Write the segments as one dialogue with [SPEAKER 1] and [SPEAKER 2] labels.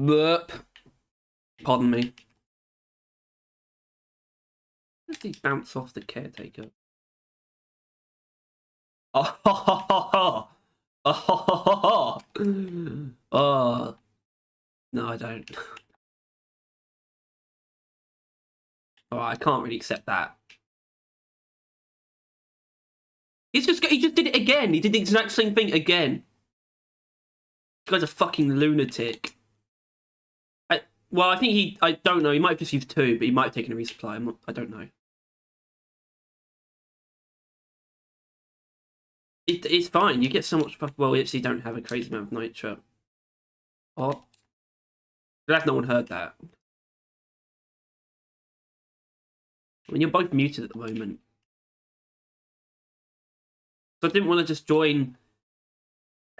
[SPEAKER 1] Burp. Pardon me. How did he bounce off the caretaker? Oh, oh, oh, no, I don't. Alright, I can't really accept that. He just did it again. He did the exact same thing again. This guy's a fucking lunatic. I think I don't know, he might have just used 2, but he might have taken a resupply. I don't know. It's fine, you get so much fuck. Well, we actually don't have a crazy amount of nitro. Oh. Glad no one heard that. I mean, you're both muted at the moment. So I didn't want to just join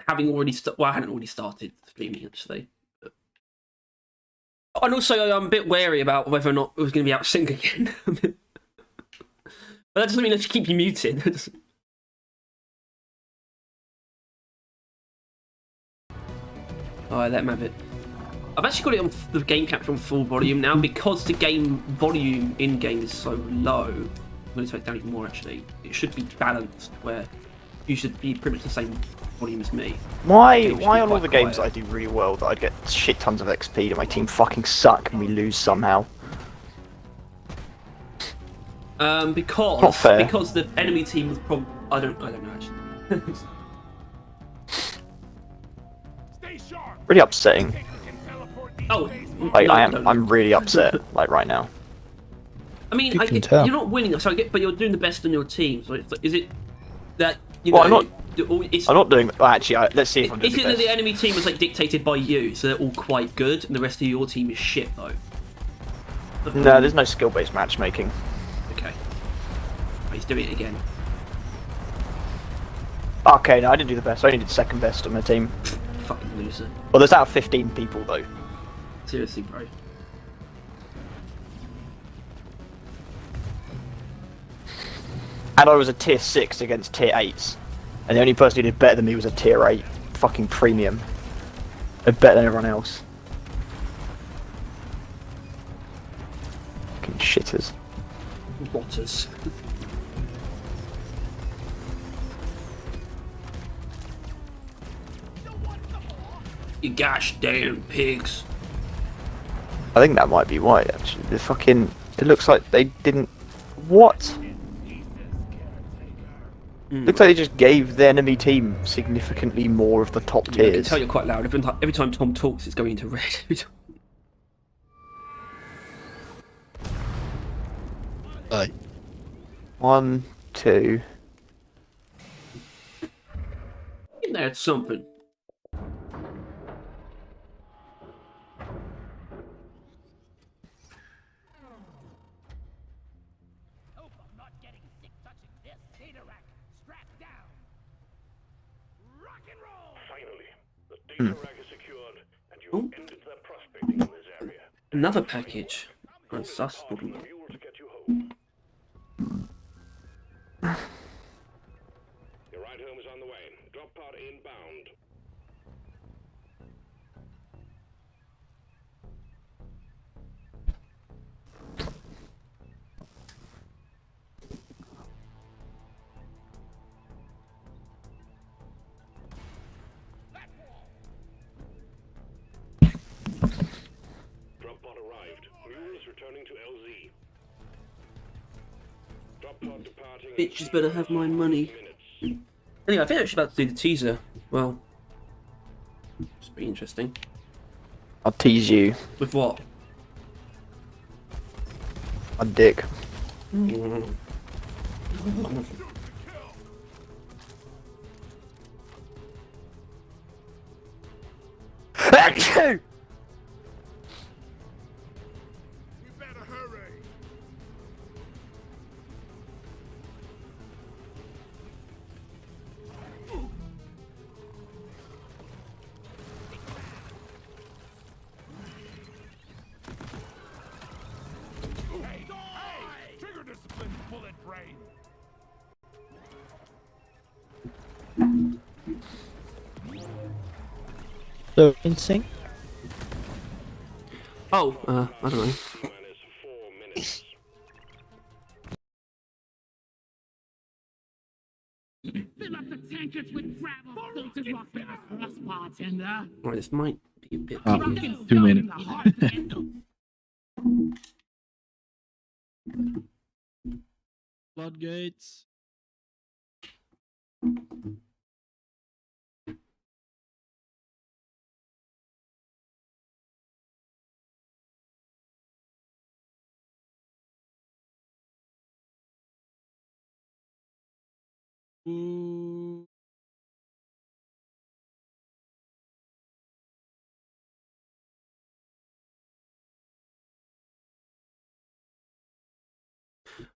[SPEAKER 1] having already well, I hadn't already started streaming actually. And also, I'm a bit wary about whether or not it was going to be out of sync again. But that doesn't mean I should keep you muted. Alright, let him have it. I've actually got it on the game capture on full volume now because the game volume in-game is so low. I'm going to take it down even more actually. It should be balanced where you should be pretty much the same volume as me.
[SPEAKER 2] Why on all the games that I do really well that I'd get shit tons of XP and my team fucking suck and we lose somehow?
[SPEAKER 1] Because
[SPEAKER 2] Not fair.
[SPEAKER 1] Because the enemy team was probably I don't know actually.
[SPEAKER 2] Really upsetting.
[SPEAKER 1] Oh,
[SPEAKER 2] Like
[SPEAKER 1] no,
[SPEAKER 2] I'm really upset like right now.
[SPEAKER 1] I mean, you're not winning, so but you're doing the best on your team. So is it that you know?
[SPEAKER 2] Well, I'm not doing. Well, actually, let's see if I'm doing
[SPEAKER 1] Is it that the enemy team was like dictated by you, so they're all quite good, and the rest of your team is shit though?
[SPEAKER 2] No, there's no skill-based matchmaking.
[SPEAKER 1] Okay. Oh, he's doing it again.
[SPEAKER 2] Okay, no, I didn't do the best. I only did second best on my team.
[SPEAKER 1] Fucking loser.
[SPEAKER 2] Well, there's out of 15 people though.
[SPEAKER 1] Seriously, bro.
[SPEAKER 2] And I was a tier 6 against tier 8s. And the only person who did better than me was a tier 8 fucking premium. They're better than everyone else. Fucking shitters.
[SPEAKER 1] Rotters. You gosh damn pigs.
[SPEAKER 2] I think that might be why actually. The fucking... It looks like they didn't... What? Looks like they just gave the enemy team significantly more of the top tiers.
[SPEAKER 1] I can tell you're quite loud. Every time Tom talks, it's going into red.
[SPEAKER 3] Aye.
[SPEAKER 2] 1, 2...
[SPEAKER 1] That's something. Another package. That's sus.
[SPEAKER 4] Your ride home is on the way. Drop pod inbound. Drop pod arrived. Mule is returning to LZ. Drop pod departing.
[SPEAKER 1] Bitches better have my money. Anyway, I think I'm actually about to do the teaser. Well, it's pretty interesting.
[SPEAKER 2] I'll tease you.
[SPEAKER 1] With what?
[SPEAKER 2] A dick. Achoo!
[SPEAKER 5] Trigger discipline, bullet brain.
[SPEAKER 3] So in sync.
[SPEAKER 1] Oh, I don't know.
[SPEAKER 4] Minus 4 minutes.
[SPEAKER 5] Fill up the tankers with travel filtered rock bears for us, bartender.
[SPEAKER 1] Right, this might be a bit.
[SPEAKER 3] Oh,
[SPEAKER 5] Drunken
[SPEAKER 3] 2
[SPEAKER 5] stone in
[SPEAKER 3] minutes.
[SPEAKER 5] the hard handle.
[SPEAKER 3] Floodgates. Ooh.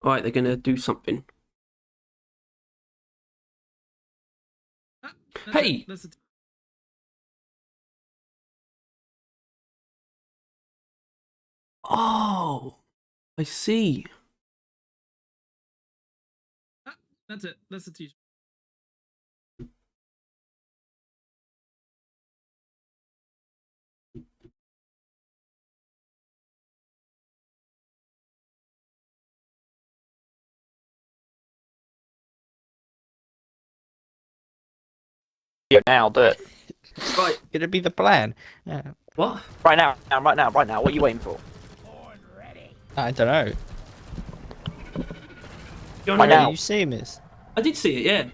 [SPEAKER 1] All right, they're gonna do something. Hey! Oh, I see.
[SPEAKER 3] That's it. That's the teacher.
[SPEAKER 2] Now, do it.
[SPEAKER 1] Right.
[SPEAKER 6] Gonna be the plan.
[SPEAKER 1] What?
[SPEAKER 2] Right now, right now. What are you waiting for?
[SPEAKER 6] I don't know.
[SPEAKER 1] You
[SPEAKER 2] Right
[SPEAKER 1] wanna-
[SPEAKER 2] now.
[SPEAKER 6] You see this?
[SPEAKER 1] I did see it, yeah.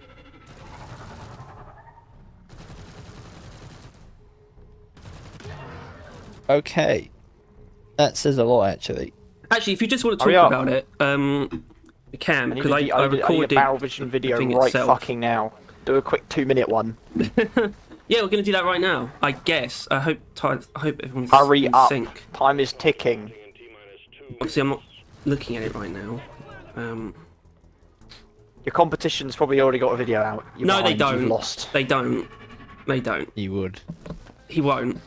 [SPEAKER 6] Okay. That says a lot, actually.
[SPEAKER 1] Actually, if you just want to
[SPEAKER 2] Hurry
[SPEAKER 1] talk
[SPEAKER 2] up.
[SPEAKER 1] about it, we can, because I
[SPEAKER 2] need
[SPEAKER 1] recorded
[SPEAKER 2] a Barrel Vision video
[SPEAKER 1] thing
[SPEAKER 2] right
[SPEAKER 1] itself.
[SPEAKER 2] fucking now. Do a quick 2-minute one.
[SPEAKER 1] Yeah, we're gonna do that right now. I guess. I hope everyone's
[SPEAKER 2] Hurry
[SPEAKER 1] in
[SPEAKER 2] up.
[SPEAKER 1] sync.
[SPEAKER 2] Time is ticking.
[SPEAKER 1] Obviously, I'm not looking at it right now.
[SPEAKER 2] Your competition's probably already got a video out. You're
[SPEAKER 1] No, they
[SPEAKER 2] behind,
[SPEAKER 1] don't.
[SPEAKER 2] You've lost.
[SPEAKER 1] They don't. They don't.
[SPEAKER 6] You would.
[SPEAKER 1] He won't.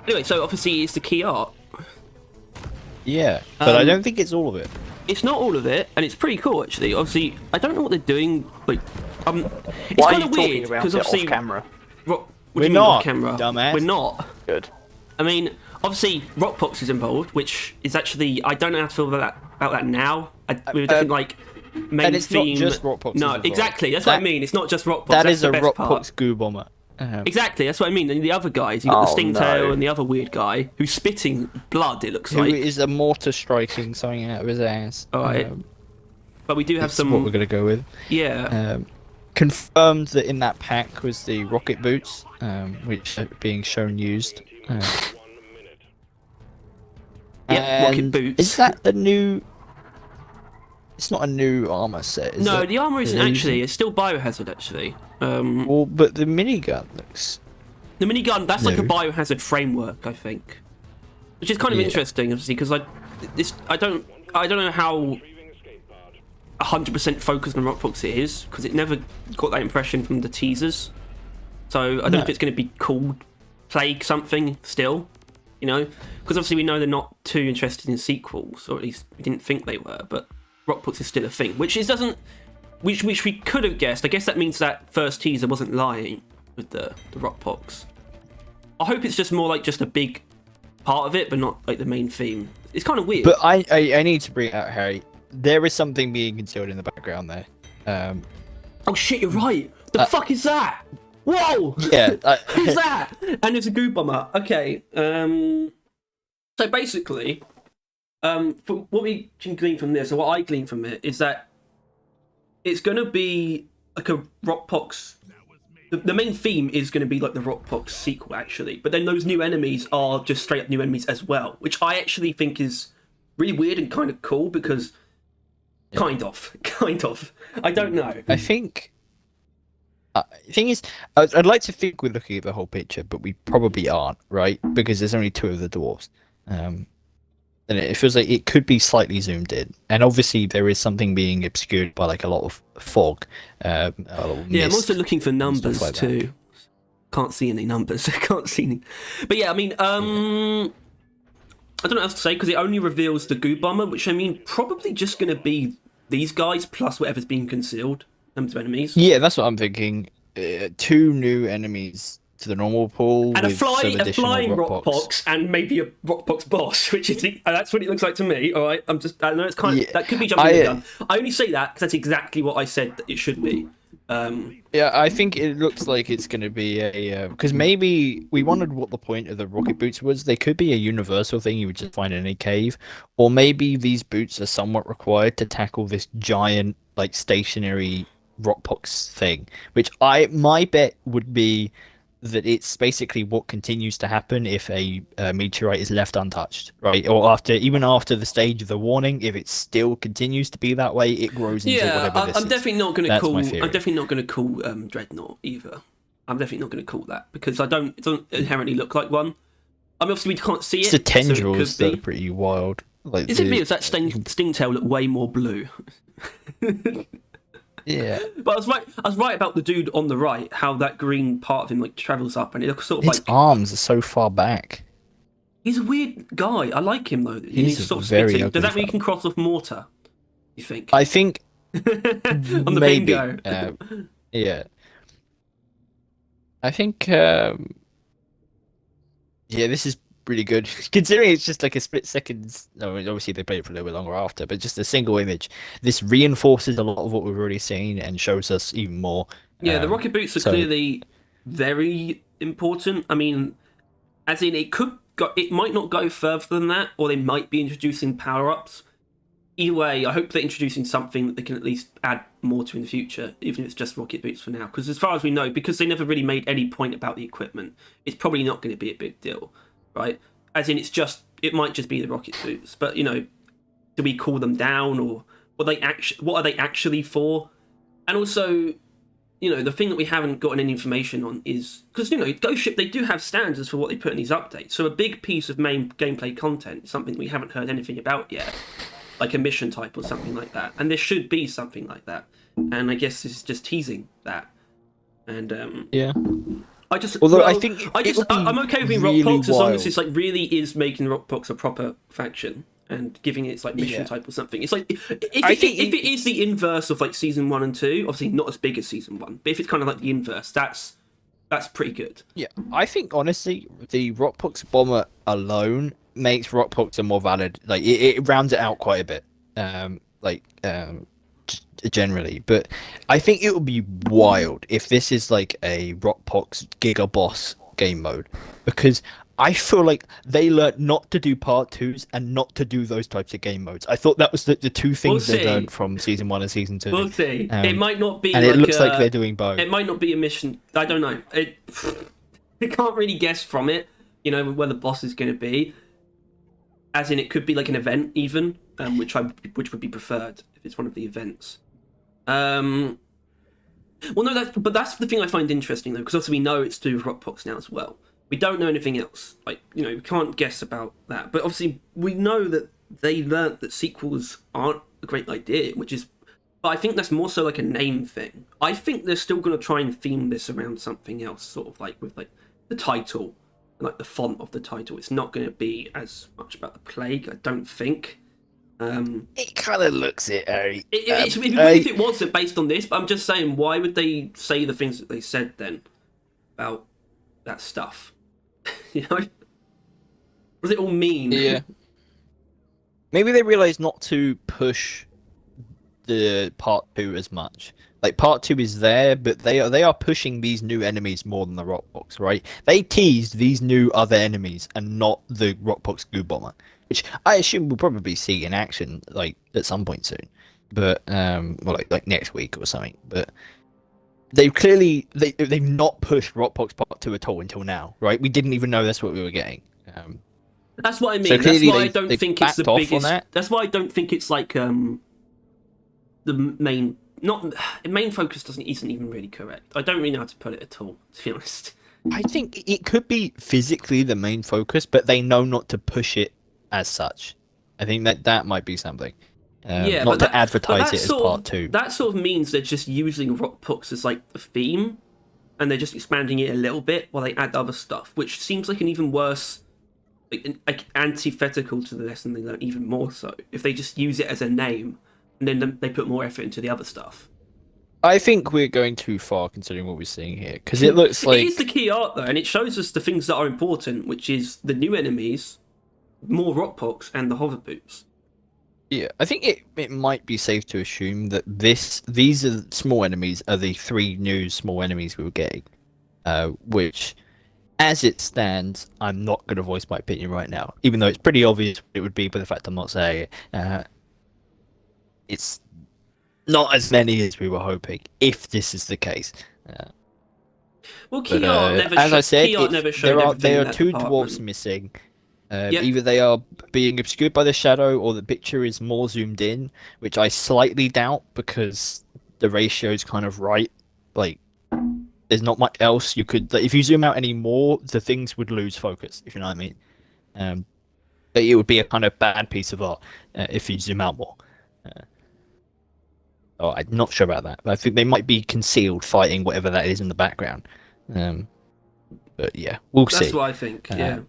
[SPEAKER 1] Anyway, so obviously it's the key art.
[SPEAKER 6] Yeah, but I
[SPEAKER 1] Um,
[SPEAKER 6] don't think it's all of it.
[SPEAKER 1] It's not all of it, and it's pretty cool actually. Obviously, I don't know what they're doing. Like, it's
[SPEAKER 2] Why are
[SPEAKER 1] kind
[SPEAKER 2] you
[SPEAKER 1] of
[SPEAKER 2] talking
[SPEAKER 1] weird
[SPEAKER 2] about
[SPEAKER 1] because
[SPEAKER 2] it
[SPEAKER 1] obviously,
[SPEAKER 2] off camera?
[SPEAKER 1] what do
[SPEAKER 6] We're
[SPEAKER 1] you mean
[SPEAKER 6] not,
[SPEAKER 1] off camera?
[SPEAKER 6] dumbass.
[SPEAKER 1] We're not.
[SPEAKER 2] Good.
[SPEAKER 1] I mean, obviously, Rockpox is involved, which is actually I don't know how to feel about that now. We were different like main
[SPEAKER 6] and it's not
[SPEAKER 1] theme.
[SPEAKER 6] just Rockpox is
[SPEAKER 1] No,
[SPEAKER 6] involved.
[SPEAKER 1] exactly. That's what I
[SPEAKER 6] That-
[SPEAKER 1] mean. It's not just Rockpox.
[SPEAKER 6] That
[SPEAKER 1] that's
[SPEAKER 6] is
[SPEAKER 1] the
[SPEAKER 6] a
[SPEAKER 1] best part.
[SPEAKER 6] Rockpox goo bomber.
[SPEAKER 1] Exactly, that's what I mean. And the other guys, you got the
[SPEAKER 2] Oh,
[SPEAKER 1] Stingtail
[SPEAKER 2] no.
[SPEAKER 1] and the other weird guy who's spitting blood. It looks
[SPEAKER 6] Who
[SPEAKER 1] like.
[SPEAKER 6] is a mortar striking something out of his ass.
[SPEAKER 1] Alright. But we do have
[SPEAKER 6] That's
[SPEAKER 1] some.
[SPEAKER 6] what we're gonna go with.
[SPEAKER 1] Yeah.
[SPEAKER 6] Confirmed that in that pack was the rocket boots, which are being shown used.
[SPEAKER 4] 1 minute.
[SPEAKER 1] Yeah, rocket
[SPEAKER 6] and
[SPEAKER 1] boots.
[SPEAKER 6] Is that the new? It's not a new armor set. Is
[SPEAKER 1] No,
[SPEAKER 6] it?
[SPEAKER 1] the armor isn't
[SPEAKER 6] It
[SPEAKER 1] actually. It's still biohazard actually.
[SPEAKER 6] Well, but the minigun looks.
[SPEAKER 1] The minigun, that's like a
[SPEAKER 6] No.
[SPEAKER 1] biohazard framework, I think, which is kind of
[SPEAKER 6] Yeah.
[SPEAKER 1] interesting, obviously, because I don't know how
[SPEAKER 4] Retrieving escape pod.
[SPEAKER 1] 100% focused on Rockbox it is, because it never got that impression from the teasers. So I don't know
[SPEAKER 6] No.
[SPEAKER 1] if it's going to be called Plague something still, you know, because obviously we know they're not too interested in sequels, or at least we didn't think they were. But Rockbox is still a thing, which we could have guessed. I guess that means that first teaser wasn't lying with the Rockbox. I hope it's just more like just a big part of it, but not like the main theme. It's kind of weird.
[SPEAKER 6] But I need to bring it out, Harry. There is something being concealed in the background there.
[SPEAKER 1] Oh shit, you're right. The fuck is that? Whoa!
[SPEAKER 6] Yeah.
[SPEAKER 1] Who's that? And it's a goo bomber. Okay. So basically, for what we can glean from this, or what I glean from it, is that it's going to be like a Rockpox. The main theme is going to be like the Rockpox sequel, actually. But then those new enemies are just straight up new enemies as well, which I actually think is really weird and kind of cool because, kind of. I don't know.
[SPEAKER 6] I think. The thing is, I'd like to think we're looking at the whole picture, but we probably aren't, right? Because there's only two of the dwarves. And it feels like it could be slightly zoomed in. And obviously there is something being obscured by like a lot of fog. A lot of
[SPEAKER 1] Yeah, I'm
[SPEAKER 6] mist.
[SPEAKER 1] also looking for numbers
[SPEAKER 6] like that.
[SPEAKER 1] too. Can't see any numbers. I can't see any. But yeah, I mean, I don't know what else to say because it only reveals the goo bomber, which I mean, probably just going to be these guys plus whatever's being concealed. Numbers of enemies.
[SPEAKER 6] Yeah, that's what I'm thinking. Two new enemies to the normal pool
[SPEAKER 1] And a
[SPEAKER 6] with some additional
[SPEAKER 1] flying
[SPEAKER 6] rock
[SPEAKER 1] Rockbox and maybe a Rockbox boss, which is that's what it looks like to me. All right, I know it's kind of that could be jumping the gun. I only say that because that's exactly what I said that it should be.
[SPEAKER 6] Yeah, I think it looks like it's going to be a because maybe we wondered what the point of the rocket boots was. They could be a universal thing you would just find in a cave, or maybe these boots are somewhat required to tackle this giant like stationary rockbox thing. Which my bet would be that it's basically what continues to happen if a meteorite is left untouched, right? Or even after the stage of the warning, if it still continues to be that way, it grows into whatever this
[SPEAKER 1] I'm
[SPEAKER 6] is.
[SPEAKER 1] definitely not going to
[SPEAKER 6] That's
[SPEAKER 1] call.
[SPEAKER 6] my
[SPEAKER 1] I'm
[SPEAKER 6] theory.
[SPEAKER 1] definitely not going to call Dreadnought either. I'm definitely not going to call that because it doesn't inherently look like one. I mean, obviously we can't see
[SPEAKER 6] It's
[SPEAKER 1] it.
[SPEAKER 6] the tendrils that are pretty wild. Like
[SPEAKER 1] Is it me? Or does that stingtail look way more blue?
[SPEAKER 6] Yeah.
[SPEAKER 1] But I was right about the dude on the right. How that green part of him like travels up, and it looks sort of
[SPEAKER 6] His
[SPEAKER 1] like
[SPEAKER 6] arms are so far back.
[SPEAKER 1] he's a weird guy. I like him though.
[SPEAKER 6] He's
[SPEAKER 1] sort of
[SPEAKER 6] very
[SPEAKER 1] spitting.
[SPEAKER 6] ugly
[SPEAKER 1] Does that mean he
[SPEAKER 6] fella.
[SPEAKER 1] can cross off mortar? You think?
[SPEAKER 6] I think
[SPEAKER 1] On the
[SPEAKER 6] maybe.
[SPEAKER 1] bingo.
[SPEAKER 6] Yeah. I think. Yeah, this is really good. Considering it's just like a split second. No, obviously they played it for a little bit longer after, but just a single image. This reinforces a lot of what we've already seen and shows us even more.
[SPEAKER 1] Yeah, the rocket boots are clearly very important. I mean, as in it might not go further than that, or they might be introducing power-ups. Either way, I hope they're introducing something that they can at least add more to in the future, even if it's just rocket boots for now. Because as far as we know, because they never really made any point about the equipment, it's probably not going to be a big deal, right? As in, it might just be the rocket boots. But do we call them down, or what are they actually for? And also, the thing that we haven't gotten any information on is because Ghost Ship, they do have standards for what they put in these updates. So a big piece of main gameplay content is something we haven't heard anything about yet. Like a mission type or something like that, and there should be something like that. And I guess this is just teasing that. And
[SPEAKER 6] yeah,
[SPEAKER 1] I just
[SPEAKER 6] I think
[SPEAKER 1] I'm okay with being
[SPEAKER 6] really
[SPEAKER 1] Rockbox as long as
[SPEAKER 6] wild.
[SPEAKER 1] it's like really is making Rockbox a proper faction and giving it its like mission type or something. It's like if it is the inverse of like season 1 and 2, obviously not as big as season 1, but if it's kind of like the inverse, that's pretty good.
[SPEAKER 6] Yeah, I think honestly, the Rockbox bomber alone makes Rockbox a more valid. Like it rounds it out quite a bit. Generally, but I think it would be wild if this is like a Rockbox Giga Boss game mode, because I feel like they learned not to do part 2s and not to do those types of game modes. I thought that was the two things they learned from season 1 and season 2.
[SPEAKER 1] We'll see. It might not be,
[SPEAKER 6] and it looks like they're doing both.
[SPEAKER 1] It might not be a mission. I don't know. You can't really guess from it. Where the boss is going to be. As in, it could be like an event, even, which would be preferred if it's one of the events. Well, no, but that's the thing I find interesting though, because obviously we know it's to do with Rockbox now as well. We don't know anything else. Like, we can't guess about that. But obviously, we know that they learnt that sequels aren't a great idea, but I think that's more so like a name thing. I think they're still going to try and theme this around something else, sort of like with like the title and like the font of the title. It's not going to be as much about the plague, I don't think.
[SPEAKER 6] It kind of looks it.
[SPEAKER 1] It'd be weird if it wasn't based on this, but I'm just saying, why would they say the things that they said then about that stuff? What does it all mean?
[SPEAKER 6] Yeah. Maybe they realized not to push the part 2 as much. Like part 2 is there, but they are pushing these new enemies more than the Rockbox, right? They teased these new other enemies and not the Rockbox Goo Bomber, which I assume we'll probably see in action like at some point soon, but like next week or something. But they've clearly they've not pushed Rockbox Part 2 at all until now, right? We didn't even know that's what we were getting.
[SPEAKER 1] That's what I mean.
[SPEAKER 6] So
[SPEAKER 1] that's why I
[SPEAKER 6] they
[SPEAKER 1] don't think it's the
[SPEAKER 6] backed off
[SPEAKER 1] biggest.
[SPEAKER 6] on that.
[SPEAKER 1] That's why I don't think it's like the main. Not main focus isn't even really correct. I don't really know how to put it at all, to be honest.
[SPEAKER 6] I think it could be physically the main focus, but they know not to push it as such. I think that might be something. Not to advertise it as part 2.
[SPEAKER 1] That sort of means they're just using Rockbox as like the theme, and they're just expanding it a little bit while they add other stuff, which seems like an even worse, like antithetical to the lesson they learned, even more so. If they just use it as a name, and then they put more effort into the other stuff.
[SPEAKER 6] I think we're going too far considering what we're seeing here, because it looks like
[SPEAKER 1] It is the key art though, and it shows us the things that are important, which is the new enemies, more rockpox, and the hover boots.
[SPEAKER 6] yeah. I think it might be safe to assume that these are small enemies are the 3 new small enemies we were getting, which, as it stands, I'm not going to voice my opinion right now, even though it's pretty obvious what it would be. But the fact I'm not saying it, it's not as many as we were hoping. If this is the case.
[SPEAKER 1] Well, key
[SPEAKER 6] But,
[SPEAKER 1] art never.
[SPEAKER 6] as I said,
[SPEAKER 1] key art never showed
[SPEAKER 6] there are
[SPEAKER 1] everything in that
[SPEAKER 6] 2
[SPEAKER 1] department.
[SPEAKER 6] dwarfs missing.
[SPEAKER 1] Yep.
[SPEAKER 6] Either they are being obscured by the shadow, or the picture is more zoomed in, which I slightly doubt because the ratio is kind of right. Like, there's not much else you could. Like, if you zoom out any more, the things would lose focus. If you know what I mean. But it would be a kind of bad piece of art if you zoom out more. Oh, I'm not sure about that. But I think they might be concealed fighting whatever that is in the background. But yeah, we'll see.
[SPEAKER 1] That's what I think. Yeah.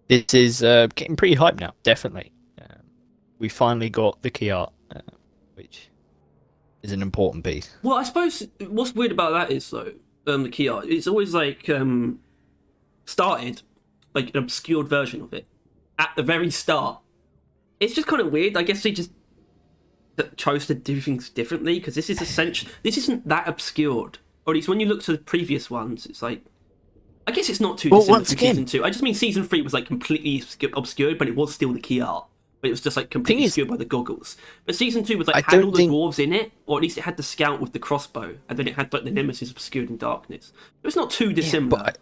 [SPEAKER 6] This is getting pretty hyped now, definitely. We finally got the key art, which is an important piece.
[SPEAKER 1] Well, I suppose what's weird about that is though, the key art. It's always like started like an obscured version of it at the very start. It's just kind of weird. I guess they just chose to do things differently because this is essentially this isn't that obscured. Or at least when you look to the previous ones, it's like I guess it's not too dissimilar from season 2. I just mean season 3 was like completely obscured, but it was still the key art. But it was just like completely obscured by the goggles. But season 2 was like had all the dwarves in it, or at least it had the scout with the crossbow, and then it had like the nemesis obscured in darkness. It's not too dissimilar,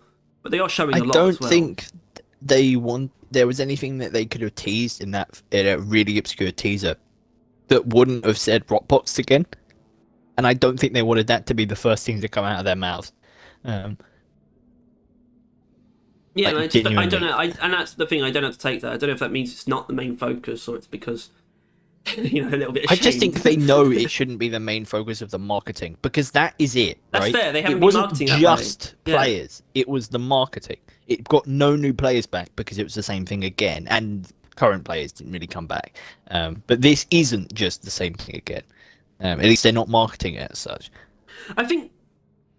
[SPEAKER 1] but they are showing a lot as well.
[SPEAKER 6] I don't think there was anything that they could have teased in a really obscure teaser that wouldn't have said Rockbox again, and I don't think they wanted that to be the first thing to come out of their mouths.
[SPEAKER 1] Yeah,
[SPEAKER 6] like,
[SPEAKER 1] I don't know, and that's the thing. I don't have to take that. I don't know if that means it's not the main focus or it's because a little bit.
[SPEAKER 6] I just think they know it shouldn't be the main focus of the marketing because that is it.
[SPEAKER 1] That's
[SPEAKER 6] right?
[SPEAKER 1] fair. They haven't
[SPEAKER 6] it
[SPEAKER 1] been
[SPEAKER 6] wasn't
[SPEAKER 1] marketing that
[SPEAKER 6] just
[SPEAKER 1] way.
[SPEAKER 6] players. It was the marketing. It got no new players back because it was the same thing again, and current players didn't really come back. But this isn't just the same thing again. At least they're not marketing it as such.
[SPEAKER 1] I think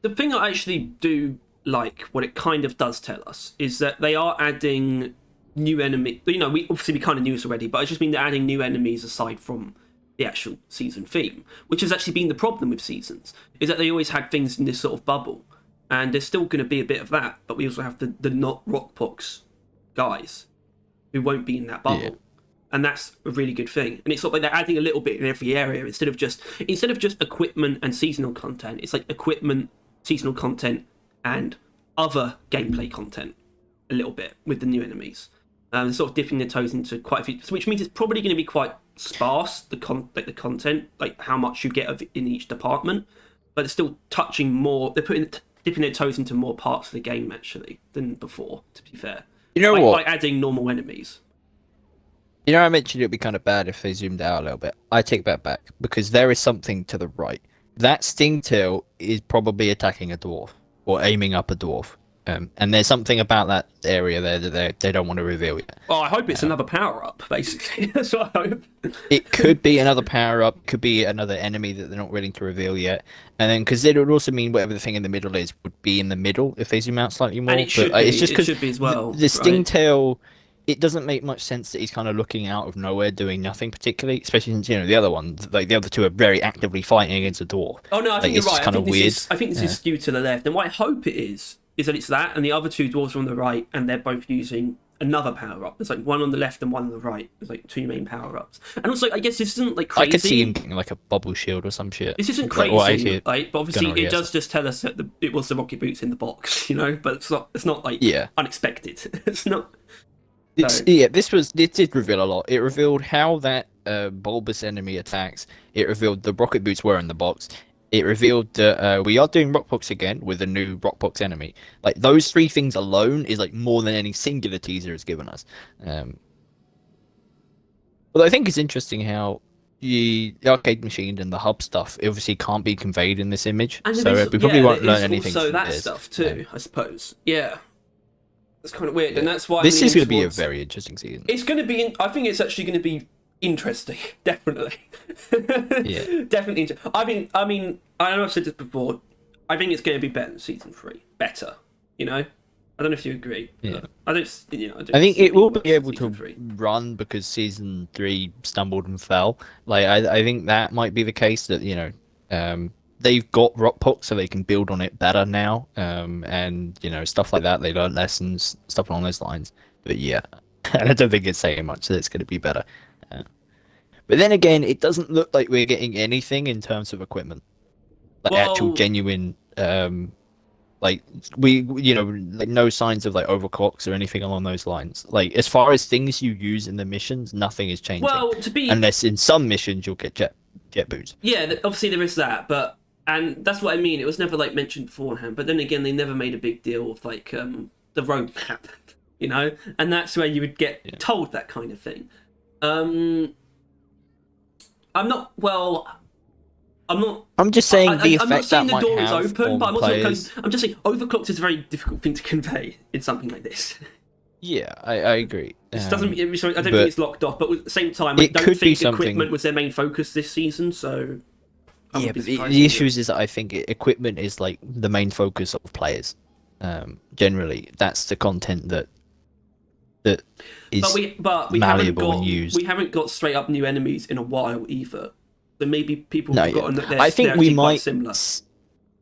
[SPEAKER 1] the thing I actually do like, what it kind of does tell us, is that they are adding new enemies. We obviously kind of knew this already, but I just mean they're adding new enemies aside from the actual season theme, which has actually been the problem with seasons, is that they always had things in this sort of bubble, and there's still going to be a bit of that, but we also have the not Rockpox guys who won't be in that bubble. Yeah. And that's a really good thing. And it's sort of like they're adding a little bit in every area instead of just equipment and seasonal content. It's like equipment, seasonal content, and other gameplay content a little bit with the new enemies. Sort of dipping their toes into quite a few, which means it's probably going to be quite sparse, the content, like how much you get of in each department. But it's still touching more. They're dipping their toes into more parts of the game actually than before. To be fair, by adding normal enemies.
[SPEAKER 6] I mentioned it would be kind of bad if they zoomed out a little bit. I take that back because there is something to the right. That Stingtail is probably attacking a dwarf or aiming up a dwarf. And there's something about that area there that they don't want to reveal yet.
[SPEAKER 1] Oh, I hope it's another power-up, basically. That's what I hope.
[SPEAKER 6] It could be another power-up, could be another enemy that they're not willing to reveal yet. And then, because it would also mean whatever the thing in the middle is would be in the middle if they zoom out slightly more.
[SPEAKER 1] And it should be. It's just it should be as well.
[SPEAKER 6] The Stingtail, it doesn't make much sense that he's kind of looking out of nowhere doing nothing particularly, especially since, the other ones, like the other two are very actively fighting against a dwarf.
[SPEAKER 1] Oh, no, I think you're right.
[SPEAKER 6] It's kind of weird.
[SPEAKER 1] I think this is skewed to the left. And what I hope it is that it's that, and the other two dwarves are on the right, and they're both using another power-up. There's like one on the left and one on the right. There's like two main power-ups. And also, I guess this isn't like crazy.
[SPEAKER 6] I could see him getting like a bubble shield or some shit.
[SPEAKER 1] This isn't crazy, right? But obviously it does just tell us that it was the rocket boots in the box, but it's not like unexpected. It's not...
[SPEAKER 6] This did reveal a lot. It revealed how that bulbous enemy attacks. It revealed the rocket boots were in the box. It revealed that we are doing Rockbox again with a new Rockbox enemy. Like, those three things alone is like more than any singular teaser has given us. Although I think it's interesting how the arcade machine and the hub stuff obviously can't be conveyed in this image. And so we probably won't learn anything
[SPEAKER 1] from
[SPEAKER 6] that
[SPEAKER 1] stuff too, I suppose. Yeah. That's kind of weird, and that's why
[SPEAKER 6] this is going to be a very interesting season.
[SPEAKER 1] It's going to be. I think it's actually going to be interesting, definitely.
[SPEAKER 6] Yeah.
[SPEAKER 1] Definitely. I mean, I know I've said this before. I think it's going to be better than season 3. Better, you know. I don't know if you agree.
[SPEAKER 6] Yeah.
[SPEAKER 1] I don't.
[SPEAKER 6] I think
[SPEAKER 1] see
[SPEAKER 6] it will
[SPEAKER 1] worse
[SPEAKER 6] be
[SPEAKER 1] than
[SPEAKER 6] able
[SPEAKER 1] season
[SPEAKER 6] to
[SPEAKER 1] 3.
[SPEAKER 6] run because season 3 stumbled and fell. Like I think that might be the case that they've got Rockpox so they can build on it better now. And stuff like that. They learn lessons, stuff along those lines. But yeah, and I don't think it's saying much that it's going to be better. But then again, it doesn't look like we're getting anything in terms of equipment, like actual
[SPEAKER 1] Well,
[SPEAKER 6] genuine like like no signs of like overclocks or anything along those lines. Like as far as things you use in the missions, nothing is changing.
[SPEAKER 1] well, to be
[SPEAKER 6] Unless in some missions you'll get jet boots.
[SPEAKER 1] yeah, obviously there is that, but and that's what I mean. It was never like mentioned beforehand, but then again, they never made a big deal of like the roadmap, you know, and that's where you would get told that kind of thing. I'm not well.
[SPEAKER 6] I'm just saying the
[SPEAKER 1] I'm not
[SPEAKER 6] effect
[SPEAKER 1] saying
[SPEAKER 6] that
[SPEAKER 1] the
[SPEAKER 6] might
[SPEAKER 1] door is
[SPEAKER 6] have
[SPEAKER 1] open,
[SPEAKER 6] on
[SPEAKER 1] but
[SPEAKER 6] players.
[SPEAKER 1] I'm just saying overclocked is a very difficult thing to convey in something like this.
[SPEAKER 6] Yeah, I agree.
[SPEAKER 1] This doesn't. I don't think
[SPEAKER 6] but
[SPEAKER 1] it's locked off, but at the same time, I
[SPEAKER 6] it
[SPEAKER 1] don't
[SPEAKER 6] could be
[SPEAKER 1] think equipment
[SPEAKER 6] something-
[SPEAKER 1] was their main focus this season. So I
[SPEAKER 6] Yeah,
[SPEAKER 1] would be
[SPEAKER 6] but the
[SPEAKER 1] surprised
[SPEAKER 6] issue
[SPEAKER 1] either.
[SPEAKER 6] is that I think equipment is like the main focus of players. Generally, that's the content that is
[SPEAKER 1] But we
[SPEAKER 6] malleable and used.
[SPEAKER 1] haven't got straight up new enemies in a while either. So maybe people
[SPEAKER 6] No,
[SPEAKER 1] have forgotten that
[SPEAKER 6] I
[SPEAKER 1] they're
[SPEAKER 6] think we
[SPEAKER 1] actually quite
[SPEAKER 6] might.
[SPEAKER 1] similar.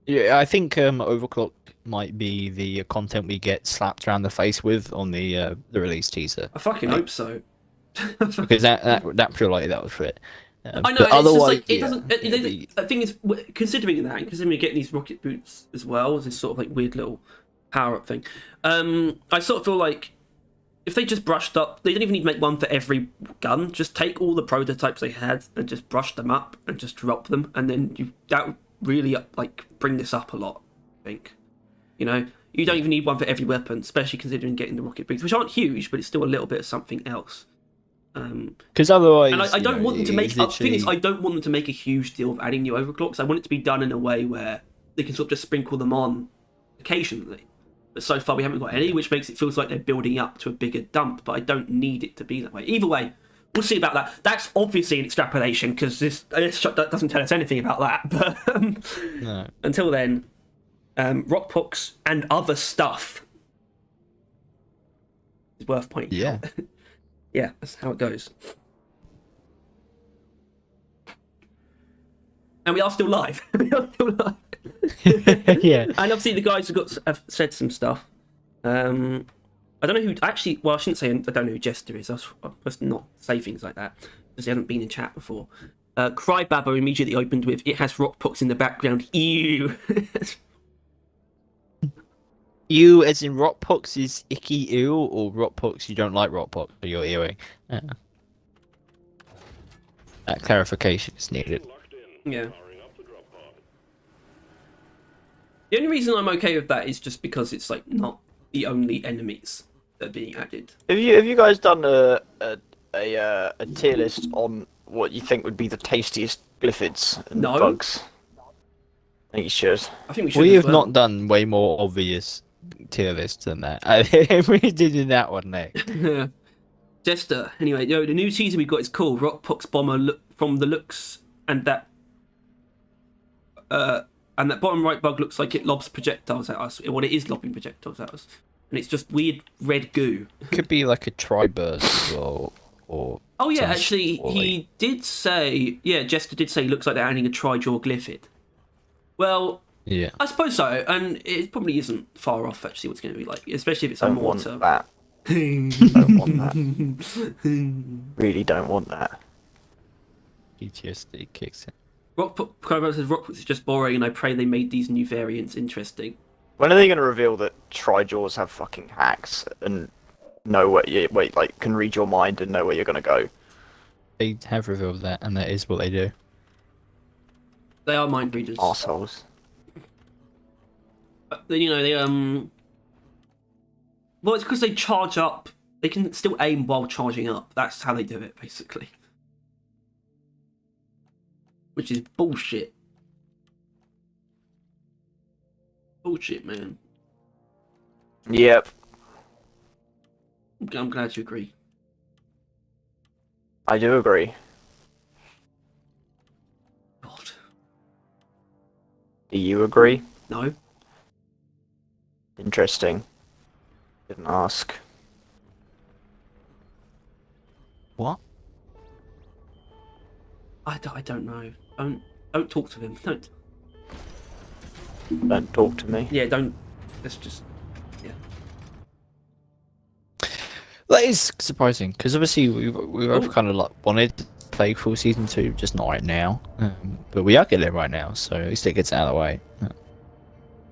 [SPEAKER 6] Yeah, I think Overclock might be the content we get slapped around the face with on the release teaser.
[SPEAKER 1] I fucking
[SPEAKER 6] Like,
[SPEAKER 1] hope so.
[SPEAKER 6] because that feel like that was it.
[SPEAKER 1] I know,
[SPEAKER 6] but
[SPEAKER 1] and it's just
[SPEAKER 6] otherwise,
[SPEAKER 1] like it
[SPEAKER 6] yeah,
[SPEAKER 1] doesn't.
[SPEAKER 6] it'll be-
[SPEAKER 1] The thing is, considering that, and considering you're getting these rocket boots as well as this sort of like weird little power up thing, I sort of feel like if they just brushed up, they don't even need to make one for every gun. Just take all the prototypes they had and just brush them up and just drop them, and then that would really like bring this up a lot. I think, you know, you don't even need one for every weapon, especially considering getting the rocket boots, which aren't huge, but it's still a little bit of something else.
[SPEAKER 6] Because otherwise,
[SPEAKER 1] And I don't want them to make. The thing is,
[SPEAKER 6] literally-
[SPEAKER 1] I don't want them to make a huge deal of adding new overclocks. I want it to be done in a way where they can sort of just sprinkle them on occasionally. But so far, we haven't got any, which makes it feels like they're building up to a bigger dump. But I don't need it to be that way. Either way, we'll see about that. That's obviously an extrapolation because this doesn't tell us anything about that. But
[SPEAKER 6] No.
[SPEAKER 1] until then, rockpox and other stuff is worth pointing
[SPEAKER 6] Yeah.
[SPEAKER 1] out. Yeah, that's how it goes. And we are still live. We are still live.
[SPEAKER 6] Yeah.
[SPEAKER 1] And obviously the guys have said some stuff. I don't know who actually. Well, I shouldn't say I don't know who Jester is. I was supposed to not say things like that because he hasn't been in chat before. Crybabber immediately opened with, "It has rockpox in the background." Ew.
[SPEAKER 6] You, as in Rockpox is icky ew, or Rockpox you don't like Rockpox or you're earring? That clarification is needed.
[SPEAKER 4] Locked in.
[SPEAKER 1] Yeah.
[SPEAKER 4] Powering up the drop pod.
[SPEAKER 1] The only reason I'm okay with that is just because it's like not the only enemies that are being added.
[SPEAKER 2] Have you guys done a tier list on what you think would be the tastiest glyphids and
[SPEAKER 1] No.
[SPEAKER 2] bugs? I think you should.
[SPEAKER 1] I think we should.
[SPEAKER 6] We
[SPEAKER 1] as
[SPEAKER 6] have
[SPEAKER 1] well.
[SPEAKER 6] not done way more obvious tier lists than that. I think we did in that one, eh?
[SPEAKER 1] Jester. Anyway, the new teaser we got is called Rockpox Bomber from the looks, and that bottom right bug looks like it lobs projectiles at us. Well, it is lobbing projectiles at us, and it's just weird red goo.
[SPEAKER 6] Could be like a tri-burst as well, or
[SPEAKER 1] Oh yeah,
[SPEAKER 6] some
[SPEAKER 1] actually,
[SPEAKER 6] sort of
[SPEAKER 1] he did say. Yeah, Jester did say it looks like they're adding a tri-jaw glyphid. Well,
[SPEAKER 6] yeah.
[SPEAKER 1] I suppose so, and it probably isn't far off actually. What's going to be like, especially if it's
[SPEAKER 2] Don't want
[SPEAKER 1] underwater.
[SPEAKER 2] that. Don't want that. Really don't want that.
[SPEAKER 6] PTSD kicks in.
[SPEAKER 1] Rockpox says Rockpox is just boring, and I pray they made these new variants interesting.
[SPEAKER 2] When are they going to reveal that Tri-Jaws have fucking hacks and know like can read your mind and know where you're going to go?
[SPEAKER 6] They have revealed that, and that is what they do.
[SPEAKER 1] They are mind readers.
[SPEAKER 2] Arseholes.
[SPEAKER 1] You know, they well, it's because they charge up. They can still aim while charging up. That's how they do it, basically. Which is bullshit. Bullshit, man.
[SPEAKER 2] Yep.
[SPEAKER 1] I'm glad you agree.
[SPEAKER 2] I do agree.
[SPEAKER 1] God.
[SPEAKER 2] Do you agree?
[SPEAKER 1] No.
[SPEAKER 2] Interesting. Didn't ask.
[SPEAKER 6] What?
[SPEAKER 1] I don't know. Don't talk to him. Don't.
[SPEAKER 2] Don't talk to me.
[SPEAKER 1] Yeah, don't. Let's just. Yeah.
[SPEAKER 6] That is surprising because obviously we both
[SPEAKER 1] Oh.
[SPEAKER 6] kind of like wanted to play full season 2, just not right now. But we are getting it right now, so at least it gets out of the way.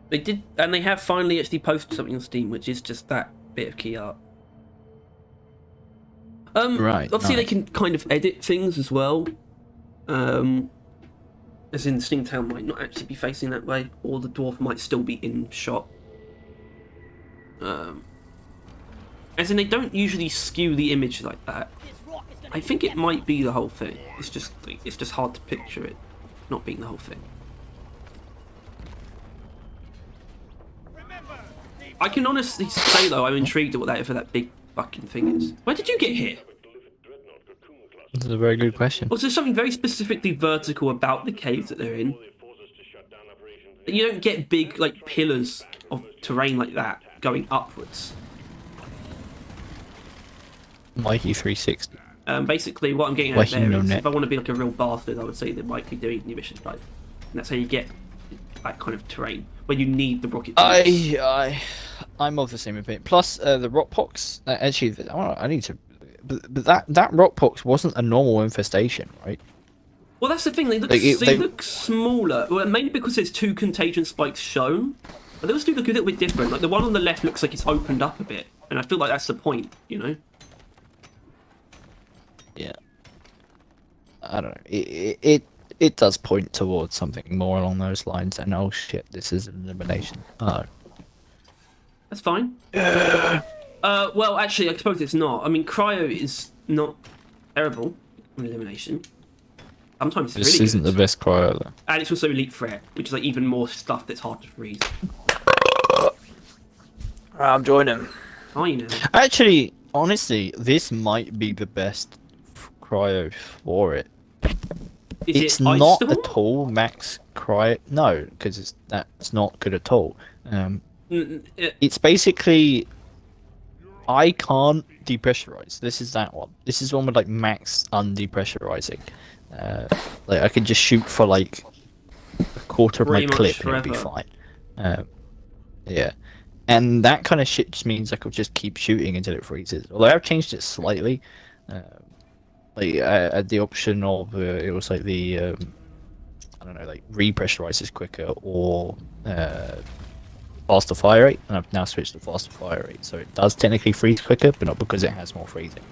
[SPEAKER 1] They did, and they have finally actually posted something on Steam, which is just that bit of key art.
[SPEAKER 6] Right,
[SPEAKER 1] Obviously, they
[SPEAKER 6] nice.
[SPEAKER 1] can kind of edit things as well. As in, Steamtown might not actually be facing that way, or the dwarf might still be in shot. As in, they don't usually skew the image like that. I think it might be the whole thing. It's just hard to picture it not being the whole thing. I can honestly say though, I'm intrigued at whatever that big fucking thing is. Where did you get hit?
[SPEAKER 6] That's a very good question.
[SPEAKER 1] Well, there's something very specifically vertical about the caves that they're in. You don't get big like pillars of terrain like that going upwards.
[SPEAKER 6] Mikey 360.
[SPEAKER 1] Basically, what I'm getting
[SPEAKER 6] Why
[SPEAKER 1] at
[SPEAKER 6] he
[SPEAKER 1] there
[SPEAKER 6] know
[SPEAKER 1] is,
[SPEAKER 6] net?
[SPEAKER 1] if I want to be like a real bastard, I would say they might be doing new missions right. And that's how you get that kind of terrain where you need the rocket boots.
[SPEAKER 6] I'm of the same opinion. Plus, the rock pox. Actually, I need to. But that rock pox wasn't a normal infestation, right?
[SPEAKER 1] Well, that's the thing. They look,
[SPEAKER 6] Like,
[SPEAKER 1] they look smaller. Well, mainly because there's 2 contagion spikes shown. But those do look a little bit different. Like the one on the left looks like it's opened up a bit, and I feel like that's the point, you know.
[SPEAKER 6] Yeah. I don't know. It does point towards something more along those lines. And oh shit, this is an elimination. Oh.
[SPEAKER 1] That's fine. Well, actually, I suppose it's not. I mean, cryo is not terrible in elimination. Sometimes it's
[SPEAKER 6] This
[SPEAKER 1] really
[SPEAKER 6] isn't
[SPEAKER 1] good.
[SPEAKER 6] the best cryo though.
[SPEAKER 1] And it's also elite threat, which is like even more stuff that's hard to freeze.
[SPEAKER 2] I'm joining.
[SPEAKER 1] Are you now?
[SPEAKER 6] Actually, honestly, this might be the best cryo for it.
[SPEAKER 1] Is
[SPEAKER 6] It's
[SPEAKER 1] it ice
[SPEAKER 6] not
[SPEAKER 1] storm?
[SPEAKER 6] at all max cryo. No, because that's not good at all. It's basically I can't depressurize. This is that one. This is one with like max undepressurizing. Like I could just shoot for like a quarter of my
[SPEAKER 1] Pretty much
[SPEAKER 6] clip and it'd be
[SPEAKER 1] forever.
[SPEAKER 6] fine. Yeah. And that kind of shit just means I could just keep shooting until it freezes. Although I've changed it slightly. Like I had the option of it was like the I don't know, like repressurizes quicker or faster fire rate, and I've now switched to faster fire rate, so it does technically freeze quicker, but not because it has more freezing.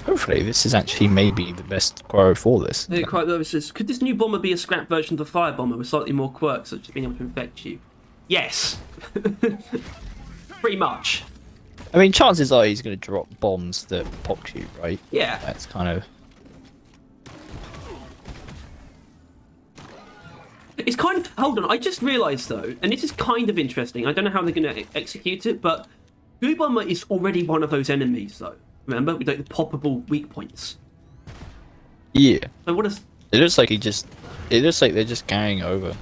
[SPEAKER 6] Hopefully, this is actually maybe the best cryo for this.
[SPEAKER 1] Yeah, quite well. It says, could this new bomber be a scrap version of the fire bomber with slightly more quirks, such as being able to infect you? Yes. Pretty much.
[SPEAKER 6] I mean, chances are he's going to drop bombs that pox you, right?
[SPEAKER 1] Yeah.
[SPEAKER 6] That's kind of.
[SPEAKER 1] It's kind of... Hold on, I just realised, though, and this is kind of interesting. I don't know how they're going to execute it, but Glue Bomber is already one of those enemies, though. Remember? With, like, the poppable weak points.
[SPEAKER 6] Yeah.
[SPEAKER 1] So what is...
[SPEAKER 6] It looks like he just. It looks like they're just carrying over.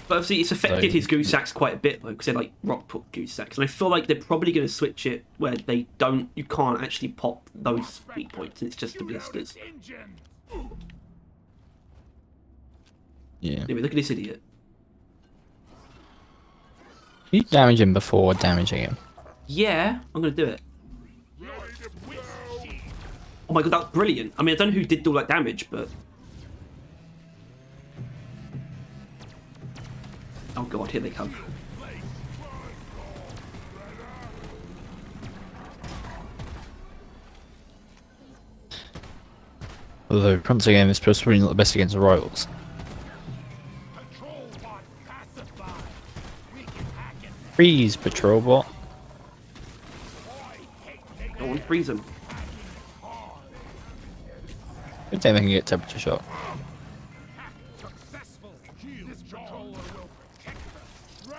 [SPEAKER 1] But obviously, it's affected
[SPEAKER 6] So-
[SPEAKER 1] his goose sacks quite a bit, though, because they're, like, rock put goose sacks. And I feel like they're probably going to switch it where they don't... You can't actually pop those weak points, and it's just the blisters.
[SPEAKER 6] Yeah.
[SPEAKER 1] Anyway, look at this idiot.
[SPEAKER 6] You damage him before damaging him.
[SPEAKER 1] Yeah, I'm going to do it. Oh my god, that's brilliant. I mean, I don't know who did all that damage, but... Oh god, here they come.
[SPEAKER 6] Although, once again, this is probably not the best against the rivals. Freeze, patrol bot.
[SPEAKER 1] Go on, freeze them.
[SPEAKER 6] Good thing they can get temperature shot.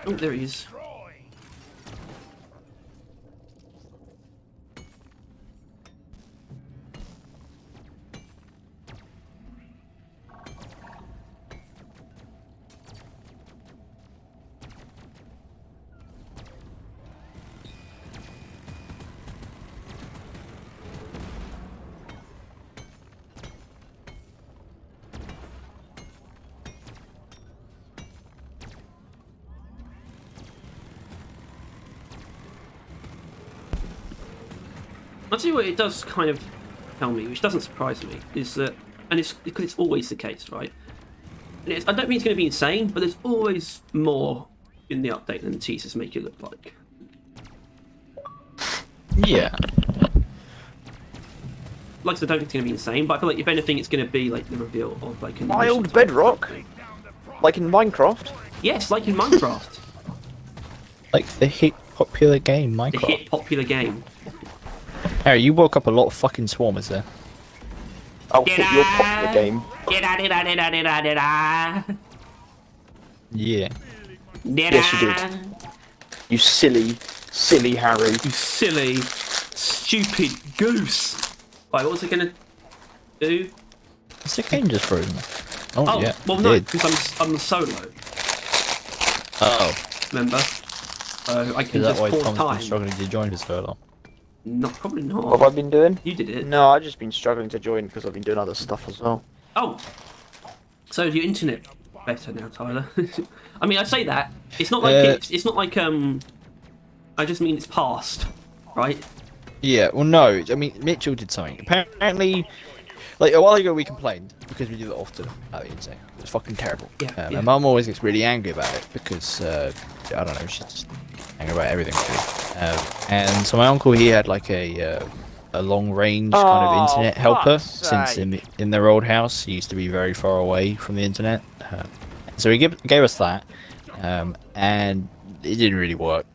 [SPEAKER 1] Oh, there he is. I'll tell you what it does kind of tell me, which doesn't surprise me, is that, and it's because it's always the case, right? And I don't mean it's going to be insane, but there's always more in the update than the teasers make it look like.
[SPEAKER 6] Yeah.
[SPEAKER 1] Like I said, I don't think it's going to be insane, but I feel like if anything, it's going to be like the reveal of like a
[SPEAKER 2] Wild bedrock? Like in Minecraft?
[SPEAKER 1] Yes, like in Minecraft.
[SPEAKER 6] Like the hit popular game,
[SPEAKER 1] The
[SPEAKER 6] Minecraft.
[SPEAKER 1] hit popular game.
[SPEAKER 6] Harry, you woke up a lot of fucking swarmers there.
[SPEAKER 2] I'll hit your popular game.
[SPEAKER 6] Yeah.
[SPEAKER 2] Yes, you did. You silly Harry.
[SPEAKER 1] You silly, stupid goose. Right, what was it going to do?
[SPEAKER 6] Is the game just frozen? Oh,
[SPEAKER 1] Oh,
[SPEAKER 6] yeah.
[SPEAKER 1] well
[SPEAKER 6] it
[SPEAKER 1] no,
[SPEAKER 6] did.
[SPEAKER 1] because I'm solo,
[SPEAKER 6] Oh.
[SPEAKER 1] remember? So I can
[SPEAKER 6] Is that
[SPEAKER 1] just
[SPEAKER 6] why
[SPEAKER 1] pause
[SPEAKER 6] Tom's been
[SPEAKER 1] time.
[SPEAKER 6] struggling to join for so long?
[SPEAKER 1] Not, probably not.
[SPEAKER 2] What have I been doing?
[SPEAKER 1] You did it.
[SPEAKER 2] No, I've just been struggling to join because I've been doing other stuff as well.
[SPEAKER 1] Oh, so your internet better now, Tyler? I mean, I say that it's not like it's not like I just mean it's past, right?
[SPEAKER 6] Yeah, well, no. I mean, Mitchell did something. Apparently, like a while ago, we complained because we do that often at the insane. It's fucking terrible.
[SPEAKER 1] Yeah, yeah.
[SPEAKER 6] My mum always gets really angry about it because I don't know, she's just angry about everything. Really. And so my uncle, he had like a long range kind of internet helper since in their old house. He used to be very far away from the internet. So he gave us that, and it didn't really work.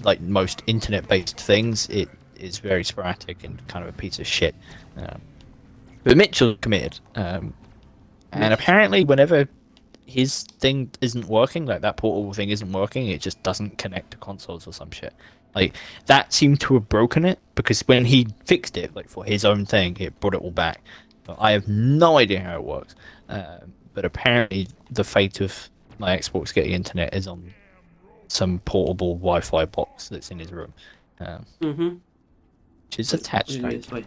[SPEAKER 6] Like most internet-based things, it is very sporadic and kind of a piece of shit. But Mitchell committed, and apparently whenever his thing isn't working, like that portable thing isn't working, it just doesn't connect to consoles or some shit. Like that seemed to have broken it because when he fixed it, like for his own thing, it brought it all back. But I have no idea how it works. But apparently the fate of my Xbox getting internet is on some portable Wi-Fi box that's in his room, which is attached.
[SPEAKER 1] Wait.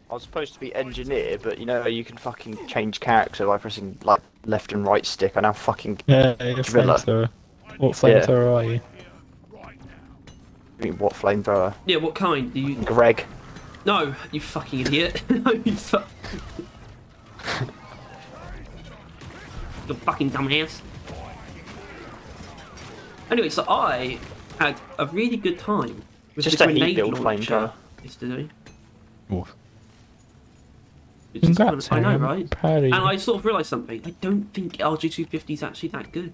[SPEAKER 2] I was supposed to be engineer, but you know you can fucking change character by pressing like left and right stick. I now fucking driller.
[SPEAKER 6] Flamethrower. What flamethrower are you?
[SPEAKER 2] I mean, what flamethrower?
[SPEAKER 1] Yeah, what kind? Do you?
[SPEAKER 2] Greg.
[SPEAKER 1] No, you fucking idiot. No, you you fucking dumbass. Anyway, so I had a really good time with
[SPEAKER 2] Just
[SPEAKER 1] the
[SPEAKER 2] a heat
[SPEAKER 1] grenade
[SPEAKER 2] build
[SPEAKER 1] launcher
[SPEAKER 2] flamethrower.
[SPEAKER 1] yesterday.
[SPEAKER 6] Oof.
[SPEAKER 1] It's just
[SPEAKER 6] Congrats,
[SPEAKER 1] I know,
[SPEAKER 6] Harry.
[SPEAKER 1] right?
[SPEAKER 6] Proud of
[SPEAKER 1] And
[SPEAKER 6] you.
[SPEAKER 1] I sort of realised something. I don't think RG250 is actually that good.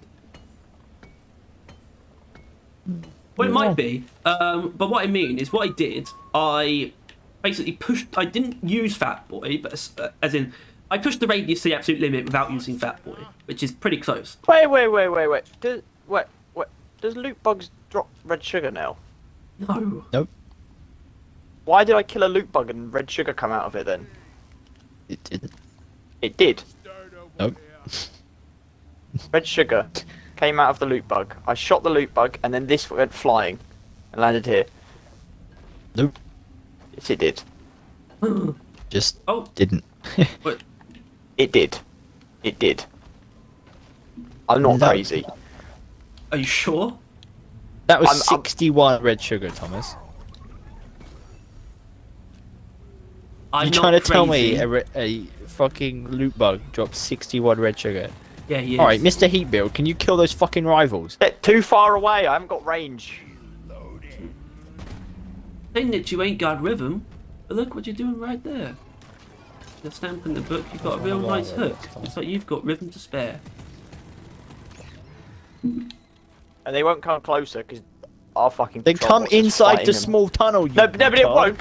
[SPEAKER 1] Well, it might be. But what I mean is, what I did, I basically pushed. I didn't use Fat Boy, but as in, I pushed the radius to the absolute limit without using Fat Boy, which is pretty close.
[SPEAKER 2] Wait. Does loot bugs drop red sugar now?
[SPEAKER 1] No.
[SPEAKER 6] Nope.
[SPEAKER 2] Why did I kill a loot bug and red sugar come out of it then?
[SPEAKER 6] It didn't.
[SPEAKER 2] It did.
[SPEAKER 6] Nope.
[SPEAKER 2] Red sugar came out of the loot bug. I shot the loot bug and then this went flying and landed here.
[SPEAKER 6] Nope.
[SPEAKER 2] Yes, it did.
[SPEAKER 6] Just
[SPEAKER 1] Oh.
[SPEAKER 6] didn't.
[SPEAKER 1] But
[SPEAKER 2] It did. It did. I'm not
[SPEAKER 6] No.
[SPEAKER 2] crazy.
[SPEAKER 1] are you sure?
[SPEAKER 6] That was
[SPEAKER 2] I'm-
[SPEAKER 6] 61 red sugar, Thomas.
[SPEAKER 1] I'm
[SPEAKER 6] You
[SPEAKER 1] not
[SPEAKER 6] trying to tell me
[SPEAKER 1] crazy.
[SPEAKER 6] a fucking loot bug dropped 61 red sugar?
[SPEAKER 1] Yeah, he is.
[SPEAKER 6] Alright, Mr. Heat Build, can you kill those fucking rivals?
[SPEAKER 2] They're too far away. I haven't got range.
[SPEAKER 1] Saying that you ain't got rhythm, but look what you're doing right there. The stamp in the book, you've got a real nice hook. Looks like you've got rhythm to spare.
[SPEAKER 2] And they won't come closer because our fucking.
[SPEAKER 6] Then
[SPEAKER 2] patrol
[SPEAKER 6] come
[SPEAKER 2] bot is
[SPEAKER 6] inside
[SPEAKER 2] fighting
[SPEAKER 6] the
[SPEAKER 2] them.
[SPEAKER 6] small tunnel, you
[SPEAKER 2] No, but it
[SPEAKER 6] retard.
[SPEAKER 2] won't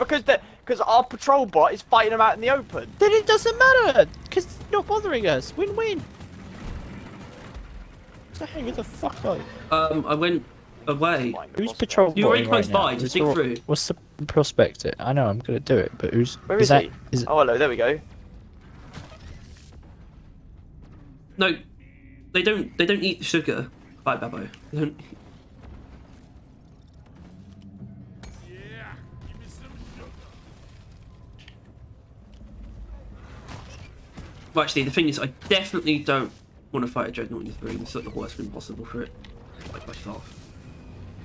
[SPEAKER 2] because our patrol bot is fighting them out in the open.
[SPEAKER 6] Then it doesn't matter, because it's not bothering us. Win-win. So hey, who the fuck are you?
[SPEAKER 1] I went away.
[SPEAKER 6] Who's patrol
[SPEAKER 1] You're very
[SPEAKER 6] botting
[SPEAKER 1] close
[SPEAKER 6] right
[SPEAKER 1] by,
[SPEAKER 6] now?
[SPEAKER 1] just
[SPEAKER 6] What's
[SPEAKER 1] dig
[SPEAKER 6] the-
[SPEAKER 1] through.
[SPEAKER 6] What's the prospect? I know, I'm gonna do it, but who's...
[SPEAKER 2] Where is
[SPEAKER 6] that,
[SPEAKER 2] he?
[SPEAKER 6] Is it,
[SPEAKER 2] Oh, hello. There we go.
[SPEAKER 1] No, they don't eat sugar. Bye, Babbo. They don't. Well, actually, the thing is, I definitely don't want to fight a dreadnought in 3. It's like the worst thing possible for it, like by far.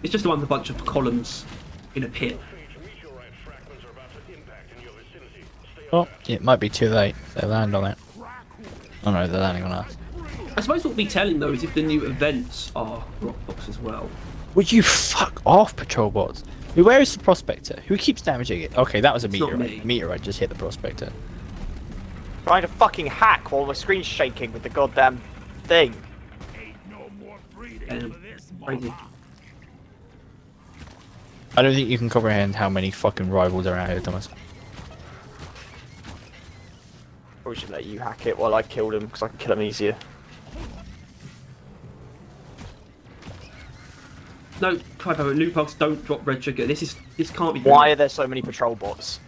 [SPEAKER 1] It's just a bunch of columns in a pit.
[SPEAKER 4] Meteorite fragments are about to impact in your vicinity. Stay
[SPEAKER 6] Oh, it might be too late. They land on it. Oh no, they're landing on us.
[SPEAKER 1] I suppose what we'll be telling though is if the new events are Rockbox as well.
[SPEAKER 6] Would you fuck off, patrol bots? Where is the prospector? Who keeps damaging it? Okay, that was a
[SPEAKER 1] It's not
[SPEAKER 6] meteorite.
[SPEAKER 1] me.
[SPEAKER 6] A meteorite just hit the prospector.
[SPEAKER 2] Trying to fucking hack while my screen's shaking with the goddamn thing.
[SPEAKER 1] Crazy.
[SPEAKER 6] I don't think you can comprehend how many fucking rivals are out here, Thomas.
[SPEAKER 2] Probably should let you hack it while I killed him because I can kill him easier.
[SPEAKER 1] No, Crypo, loot bugs don't drop red sugar. This can't be.
[SPEAKER 2] Why are there so many patrol bots?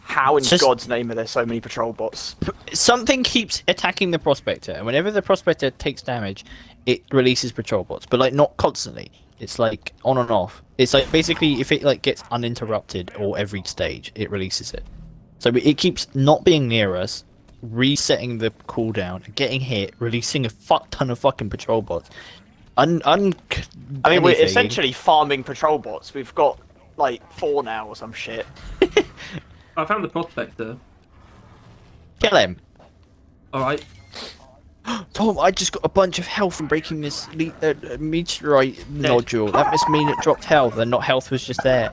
[SPEAKER 2] How in
[SPEAKER 6] Just-
[SPEAKER 2] God's name are there so many patrol bots?
[SPEAKER 6] Something keeps attacking the prospector, and whenever the prospector takes damage, it releases patrol bots, but like not constantly. It's like on and off. It's like basically if it like gets uninterrupted or every stage, it releases it. So it keeps not being near us, resetting the cooldown, getting hit, releasing a fuck ton of fucking patrol bots.
[SPEAKER 2] I mean, we're
[SPEAKER 6] anything.
[SPEAKER 2] essentially farming patrol bots. We've got like 4 now or some shit.
[SPEAKER 1] I found the prospector.
[SPEAKER 6] Kill him.
[SPEAKER 1] All right.
[SPEAKER 6] Tom, I just got a bunch of health from breaking this meteorite nodule. That must mean it dropped health, and not health was just there.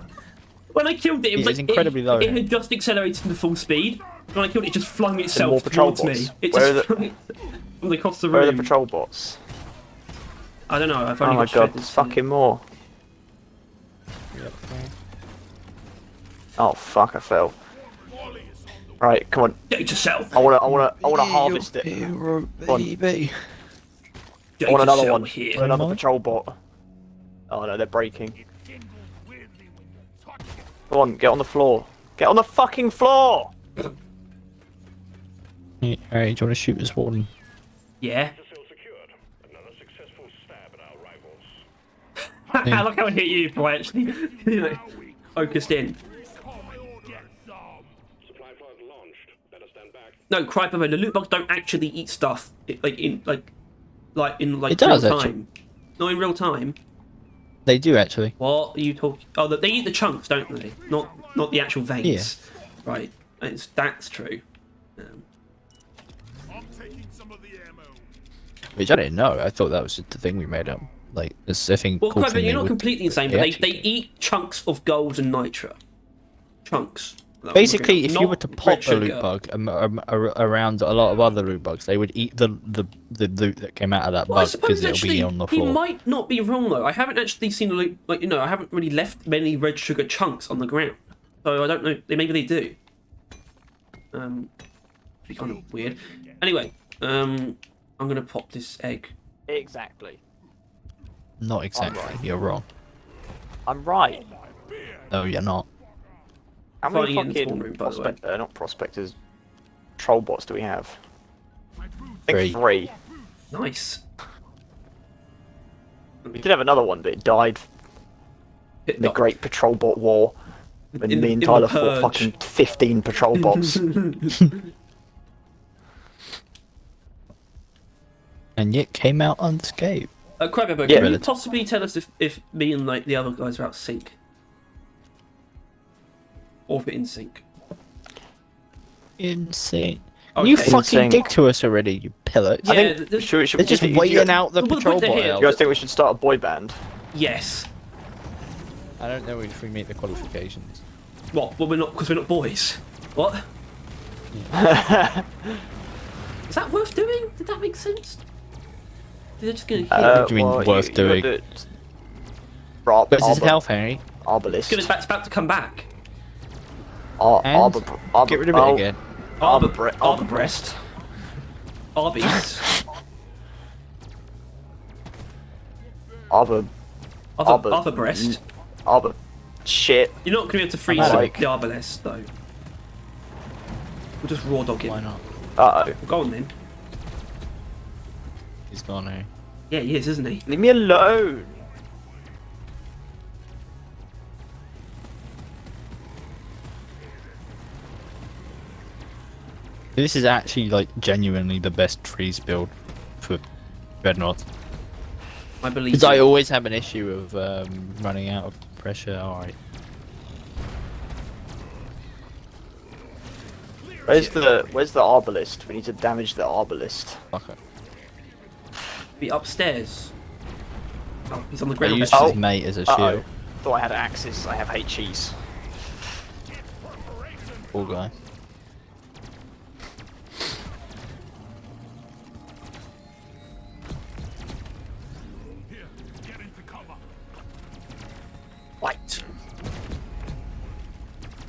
[SPEAKER 1] When I killed it, it was
[SPEAKER 6] It is
[SPEAKER 1] like
[SPEAKER 6] incredibly low
[SPEAKER 1] It
[SPEAKER 6] now.
[SPEAKER 1] had just accelerated to full speed. When I killed it, it just flung
[SPEAKER 2] more
[SPEAKER 1] itself
[SPEAKER 2] patrol
[SPEAKER 1] towards me.
[SPEAKER 2] bots.
[SPEAKER 1] It
[SPEAKER 2] Where
[SPEAKER 1] just
[SPEAKER 2] are
[SPEAKER 1] flung it from across the
[SPEAKER 2] Where are
[SPEAKER 1] room.
[SPEAKER 2] the patrol bots?
[SPEAKER 1] I don't know. I've
[SPEAKER 2] Oh
[SPEAKER 1] only
[SPEAKER 2] my
[SPEAKER 1] got
[SPEAKER 2] god,
[SPEAKER 1] shredders.
[SPEAKER 2] fucking more. Oh fuck, I fell. Right, come on.
[SPEAKER 1] Date yourself.
[SPEAKER 2] I wanna harvest it.
[SPEAKER 6] Hero,
[SPEAKER 2] on.
[SPEAKER 6] baby.
[SPEAKER 1] Date
[SPEAKER 2] I want another
[SPEAKER 1] yourself
[SPEAKER 2] one.
[SPEAKER 1] here.
[SPEAKER 2] Another
[SPEAKER 6] Am I?
[SPEAKER 2] patrol bot. Oh no, they're breaking. Come on, get on the floor. Get on the fucking floor!
[SPEAKER 6] Alright, do you want to shoot this warden?
[SPEAKER 1] Yeah.
[SPEAKER 4] Cell secured. Another successful stab at our rivals.
[SPEAKER 1] I like how I hit you, boy. Actually, focused in.
[SPEAKER 4] Supply pod launched. Better stand back.
[SPEAKER 1] No, Crypo, the loot bugs don't actually eat stuff. In
[SPEAKER 6] It
[SPEAKER 1] real
[SPEAKER 6] does,
[SPEAKER 1] time.
[SPEAKER 6] actually.
[SPEAKER 1] Not in real time.
[SPEAKER 6] They do actually.
[SPEAKER 1] What are you talking? Oh, they eat the chunks, don't they? Not the actual veins. Right. That's true.
[SPEAKER 6] Which I didn't know. I thought that was just the thing we made up. Like, this I think.
[SPEAKER 1] Well,
[SPEAKER 6] cool
[SPEAKER 1] Crypo,
[SPEAKER 6] thing
[SPEAKER 1] you're
[SPEAKER 6] they
[SPEAKER 1] not
[SPEAKER 6] would-
[SPEAKER 1] completely insane, but
[SPEAKER 6] they
[SPEAKER 1] they
[SPEAKER 6] actually
[SPEAKER 1] eat chunks of gold and nitra. Chunks.
[SPEAKER 6] Basically, if you
[SPEAKER 1] Not
[SPEAKER 6] were to pop
[SPEAKER 1] red
[SPEAKER 6] the
[SPEAKER 1] sugar.
[SPEAKER 6] loot bug around a lot of other loot bugs, they would eat the loot that came out of that
[SPEAKER 1] Well, I
[SPEAKER 6] bug
[SPEAKER 1] suppose
[SPEAKER 6] because it'll
[SPEAKER 1] actually
[SPEAKER 6] be on the
[SPEAKER 1] he
[SPEAKER 6] floor.
[SPEAKER 1] might not be wrong though. I haven't actually seen a loot I haven't really left many red sugar chunks on the ground, so I don't know. Maybe they do. Be kind of weird. Anyway, I'm gonna pop this egg.
[SPEAKER 2] Exactly.
[SPEAKER 6] Not exactly.
[SPEAKER 2] right.
[SPEAKER 6] You're wrong.
[SPEAKER 2] I'm right.
[SPEAKER 6] No, you're not.
[SPEAKER 2] How many
[SPEAKER 1] Fighting in the
[SPEAKER 2] fucking
[SPEAKER 1] spawn room, by the way.
[SPEAKER 2] not prospectors, troll bots do we have? I think 3.
[SPEAKER 1] Nice.
[SPEAKER 2] We did have another one, but it died in the Great Patrol Bot War. When
[SPEAKER 1] In-
[SPEAKER 2] me and
[SPEAKER 1] in the
[SPEAKER 2] Tyler fought
[SPEAKER 1] purge.
[SPEAKER 2] fucking 15 patrol bots.
[SPEAKER 6] And yet came out unscathed.
[SPEAKER 1] Crypo,
[SPEAKER 2] Yeah.
[SPEAKER 1] can you possibly tell us if me and the other guys are out of sync? Or if we're in sync?
[SPEAKER 6] Insane.
[SPEAKER 1] Okay.
[SPEAKER 6] You fucking
[SPEAKER 2] Insane.
[SPEAKER 6] dig to us already, you pillots.
[SPEAKER 1] Yeah,
[SPEAKER 2] I think,
[SPEAKER 1] th-
[SPEAKER 2] should
[SPEAKER 6] They're just
[SPEAKER 2] you,
[SPEAKER 6] waiting out the
[SPEAKER 1] Well,
[SPEAKER 6] patrol
[SPEAKER 1] they're
[SPEAKER 6] bot.
[SPEAKER 1] here.
[SPEAKER 6] out.
[SPEAKER 2] You guys think we should start a boy band?
[SPEAKER 1] Yes.
[SPEAKER 6] I don't know if we meet the qualifications.
[SPEAKER 1] What? Well, we're not because we're not boys. What? Is that worth doing? Did that make sense? They're just gonna hit.
[SPEAKER 6] What do you mean worth
[SPEAKER 2] you
[SPEAKER 6] doing?
[SPEAKER 2] gotta do it. Rob,
[SPEAKER 6] Where's his
[SPEAKER 2] Arbor-
[SPEAKER 6] health, Henry?
[SPEAKER 2] Arbalist.
[SPEAKER 1] it's about to come back.
[SPEAKER 6] And get rid of it again.
[SPEAKER 1] Arbor breast. Arby's.
[SPEAKER 2] Arbor.
[SPEAKER 1] Arbor breast.
[SPEAKER 2] Arbor. Shit.
[SPEAKER 1] You're not going to be able to freeze
[SPEAKER 2] Like-
[SPEAKER 1] the Arbalest, though. We'll just raw dog him.
[SPEAKER 6] Why not?
[SPEAKER 2] Uh-oh.
[SPEAKER 1] Well, go on then.
[SPEAKER 6] He's gone, eh?
[SPEAKER 1] Yeah, he is, isn't he?
[SPEAKER 2] Leave me alone.
[SPEAKER 6] This is actually like genuinely the best freeze build for Dreadnought.
[SPEAKER 1] I believe.
[SPEAKER 6] Because I always have an issue of running out of pressure. Alright.
[SPEAKER 2] Where's the arbalist? We need to damage the arbalist.
[SPEAKER 6] Okay.
[SPEAKER 1] Be upstairs. Oh, he's on the
[SPEAKER 6] I
[SPEAKER 1] ground.
[SPEAKER 6] used
[SPEAKER 2] Oh.
[SPEAKER 6] his mate as a
[SPEAKER 2] Uh-oh.
[SPEAKER 6] shield.
[SPEAKER 2] Thought I had axes. I have HEs.
[SPEAKER 6] Poor guy.
[SPEAKER 1] Fight.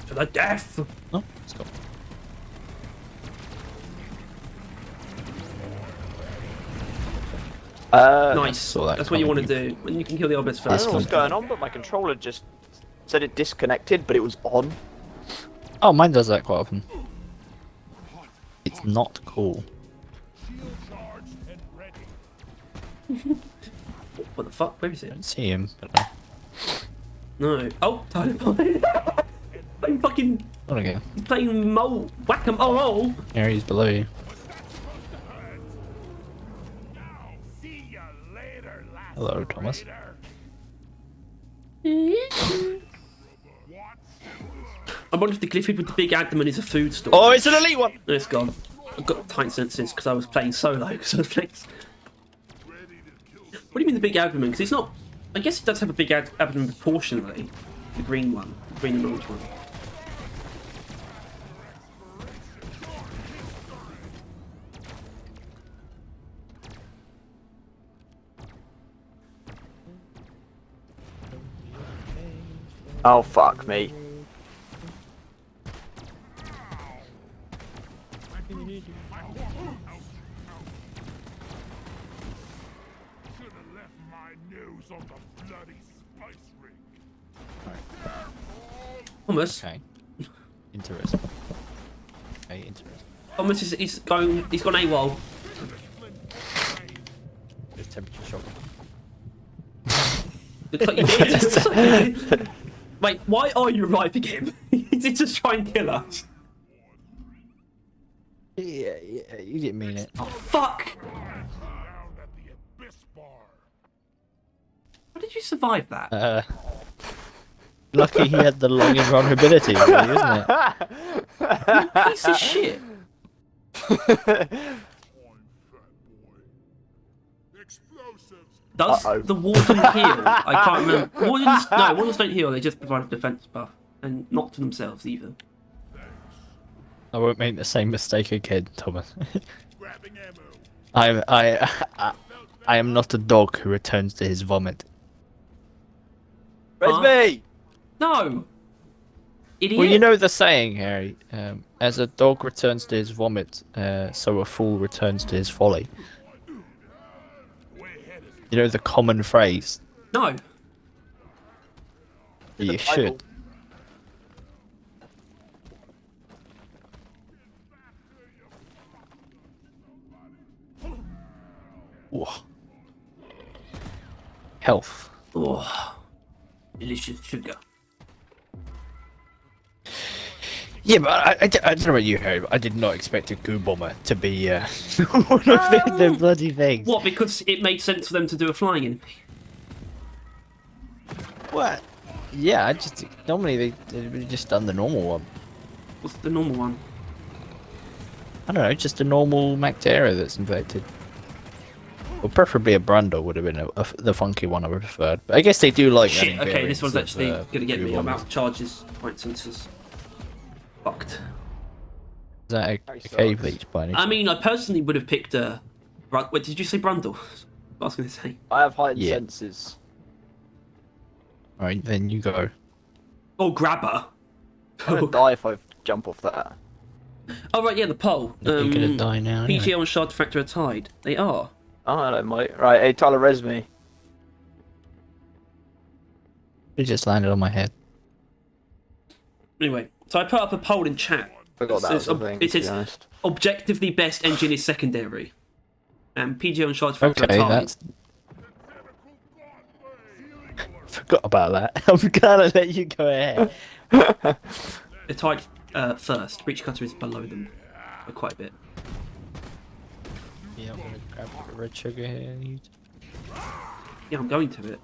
[SPEAKER 1] To the death.
[SPEAKER 6] Oh, let's go.
[SPEAKER 1] Nice.
[SPEAKER 6] saw that
[SPEAKER 1] That's what you want to
[SPEAKER 6] coming.
[SPEAKER 1] do. When you can kill the obelisk
[SPEAKER 2] I don't
[SPEAKER 1] first.
[SPEAKER 2] know what's going on, but my controller just said it disconnected, but it was on.
[SPEAKER 6] Oh, mine does that quite often. It's not cool.
[SPEAKER 1] What the fuck? Where is
[SPEAKER 6] I
[SPEAKER 1] it?
[SPEAKER 6] don't see him, but
[SPEAKER 1] No. Oh, Tyler. Playing fucking.
[SPEAKER 6] not again.
[SPEAKER 1] He's playing mole. Whack-a-mole.
[SPEAKER 6] Here he's below you. Hello, Thomas.
[SPEAKER 1] I wonder if the Glyphid with the big abdomen is a food store.
[SPEAKER 6] Oh, it's an elite one!
[SPEAKER 1] No, it's gone. I've got tight senses because I was playing solo. Because I was playing. What do you mean the big abdomen? Because it's not. I guess it does have a big abdomen proportionally. The green one, the green and orange one.
[SPEAKER 2] Oh fuck me.
[SPEAKER 1] Thomas.
[SPEAKER 6] Okay. Interesting. Okay, interesting.
[SPEAKER 1] Thomas is he's gone AWOL.
[SPEAKER 6] There's temperature shock.
[SPEAKER 1] Looks like you did. Wait, why are you reviving him? He did just try and kill us.
[SPEAKER 6] Yeah, you didn't mean it.
[SPEAKER 1] Oh fuck! How did you survive that?
[SPEAKER 6] Lucky he had the long invulnerability, really, isn't it?
[SPEAKER 1] You piece of shit. Does
[SPEAKER 2] Uh-oh.
[SPEAKER 1] the warden heal? I can't remember. Wardens don't heal. They just provide a defense buff, and not to themselves either.
[SPEAKER 6] I won't make the same mistake again, Thomas. I am not a dog who returns to his vomit.
[SPEAKER 2] Where's
[SPEAKER 1] Huh?
[SPEAKER 2] me?
[SPEAKER 1] No. Idiot.
[SPEAKER 6] Well, you know the saying, Harry. As a dog returns to his vomit, so a fool returns to his folly. You know the common phrase.
[SPEAKER 1] No.
[SPEAKER 6] You
[SPEAKER 2] The
[SPEAKER 6] should. Whoa. Health.
[SPEAKER 1] Oh, delicious sugar.
[SPEAKER 6] Yeah, but I don't know about you, Harry, but I did not expect a goo bomber to be one of the bloody things.
[SPEAKER 1] What? Because it made sense for them to do a flying enemy.
[SPEAKER 6] What? Yeah, normally they've just done the normal one.
[SPEAKER 1] What's the normal one?
[SPEAKER 6] I don't know, just a normal Mactera that's infected. Well, preferably a Brundle would have been the funky one I would have preferred. But I guess they do like.
[SPEAKER 1] Shit.
[SPEAKER 6] adding
[SPEAKER 1] Okay, this one's
[SPEAKER 6] variants
[SPEAKER 1] actually
[SPEAKER 6] of,
[SPEAKER 1] gonna get
[SPEAKER 6] goo
[SPEAKER 1] me. I'm
[SPEAKER 6] bombers.
[SPEAKER 1] out of charges. Point sensors. Fucked.
[SPEAKER 6] Is that a
[SPEAKER 2] Very
[SPEAKER 6] cave
[SPEAKER 2] sucks.
[SPEAKER 6] leech by any
[SPEAKER 1] I
[SPEAKER 6] chance?
[SPEAKER 1] mean, I personally would have picked a. Wait, did you say Brundle? I was gonna say.
[SPEAKER 2] I have heightened
[SPEAKER 6] Yeah.
[SPEAKER 2] senses.
[SPEAKER 6] Alright, then you go.
[SPEAKER 1] Oh, grabber.
[SPEAKER 2] I'm gonna die if I jump off that.
[SPEAKER 1] Oh right, yeah, the pole.
[SPEAKER 6] You're gonna die now. Anyway.
[SPEAKER 1] PGL and Shard Factor are tied. They are.
[SPEAKER 2] Oh, hello, mate. Right, hey, Tyler, res me.
[SPEAKER 6] It just landed on my head.
[SPEAKER 1] Anyway, so I put up a poll in chat.
[SPEAKER 2] Forgot that
[SPEAKER 1] It
[SPEAKER 2] was a thing,
[SPEAKER 1] it
[SPEAKER 2] to be
[SPEAKER 1] says
[SPEAKER 2] honest.
[SPEAKER 1] objectively best engine is secondary, and PGL and Shard Factor
[SPEAKER 6] Okay,
[SPEAKER 1] are tied.
[SPEAKER 6] that's. Forgot about that. I'm gonna let you go ahead.
[SPEAKER 1] They're tied first. Breach Cutter is below them by quite a bit.
[SPEAKER 6] Yeah, I'm gonna grab the red sugar here.
[SPEAKER 1] Yeah, I'm going to it.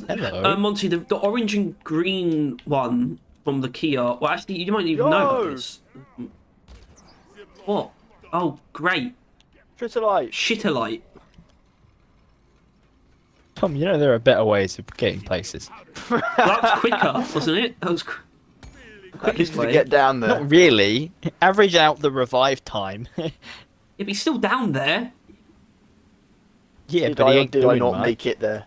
[SPEAKER 6] Hello.
[SPEAKER 1] Monty, the orange and green one from the Kia. Well, actually, you might even know about
[SPEAKER 2] Yo!
[SPEAKER 1] this. What? Oh, great.
[SPEAKER 2] Tritolite.
[SPEAKER 1] Shitterlight.
[SPEAKER 6] Tom, you know there are better ways of getting places.
[SPEAKER 1] Well, that was quicker, wasn't it? That was the quickest
[SPEAKER 2] To
[SPEAKER 1] way.
[SPEAKER 2] get down there.
[SPEAKER 6] Not really. Average out the revive time.
[SPEAKER 1] Yeah, but he's still down there.
[SPEAKER 6] Yeah,
[SPEAKER 2] Did
[SPEAKER 6] but he
[SPEAKER 2] I or
[SPEAKER 6] ain't
[SPEAKER 2] did I
[SPEAKER 6] doing
[SPEAKER 2] not
[SPEAKER 6] much.
[SPEAKER 2] make it there?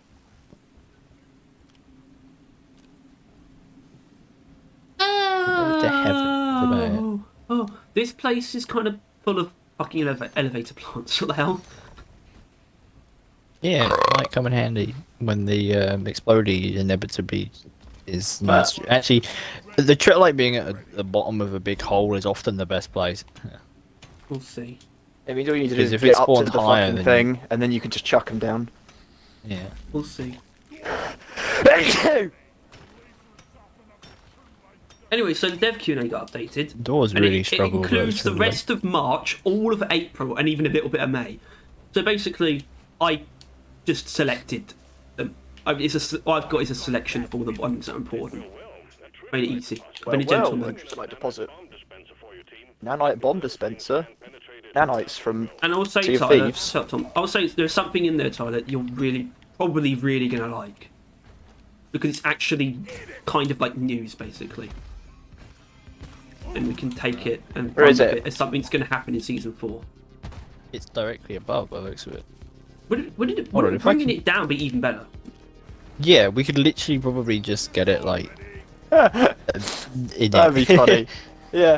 [SPEAKER 6] to heaven.
[SPEAKER 1] Oh, this place is kind of full of fucking elevator plants. What the hell?
[SPEAKER 6] Yeah, it might come in handy when the explodey inevitably is nice. Actually, the tritolite being at the bottom of a big hole is often the best place.
[SPEAKER 1] We'll see.
[SPEAKER 2] It means all you need to do
[SPEAKER 6] Because
[SPEAKER 2] is
[SPEAKER 6] if
[SPEAKER 2] get
[SPEAKER 6] it's
[SPEAKER 2] up to
[SPEAKER 6] spawned
[SPEAKER 2] the
[SPEAKER 6] higher,
[SPEAKER 2] fucking
[SPEAKER 6] then
[SPEAKER 2] thing, and then you can just chuck them down.
[SPEAKER 6] Yeah.
[SPEAKER 1] We'll see. Anyway, so the dev Q&A got updated.
[SPEAKER 6] Doors
[SPEAKER 1] And
[SPEAKER 6] really
[SPEAKER 1] it
[SPEAKER 6] struggle with
[SPEAKER 1] includes the
[SPEAKER 6] those,
[SPEAKER 1] rest of March, all of April, and even a little bit of May. So basically, I just selected them. What I've got is a selection of all the ones that are important. Made it easy. I've been a gentleman.
[SPEAKER 2] Tritolite deposit.
[SPEAKER 4] Bomb dispenser for your team.
[SPEAKER 2] Nanite bomb dispenser. Nanites from
[SPEAKER 1] And I will say,
[SPEAKER 2] Sea of
[SPEAKER 1] Tyler,
[SPEAKER 2] Thieves.
[SPEAKER 1] Tom, I'll say there's something in there, Tyler, that you're probably really going to like. Because it's actually kind of like news, basically. And we can take it and
[SPEAKER 2] Where is
[SPEAKER 1] run with
[SPEAKER 2] it?
[SPEAKER 1] as something that's going to happen in Season 4.
[SPEAKER 6] It's directly above by the looks of it.
[SPEAKER 1] Wouldn't
[SPEAKER 6] Hold on, if I
[SPEAKER 1] bringing
[SPEAKER 6] can-
[SPEAKER 1] it down be even better?
[SPEAKER 6] Yeah, we could literally probably just get it like.
[SPEAKER 2] That'd be funny. Yeah.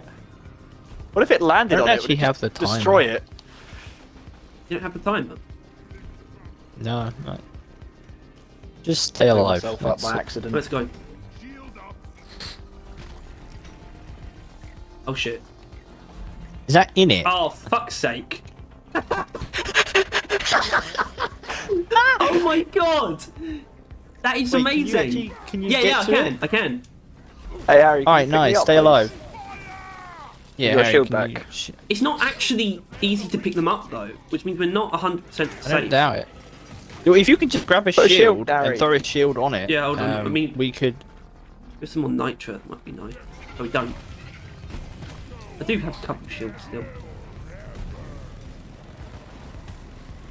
[SPEAKER 2] What if it landed
[SPEAKER 6] I don't
[SPEAKER 2] on
[SPEAKER 6] actually
[SPEAKER 2] it? Would it
[SPEAKER 6] have the
[SPEAKER 2] just
[SPEAKER 6] timer.
[SPEAKER 2] destroy it.
[SPEAKER 1] You don't have the timer.
[SPEAKER 6] No, no. Just stay
[SPEAKER 2] Blew
[SPEAKER 6] alive.
[SPEAKER 2] myself up
[SPEAKER 6] That's
[SPEAKER 2] by
[SPEAKER 6] it.
[SPEAKER 2] accident.
[SPEAKER 1] Let's go. Oh shit.
[SPEAKER 6] Is that in it?
[SPEAKER 1] Oh, fuck's sake. Oh my god! That is
[SPEAKER 6] Wait,
[SPEAKER 1] amazing!
[SPEAKER 6] can you
[SPEAKER 1] yeah,
[SPEAKER 6] get
[SPEAKER 1] yeah,
[SPEAKER 6] to
[SPEAKER 1] I can.
[SPEAKER 2] Hey Harry. can
[SPEAKER 6] Alright,
[SPEAKER 2] you pick me
[SPEAKER 6] nice.
[SPEAKER 2] up,
[SPEAKER 6] Stay
[SPEAKER 2] please?
[SPEAKER 6] alive. Yeah,
[SPEAKER 2] Your
[SPEAKER 6] Harry,
[SPEAKER 2] shield
[SPEAKER 6] can
[SPEAKER 2] back.
[SPEAKER 1] It's not actually easy to pick them up though, which means we're not 100%
[SPEAKER 6] I
[SPEAKER 1] safe.
[SPEAKER 6] don't doubt it. Yo, if you can just grab a
[SPEAKER 2] Put a shield,
[SPEAKER 6] shield
[SPEAKER 2] Harry.
[SPEAKER 6] and throw a shield on it,
[SPEAKER 1] Yeah, hold on, I mean-
[SPEAKER 6] we could.
[SPEAKER 1] There's some more nitro, that might be nice. Oh, we don't. I do have a couple of shields still.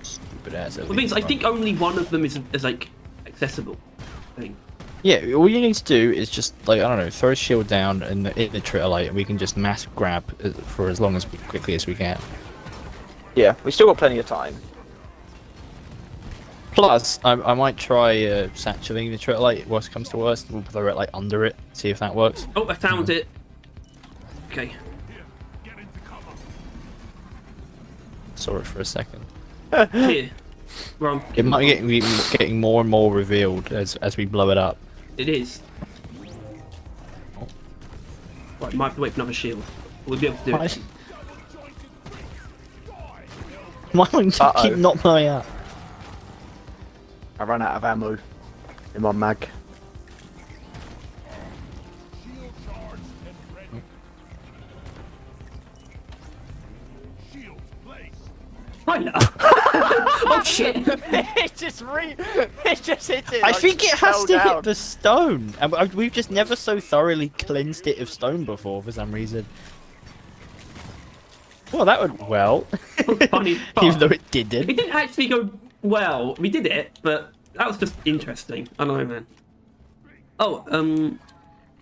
[SPEAKER 6] Stupid ass.
[SPEAKER 1] Which means I think only one of them is like accessible thing.
[SPEAKER 6] Yeah, all you need to do is just like I don't know, throw a shield down in the tritolite, and we can just mass grab for as long as quickly as we can.
[SPEAKER 2] Yeah, we still got plenty of time.
[SPEAKER 6] Plus, I might try satchelating the tritolite. Worst comes to worst, we'll throw it like under it, see if that works.
[SPEAKER 1] Oh, I found it. Okay.
[SPEAKER 6] Saw it for a second.
[SPEAKER 1] Here. Where I'm
[SPEAKER 6] It might be getting more and more revealed as we blow it up.
[SPEAKER 1] It is. Right, might have to wait for another shield. We'll be able to do it.
[SPEAKER 6] Why don't you keep not blowing up?
[SPEAKER 2] I ran out of ammo in my mag.
[SPEAKER 1] Tyler! Oh shit!
[SPEAKER 2] it just hit it.
[SPEAKER 6] I think it has to hit the stone, and we've just never so thoroughly cleansed it of stone before for some reason. Well, that went well.
[SPEAKER 1] Funny
[SPEAKER 6] Even though
[SPEAKER 1] part.
[SPEAKER 6] it didn't.
[SPEAKER 1] It didn't actually go well. We did it, but that was just interesting. I know, man. Oh,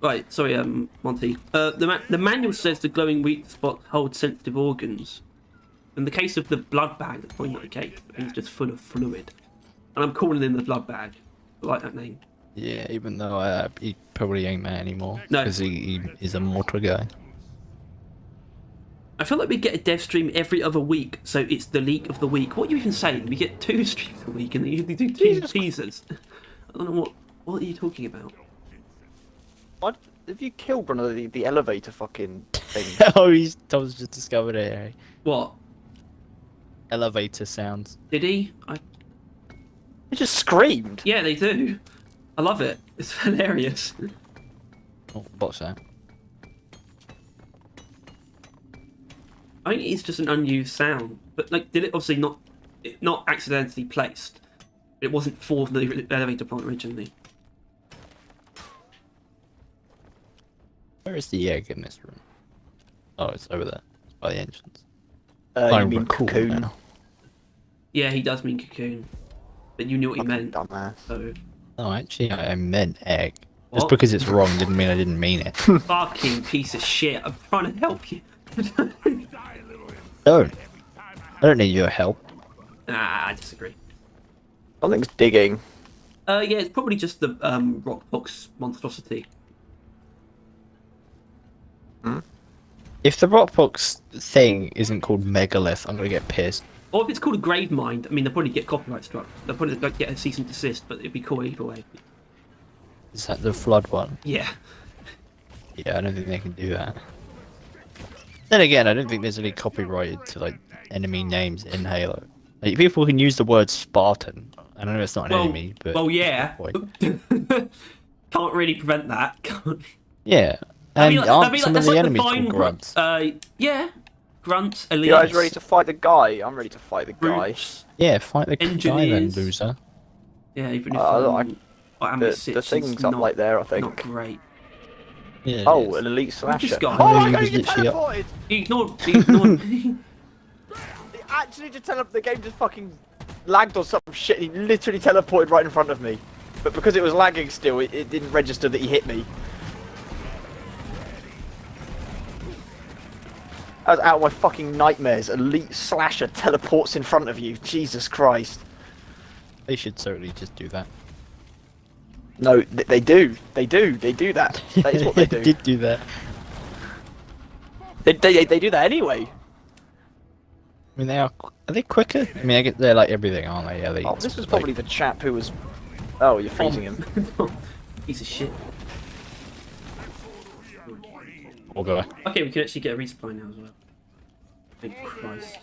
[SPEAKER 1] right. Sorry, Monty. The manual says the glowing weak spot holds sensitive organs. In the case of the blood bag, that's probably not the case. It's just full of fluid. And I'm calling him the blood bag. I like that name.
[SPEAKER 6] Yeah, even though he probably ain't man anymore.
[SPEAKER 1] No.
[SPEAKER 6] Because he is a mortal guy.
[SPEAKER 1] I feel like we get a dev stream every other week, so it's the leak of the week. What are you even saying? We get 2 streams a week, and they usually do 2 teasers. I don't know what are you talking about.
[SPEAKER 2] What? Have you killed one of the elevator fucking things?
[SPEAKER 6] Oh, Tom's just discovered it. Eh?
[SPEAKER 1] What?
[SPEAKER 6] Elevator sounds.
[SPEAKER 1] Did he?
[SPEAKER 2] It just screamed.
[SPEAKER 1] Yeah, they do. I love it. It's hilarious.
[SPEAKER 6] Oh, watch that.
[SPEAKER 1] I think it's just an unused sound. But like, did it obviously not accidentally placed? It wasn't for the elevator plant originally.
[SPEAKER 6] Where is the egg in this room? Oh, it's over there. It's by the entrance.
[SPEAKER 2] You mean
[SPEAKER 6] recall
[SPEAKER 2] cocoon?
[SPEAKER 6] now.
[SPEAKER 1] Yeah, he does mean cocoon, but you knew what he
[SPEAKER 2] Fucking
[SPEAKER 1] meant.
[SPEAKER 2] dumbass.
[SPEAKER 1] So
[SPEAKER 6] No, actually, I meant egg.
[SPEAKER 1] What?
[SPEAKER 6] Just because it's wrong didn't mean I didn't mean it.
[SPEAKER 1] fucking piece of shit. I'm trying to help you.
[SPEAKER 6] Don't. I don't need your help.
[SPEAKER 1] Nah, I disagree.
[SPEAKER 2] Something's digging.
[SPEAKER 1] Yeah, it's probably just the Rockbox monstrosity.
[SPEAKER 6] If the Rockbox thing isn't called Megalith, I'm gonna get pissed.
[SPEAKER 1] Or if it's called a grave mind, I mean, they'll probably get copyright struck. They'll probably like, get a cease and desist, but it'd be cool either way.
[SPEAKER 6] Is that the flood one?
[SPEAKER 1] Yeah.
[SPEAKER 6] Yeah, I don't think they can do that. Then again, I don't think there's any copyrighted to like enemy names in Halo. Like, people can use the word Spartan. I know it's not an enemy, but
[SPEAKER 1] well, yeah. Can't really prevent that.
[SPEAKER 6] yeah. And aren't some of the enemies called grunts?
[SPEAKER 1] Yeah. Grunts, elites.
[SPEAKER 2] You guys ready to fight the guy? I'm ready to fight the guy.
[SPEAKER 1] brutes.
[SPEAKER 6] Yeah, fight the guy then,
[SPEAKER 1] Engineers.
[SPEAKER 6] loser.
[SPEAKER 1] Yeah, even if
[SPEAKER 2] The thing's up like there, I
[SPEAKER 1] not
[SPEAKER 2] think.
[SPEAKER 1] great.
[SPEAKER 6] Yeah, it
[SPEAKER 2] Oh,
[SPEAKER 6] is.
[SPEAKER 2] an elite slasher.
[SPEAKER 1] This guy.
[SPEAKER 2] Oh my
[SPEAKER 6] He
[SPEAKER 2] god,
[SPEAKER 6] was
[SPEAKER 2] he gets
[SPEAKER 6] literally
[SPEAKER 2] teleported!
[SPEAKER 1] He ignored me.
[SPEAKER 2] He actually just the game just fucking lagged or some shit. He literally teleported right in front of me. But because it was lagging still, it didn't register that he hit me. I was out of my fucking nightmares. Elite slasher teleports in front of you. Jesus Christ.
[SPEAKER 6] They should certainly just do that.
[SPEAKER 2] No, they do. They do. They do that. That is what they do.
[SPEAKER 6] did do that.
[SPEAKER 2] They do that anyway.
[SPEAKER 6] I mean, are they quicker? I mean, I get they're like everything, aren't they? Yeah, they.
[SPEAKER 2] Oh, this was probably the chap who was... Oh, you're freezing him.
[SPEAKER 1] Piece of shit.
[SPEAKER 6] Or go.
[SPEAKER 1] Okay, we can actually get a resupply now as well. Thank Christ.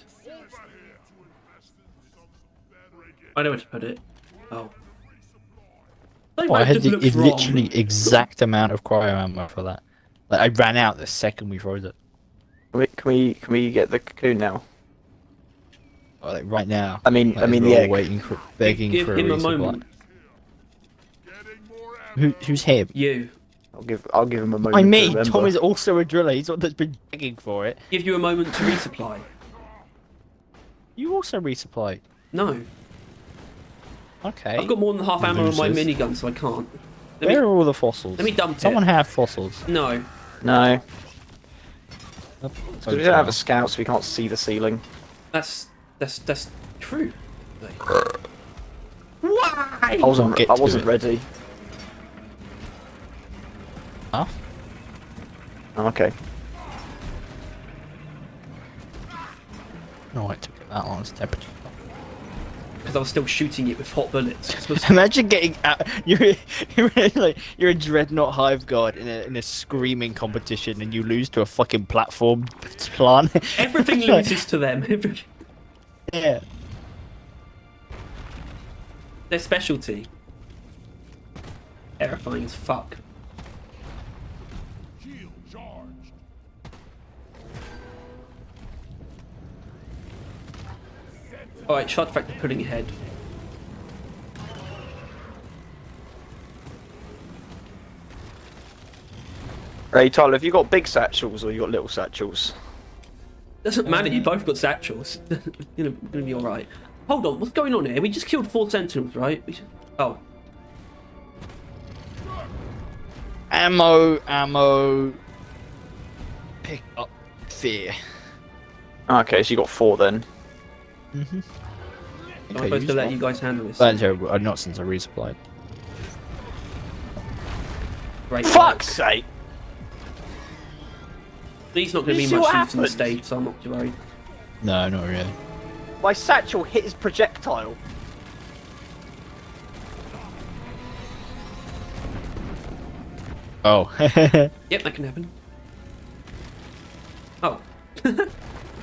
[SPEAKER 1] I know where to put it. Oh.
[SPEAKER 6] Oh, I had the literally exact amount of cryo ammo for that. Like, I ran out the second we froze it.
[SPEAKER 2] Can we get the cocoon now?
[SPEAKER 6] Oh, like right now.
[SPEAKER 2] I mean
[SPEAKER 6] Like,
[SPEAKER 2] the
[SPEAKER 6] we're all
[SPEAKER 2] egg.
[SPEAKER 6] waiting for, begging
[SPEAKER 1] Give
[SPEAKER 6] for
[SPEAKER 1] him a
[SPEAKER 6] resupply.
[SPEAKER 1] moment.
[SPEAKER 6] Who's him?
[SPEAKER 1] You.
[SPEAKER 2] I'll give him a moment.
[SPEAKER 6] I
[SPEAKER 2] to
[SPEAKER 6] mean,
[SPEAKER 2] remember.
[SPEAKER 6] Tom is also a driller. He's the one that's been begging for it.
[SPEAKER 1] Give you a moment to resupply.
[SPEAKER 6] You also resupply.
[SPEAKER 1] No.
[SPEAKER 6] Okay.
[SPEAKER 1] I've got more than half ammo on my
[SPEAKER 6] Losers.
[SPEAKER 1] minigun, so I can't.
[SPEAKER 6] Where are all the fossils?
[SPEAKER 1] let me dump it.
[SPEAKER 6] Someone have fossils.
[SPEAKER 1] No.
[SPEAKER 2] No.
[SPEAKER 6] Oh,
[SPEAKER 2] We don't have a scout, so we can't see the ceiling.
[SPEAKER 1] That's true. Why?
[SPEAKER 2] I wasn't
[SPEAKER 6] get to it.
[SPEAKER 2] ready.
[SPEAKER 6] Huh?
[SPEAKER 2] Oh, okay.
[SPEAKER 6] No, it took it that long. It's temperature.
[SPEAKER 1] Because I was still shooting it with hot bullets.
[SPEAKER 6] Imagine getting out. You're a dreadnought hive guard in a screaming competition, and you lose to a fucking platform plant.
[SPEAKER 1] Everything
[SPEAKER 6] Like,
[SPEAKER 1] loses to them.
[SPEAKER 6] yeah.
[SPEAKER 1] Their specialty. Terrifying as fuck. Alright, shot factor pulling ahead.
[SPEAKER 2] Hey Tyler, have you got big satchels or you got little satchels?
[SPEAKER 1] Doesn't matter, you both got satchels. You're gonna be alright. Hold on, what's going on here? We just killed 4 sentinels, right? Oh.
[SPEAKER 6] Ammo. Pick up fear.
[SPEAKER 2] Okay, so you got 4 then.
[SPEAKER 1] I'm supposed to let you guys handle this.
[SPEAKER 6] That's terrible. Not since I resupplied.
[SPEAKER 1] Great.
[SPEAKER 2] Fuck's sake!
[SPEAKER 1] There's not going to
[SPEAKER 2] You
[SPEAKER 1] be
[SPEAKER 2] see
[SPEAKER 1] much
[SPEAKER 2] what
[SPEAKER 1] use in the
[SPEAKER 2] happened?
[SPEAKER 1] stage, so I'm not too worried.
[SPEAKER 6] No, not really.
[SPEAKER 2] My satchel hit his projectile.
[SPEAKER 6] Oh.
[SPEAKER 1] Yep, that can happen. Oh.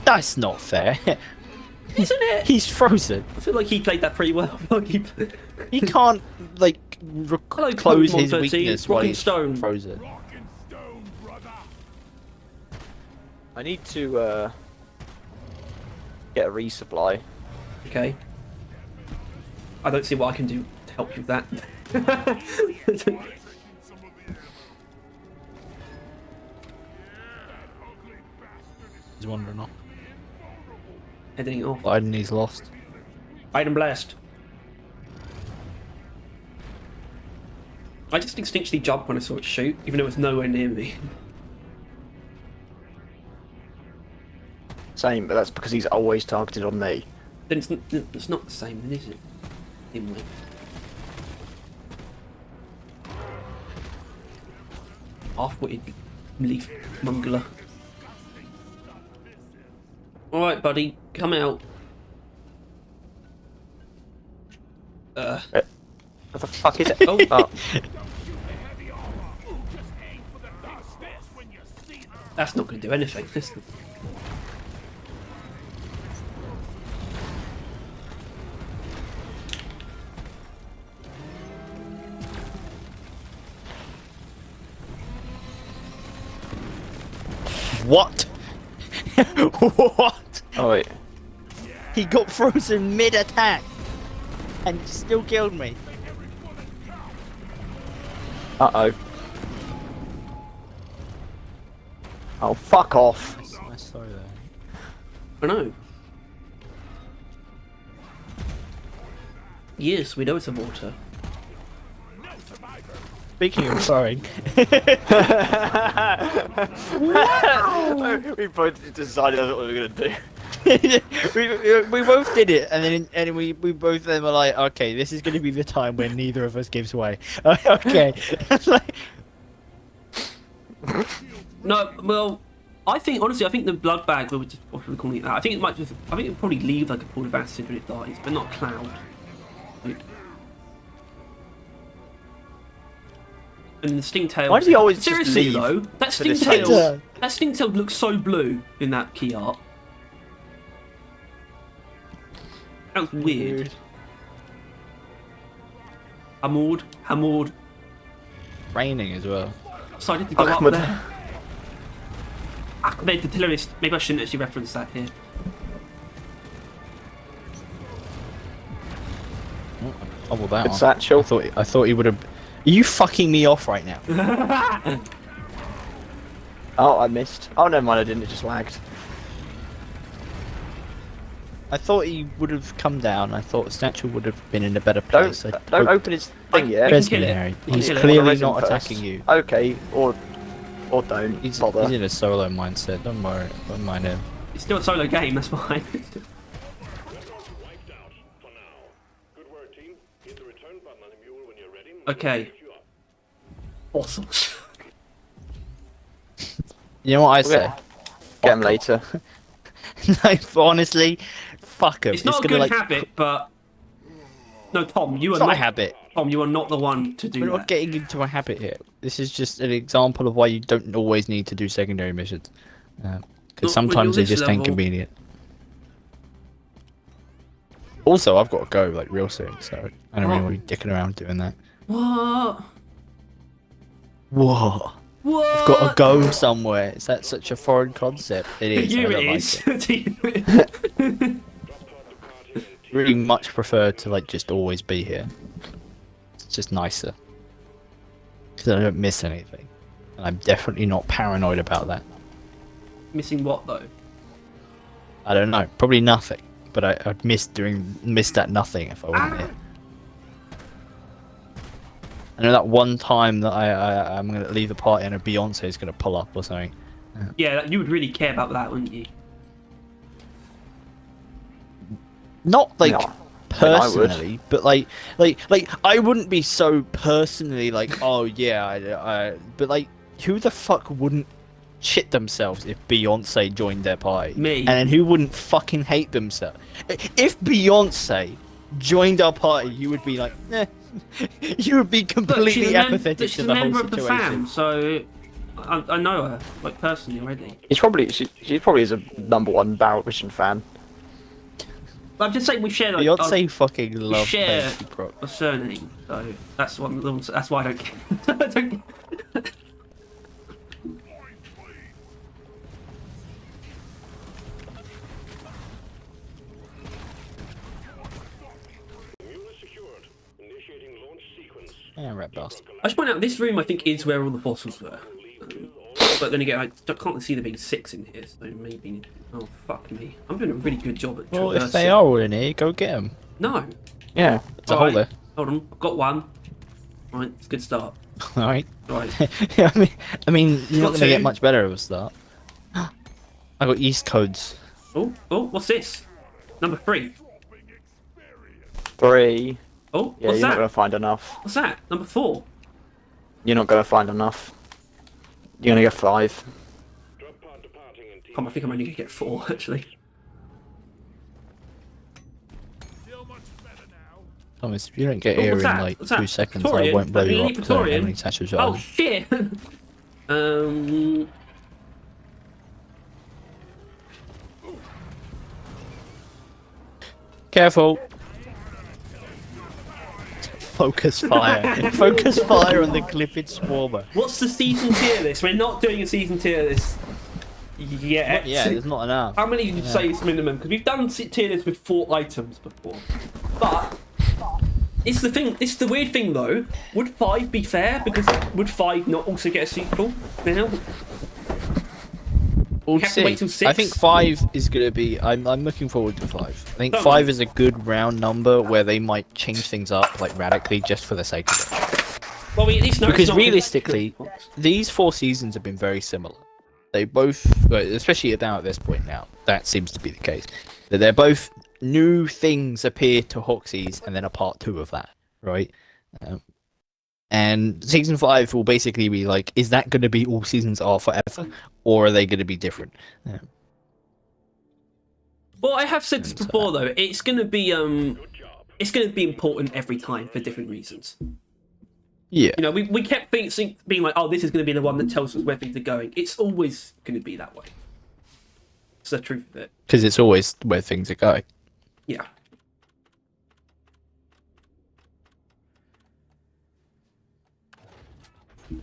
[SPEAKER 6] That's not fair.
[SPEAKER 1] Isn't it?
[SPEAKER 6] He's frozen.
[SPEAKER 1] I feel like he played that pretty well.
[SPEAKER 6] He can't, like,
[SPEAKER 1] Hello,
[SPEAKER 6] close
[SPEAKER 1] Pokemon
[SPEAKER 6] his
[SPEAKER 1] 13,
[SPEAKER 6] weakness
[SPEAKER 1] Rock
[SPEAKER 6] while
[SPEAKER 1] and
[SPEAKER 6] he's
[SPEAKER 1] Stone.
[SPEAKER 6] frozen.
[SPEAKER 2] I need to get a resupply.
[SPEAKER 1] Okay. I don't see what I can do to help you with that.
[SPEAKER 6] He's wandering off.
[SPEAKER 1] Heading off.
[SPEAKER 6] Biden, he's lost.
[SPEAKER 1] Item blast. I just instinctually jumped when I saw it shoot, even though it was nowhere near me.
[SPEAKER 2] Same, but that's because he's always targeted on me.
[SPEAKER 1] Then it's not the same, then is it? Anyway. Half-witted leaf mungler. Alright, buddy, come out.
[SPEAKER 2] What the fuck is it?
[SPEAKER 1] Oh.
[SPEAKER 2] Oh.
[SPEAKER 1] That's not going to do anything, is it?
[SPEAKER 6] What? What?
[SPEAKER 2] Oh wait.
[SPEAKER 6] He got frozen mid-attack and still killed me.
[SPEAKER 2] Uh-oh. Oh, fuck off.
[SPEAKER 6] Nice story there.
[SPEAKER 1] I know. Yes, we know it's a mortar.
[SPEAKER 6] Speaking of throwing,
[SPEAKER 2] We both decided that's what we were gonna do.
[SPEAKER 6] we both did it, and then we both then were like, okay, this is going to be the time when neither of us gives way. Okay. Like,
[SPEAKER 1] No, well, I think honestly, I think the blood bag, what we're calling it that, I think it'll probably leave like a pool of acid when it dies, but not a cloud. Like, and the stingtail.
[SPEAKER 2] Why does he always just
[SPEAKER 1] seriously
[SPEAKER 2] leave
[SPEAKER 1] though? That
[SPEAKER 2] for the
[SPEAKER 1] stingtail looks so blue in that key art. That was weird. Hamoud.
[SPEAKER 6] raining as well.
[SPEAKER 1] Decided to go
[SPEAKER 2] Ahmed.
[SPEAKER 1] up there. Ahmed the terrorist. Maybe I shouldn't actually reference that here.
[SPEAKER 6] Topple that
[SPEAKER 2] Good
[SPEAKER 6] one.
[SPEAKER 2] satchel.
[SPEAKER 6] I thought he would have. Are you fucking me off right now?
[SPEAKER 2] Oh, I missed. Oh, never mind, I didn't, it just lagged.
[SPEAKER 6] I thought he would have come down. I thought Statue would have been in a better
[SPEAKER 2] Don't
[SPEAKER 6] place.
[SPEAKER 2] don't open his thing yet.
[SPEAKER 1] Let's kill it.
[SPEAKER 6] Mercenary.
[SPEAKER 1] You
[SPEAKER 6] He's
[SPEAKER 1] can kill it.
[SPEAKER 6] clearly
[SPEAKER 2] Raise him
[SPEAKER 6] not
[SPEAKER 2] first.
[SPEAKER 6] attacking you.
[SPEAKER 2] Okay, or don't.
[SPEAKER 6] He's
[SPEAKER 2] bother.
[SPEAKER 6] in a solo mindset. Don't worry. Don't mind him.
[SPEAKER 1] It's still a solo game. That's fine.
[SPEAKER 4] Wiped out for now. Good work, team. Hit the return button on the mule when you're ready.
[SPEAKER 1] Okay.
[SPEAKER 4] Pick you up.
[SPEAKER 1] Awesome.
[SPEAKER 6] You know what I
[SPEAKER 2] Okay.
[SPEAKER 6] say?
[SPEAKER 2] Get him later.
[SPEAKER 6] Like, honestly, fuck him.
[SPEAKER 1] It's not a
[SPEAKER 6] gonna,
[SPEAKER 1] good
[SPEAKER 6] like,
[SPEAKER 1] habit, but no, Tom, you are
[SPEAKER 6] It's not
[SPEAKER 1] not
[SPEAKER 6] a habit.
[SPEAKER 1] Tom, you are not the one to do
[SPEAKER 6] We're not
[SPEAKER 1] that.
[SPEAKER 6] getting into a habit here. This is just an example of why you don't always need to do secondary missions.
[SPEAKER 1] Not
[SPEAKER 6] Because
[SPEAKER 1] when
[SPEAKER 6] sometimes
[SPEAKER 1] you're
[SPEAKER 6] they're
[SPEAKER 1] this
[SPEAKER 6] just
[SPEAKER 1] level.
[SPEAKER 6] inconvenient. Also, I've got to go like real soon, so I don't really want to be dicking around doing that.
[SPEAKER 1] What?
[SPEAKER 6] Whoa.
[SPEAKER 1] What?
[SPEAKER 6] I've got to go somewhere. Is that such a foreign concept? It is.
[SPEAKER 1] You
[SPEAKER 6] I don't
[SPEAKER 1] it
[SPEAKER 6] like
[SPEAKER 1] is.
[SPEAKER 6] it. Really much prefer to like just always be here. It's just nicer. Because I don't miss anything. And I'm definitely not paranoid about that.
[SPEAKER 1] Missing what though?
[SPEAKER 6] I don't know. Probably nothing. But I'd miss that nothing if I wasn't here. I know that one time that I'm gonna leave the party and a Beyonce is gonna pull up or something.
[SPEAKER 1] Yeah, you would really care about that, wouldn't you?
[SPEAKER 6] Not like
[SPEAKER 2] No. I would.
[SPEAKER 6] personally, but like I wouldn't be so personally like, oh yeah, but like, who the fuck wouldn't shit themselves if Beyonce joined their party?
[SPEAKER 1] Me.
[SPEAKER 6] And then who wouldn't fucking hate themselves? If Beyonce joined our party, you would be like, eh. You would be
[SPEAKER 1] Look,
[SPEAKER 6] completely apathetic
[SPEAKER 1] she's
[SPEAKER 6] to
[SPEAKER 1] a
[SPEAKER 6] the whole
[SPEAKER 1] member of the
[SPEAKER 6] situation.
[SPEAKER 1] fam, so I know her like personally already.
[SPEAKER 2] She's probably is a #1 Barrel Vision fan.
[SPEAKER 1] But I'm just saying we share like,
[SPEAKER 6] Beyonce fucking loves
[SPEAKER 1] share
[SPEAKER 6] Paisley Croc.
[SPEAKER 1] a surname, so that's one. That's why I don't care. I don't care.
[SPEAKER 6] Yeah, red bastard.
[SPEAKER 1] I should point out this room I think is where all the fossils were. But then again, I can't see there being 6 in here, so maybe. Oh fuck me! I'm doing a really good job at
[SPEAKER 6] Well,
[SPEAKER 1] traversing.
[SPEAKER 6] if they are all in here, go get them.
[SPEAKER 1] No.
[SPEAKER 2] Yeah.
[SPEAKER 6] There's a hole there.
[SPEAKER 1] Hold on, I've got one. Right, it's a good start.
[SPEAKER 6] All right.
[SPEAKER 1] Right.
[SPEAKER 6] Yeah, I mean, you're not
[SPEAKER 1] Got
[SPEAKER 6] going to get
[SPEAKER 1] two.
[SPEAKER 6] much better of a start. I got yeast codes.
[SPEAKER 1] Oh, what's this? Number 3.
[SPEAKER 2] 3.
[SPEAKER 1] Oh,
[SPEAKER 2] Yeah,
[SPEAKER 1] what's
[SPEAKER 2] you're not
[SPEAKER 1] that?
[SPEAKER 2] gonna find enough.
[SPEAKER 1] What's that? Number 4.
[SPEAKER 2] You're not gonna find enough. You're gonna get 5.
[SPEAKER 4] Drop pod departing in T.
[SPEAKER 1] I think I'm only gonna get 4 actually.
[SPEAKER 6] Thomas, if you don't get
[SPEAKER 1] Oh,
[SPEAKER 6] here
[SPEAKER 1] what's
[SPEAKER 6] in
[SPEAKER 1] that?
[SPEAKER 6] like
[SPEAKER 1] What's
[SPEAKER 6] 2
[SPEAKER 1] that?
[SPEAKER 6] seconds,
[SPEAKER 1] Praetorian?
[SPEAKER 6] I won't blow you
[SPEAKER 1] Elite
[SPEAKER 6] up. 'Cause I don't have
[SPEAKER 1] Praetorian?
[SPEAKER 6] any satchel
[SPEAKER 1] Oh
[SPEAKER 6] charges.
[SPEAKER 1] shit!
[SPEAKER 6] Careful. Focus fire. Focus fire on the Clifford Swarmer.
[SPEAKER 1] What's the season tier list? We're not doing a season tier list yet.
[SPEAKER 6] Yeah, there's not enough.
[SPEAKER 1] How many did you say is minimum? Because we've done tier lists with 4 items before. But it's the thing. It's the weird thing though. Would 5 be fair? Because would 5 not also get a sequel now?
[SPEAKER 6] We'll
[SPEAKER 1] have to wait till 6?
[SPEAKER 6] I think 5 is going to be. I'm looking forward to 5. I think
[SPEAKER 1] Don't
[SPEAKER 6] 5
[SPEAKER 1] we?
[SPEAKER 6] is a good round number where they might change things up like radically just for the sake of it.
[SPEAKER 1] Well, we at least know
[SPEAKER 6] Because
[SPEAKER 1] it's not
[SPEAKER 6] realistically, these 4 seasons have been very similar. They both, well, especially now at this point now, that seems to be the case. That they're both new things appear to Hoxies and then a part 2 of that, right? And season 5 will basically be like, is that going to be all seasons are forever, or are they going to be different?
[SPEAKER 1] Well, I have said this
[SPEAKER 6] And so-
[SPEAKER 1] before though. It's gonna be important every time for different reasons.
[SPEAKER 6] Yeah.
[SPEAKER 1] You know, we kept being like, oh, this is going to be the one that tells us where things are going. It's always going to be that way. It's the truth of it.
[SPEAKER 6] Because it's always where things are going.
[SPEAKER 1] Yeah.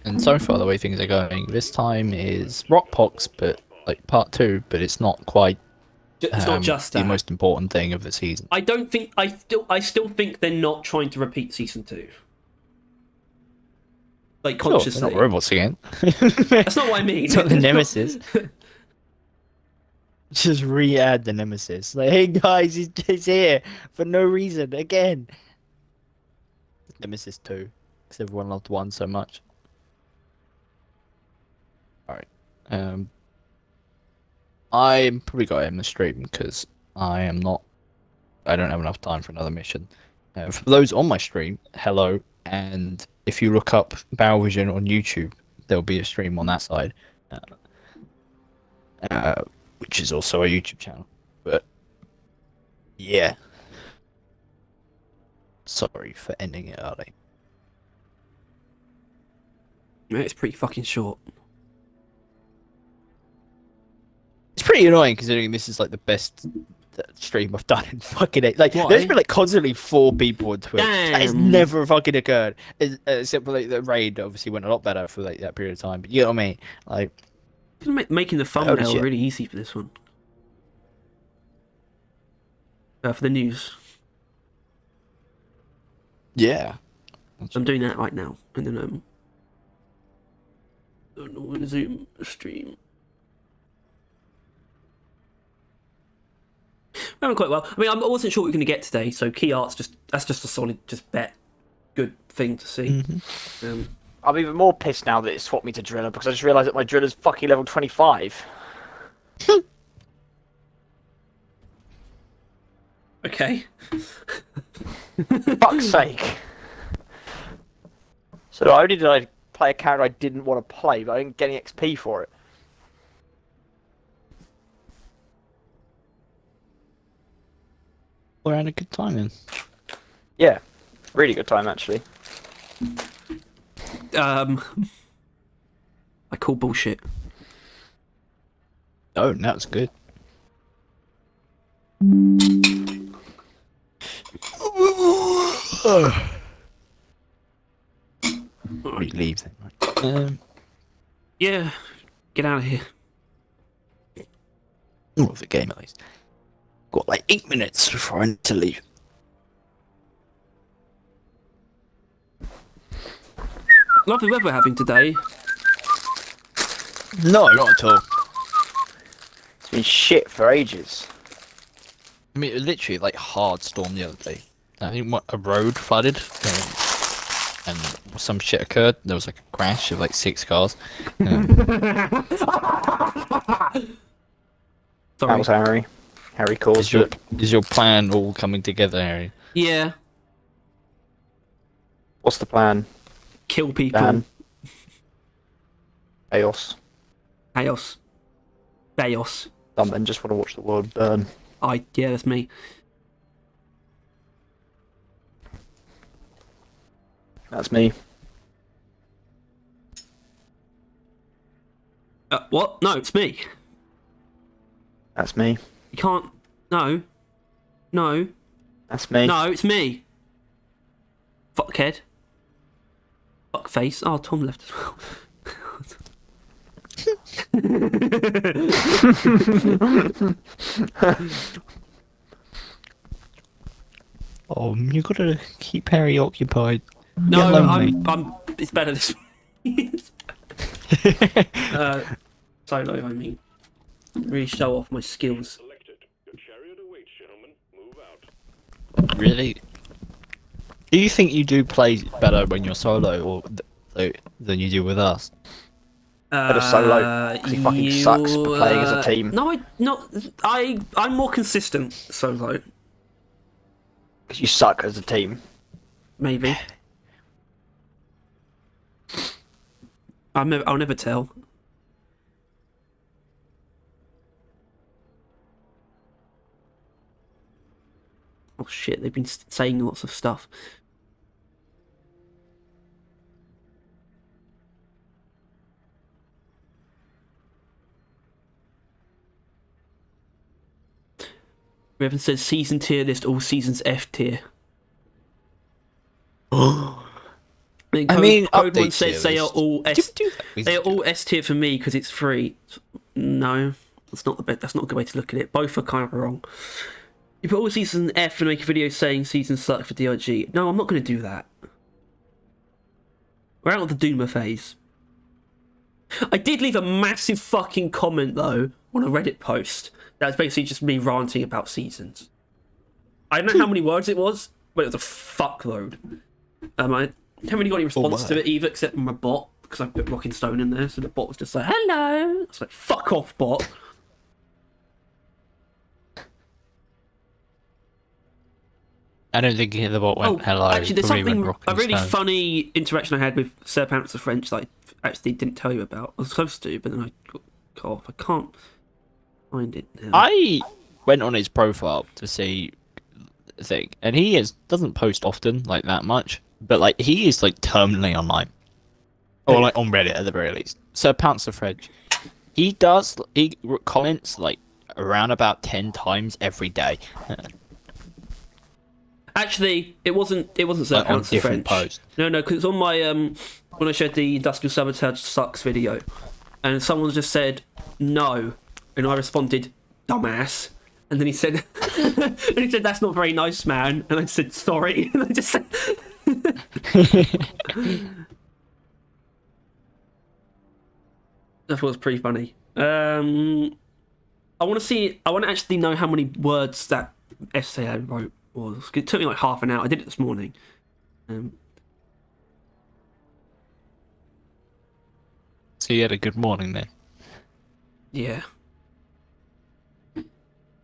[SPEAKER 6] And so far, the way things are going, this time is Rockpox, but like part 2, but it's not quite
[SPEAKER 1] It's not just
[SPEAKER 6] the
[SPEAKER 1] that.
[SPEAKER 6] most important thing of the season.
[SPEAKER 1] I don't think I still think they're not trying to repeat season 2. Like
[SPEAKER 6] Sure,
[SPEAKER 1] consciously.
[SPEAKER 6] they're not robots again.
[SPEAKER 1] That's not what I mean.
[SPEAKER 6] It's not the Nemesis. Just re-add the Nemesis. Like, hey guys, he's here for no reason again. Nemesis 2, because everyone loved 1 so much. Alright. I'm probably got to end the stream because I don't have enough time for another mission. For those on my stream, hello, and if you look up Barrel Vision on YouTube, there'll be a stream on that side, which is also a YouTube channel. But yeah, sorry for ending it early.
[SPEAKER 1] Yeah, it's pretty fucking short.
[SPEAKER 6] It's pretty annoying considering this is like the best stream I've done in fucking age. Like,
[SPEAKER 1] Why?
[SPEAKER 6] there's been like constantly 4 people on Twitch. That has
[SPEAKER 1] Damn.
[SPEAKER 6] never fucking occurred. Except for like the raid, obviously went a lot better for like that period of time. But you know what I mean? Like,
[SPEAKER 1] Making the
[SPEAKER 6] Holy
[SPEAKER 1] thumbnail
[SPEAKER 6] shit.
[SPEAKER 1] really easy for this one. For the news.
[SPEAKER 6] yeah.
[SPEAKER 1] I'm doing that right now. And then don't know when to zoom stream. We're having quite well. I mean, I wasn't sure what we were going to get today, so key art's that's just a solid bet. Good thing to see.
[SPEAKER 2] I'm even more pissed now that it swapped me to Driller because I just realised that my Driller's fucking level 25.
[SPEAKER 1] Okay.
[SPEAKER 2] Fuck's sake. So not only did I play a character I didn't want to play, but I didn't get any XP for it.
[SPEAKER 6] We're having a good time then.
[SPEAKER 2] Yeah, really good time actually.
[SPEAKER 1] I call bullshit.
[SPEAKER 6] Oh, that's good. We leave then, right?
[SPEAKER 1] Yeah, get out of here.
[SPEAKER 6] Well, the game at least. Got like 8 minutes before I need to leave.
[SPEAKER 1] Lovely weather we're having today.
[SPEAKER 6] No, not at all.
[SPEAKER 2] It's been shit for ages.
[SPEAKER 6] I mean, it was literally like hard storm the other day. I think a road flooded, and some shit occurred. There was like a crash of like 6 cars.
[SPEAKER 2] That
[SPEAKER 1] Sorry.
[SPEAKER 2] was Harry. Harry caused it.
[SPEAKER 6] Is your plan all coming together, Harry?
[SPEAKER 1] Yeah.
[SPEAKER 2] What's the plan,
[SPEAKER 1] Kill people.
[SPEAKER 2] Dan? Chaos.
[SPEAKER 1] Chaos. Chaos.
[SPEAKER 2] Some men just want to watch the world burn.
[SPEAKER 1] Yeah, that's me.
[SPEAKER 2] That's me.
[SPEAKER 1] What? No, it's me.
[SPEAKER 2] That's me.
[SPEAKER 1] You can't. No. No.
[SPEAKER 2] That's me.
[SPEAKER 1] No, it's me. Fuckhead. Fuckface. Oh, Tom left as well.
[SPEAKER 6] Oh, you gotta keep Harry occupied.
[SPEAKER 1] No,
[SPEAKER 6] Get lonely.
[SPEAKER 1] I'm. It's better this way. Solo, I mean. Really show off my skills.
[SPEAKER 4] Selected. Your chariot awaits, gentlemen. Move out.
[SPEAKER 6] Really? Do you think you do play better when you're solo or than you do with us?
[SPEAKER 2] Better solo, 'cause he fucking sucks for playing as a team.
[SPEAKER 1] No, I'm more consistent solo.
[SPEAKER 2] Because you suck as a team.
[SPEAKER 1] Maybe. I'll never tell. Oh shit, they've been saying lots of stuff. Revan says season tier list, all seasons F tier.
[SPEAKER 6] I
[SPEAKER 1] Code,
[SPEAKER 6] mean,
[SPEAKER 1] Code One
[SPEAKER 6] update
[SPEAKER 1] says
[SPEAKER 6] tier
[SPEAKER 1] they are
[SPEAKER 6] list.
[SPEAKER 1] all S.
[SPEAKER 6] We
[SPEAKER 1] They are
[SPEAKER 6] do
[SPEAKER 1] all
[SPEAKER 6] that.
[SPEAKER 1] S tier for me because it's free. No, that's not the best. That's not a good way to look at it. Both are kind of wrong. You put all season F and make a video saying season suck for DRG. No, I'm not going to do that. We're out of the Doomer phase. I did leave a massive fucking comment though on a Reddit post. That's basically just me ranting about seasons. I don't know how many words it was, but it was a fuckload. I haven't really got any response to it either, except from a bot, because I put Rocking Stone in there, so the bot was just like, hello! I was like, fuck off, bot.
[SPEAKER 6] I don't think the bot went hello.
[SPEAKER 1] Actually, there's
[SPEAKER 6] Probably
[SPEAKER 1] something,
[SPEAKER 6] went
[SPEAKER 1] a
[SPEAKER 6] Rocking
[SPEAKER 1] really
[SPEAKER 6] Stone.
[SPEAKER 1] funny interaction I had with Sir Pants of French that I actually didn't tell you about. I was supposed to, but then I got cut off. I can't find it now.
[SPEAKER 6] I went on his profile to see the thing, and he doesn't post often, like that much, but like he is like terminally online, or like on Reddit at the very least. So Pounce of French, he comments like around about 10 times every day.
[SPEAKER 1] Actually, it wasn't Sir
[SPEAKER 6] On
[SPEAKER 1] Pants of
[SPEAKER 6] different
[SPEAKER 1] French.
[SPEAKER 6] posts.
[SPEAKER 1] No, because on my when I showed the Industrial Sabotage Sucks video, and someone just said no, and I responded, dumbass. And then he said, that's not very nice, man. And I said, sorry. And I just said, that was pretty funny. I want to actually know how many words that essay I wrote was. It took me like half an hour. I did it this morning.
[SPEAKER 6] So you had a good morning then.
[SPEAKER 1] Yeah.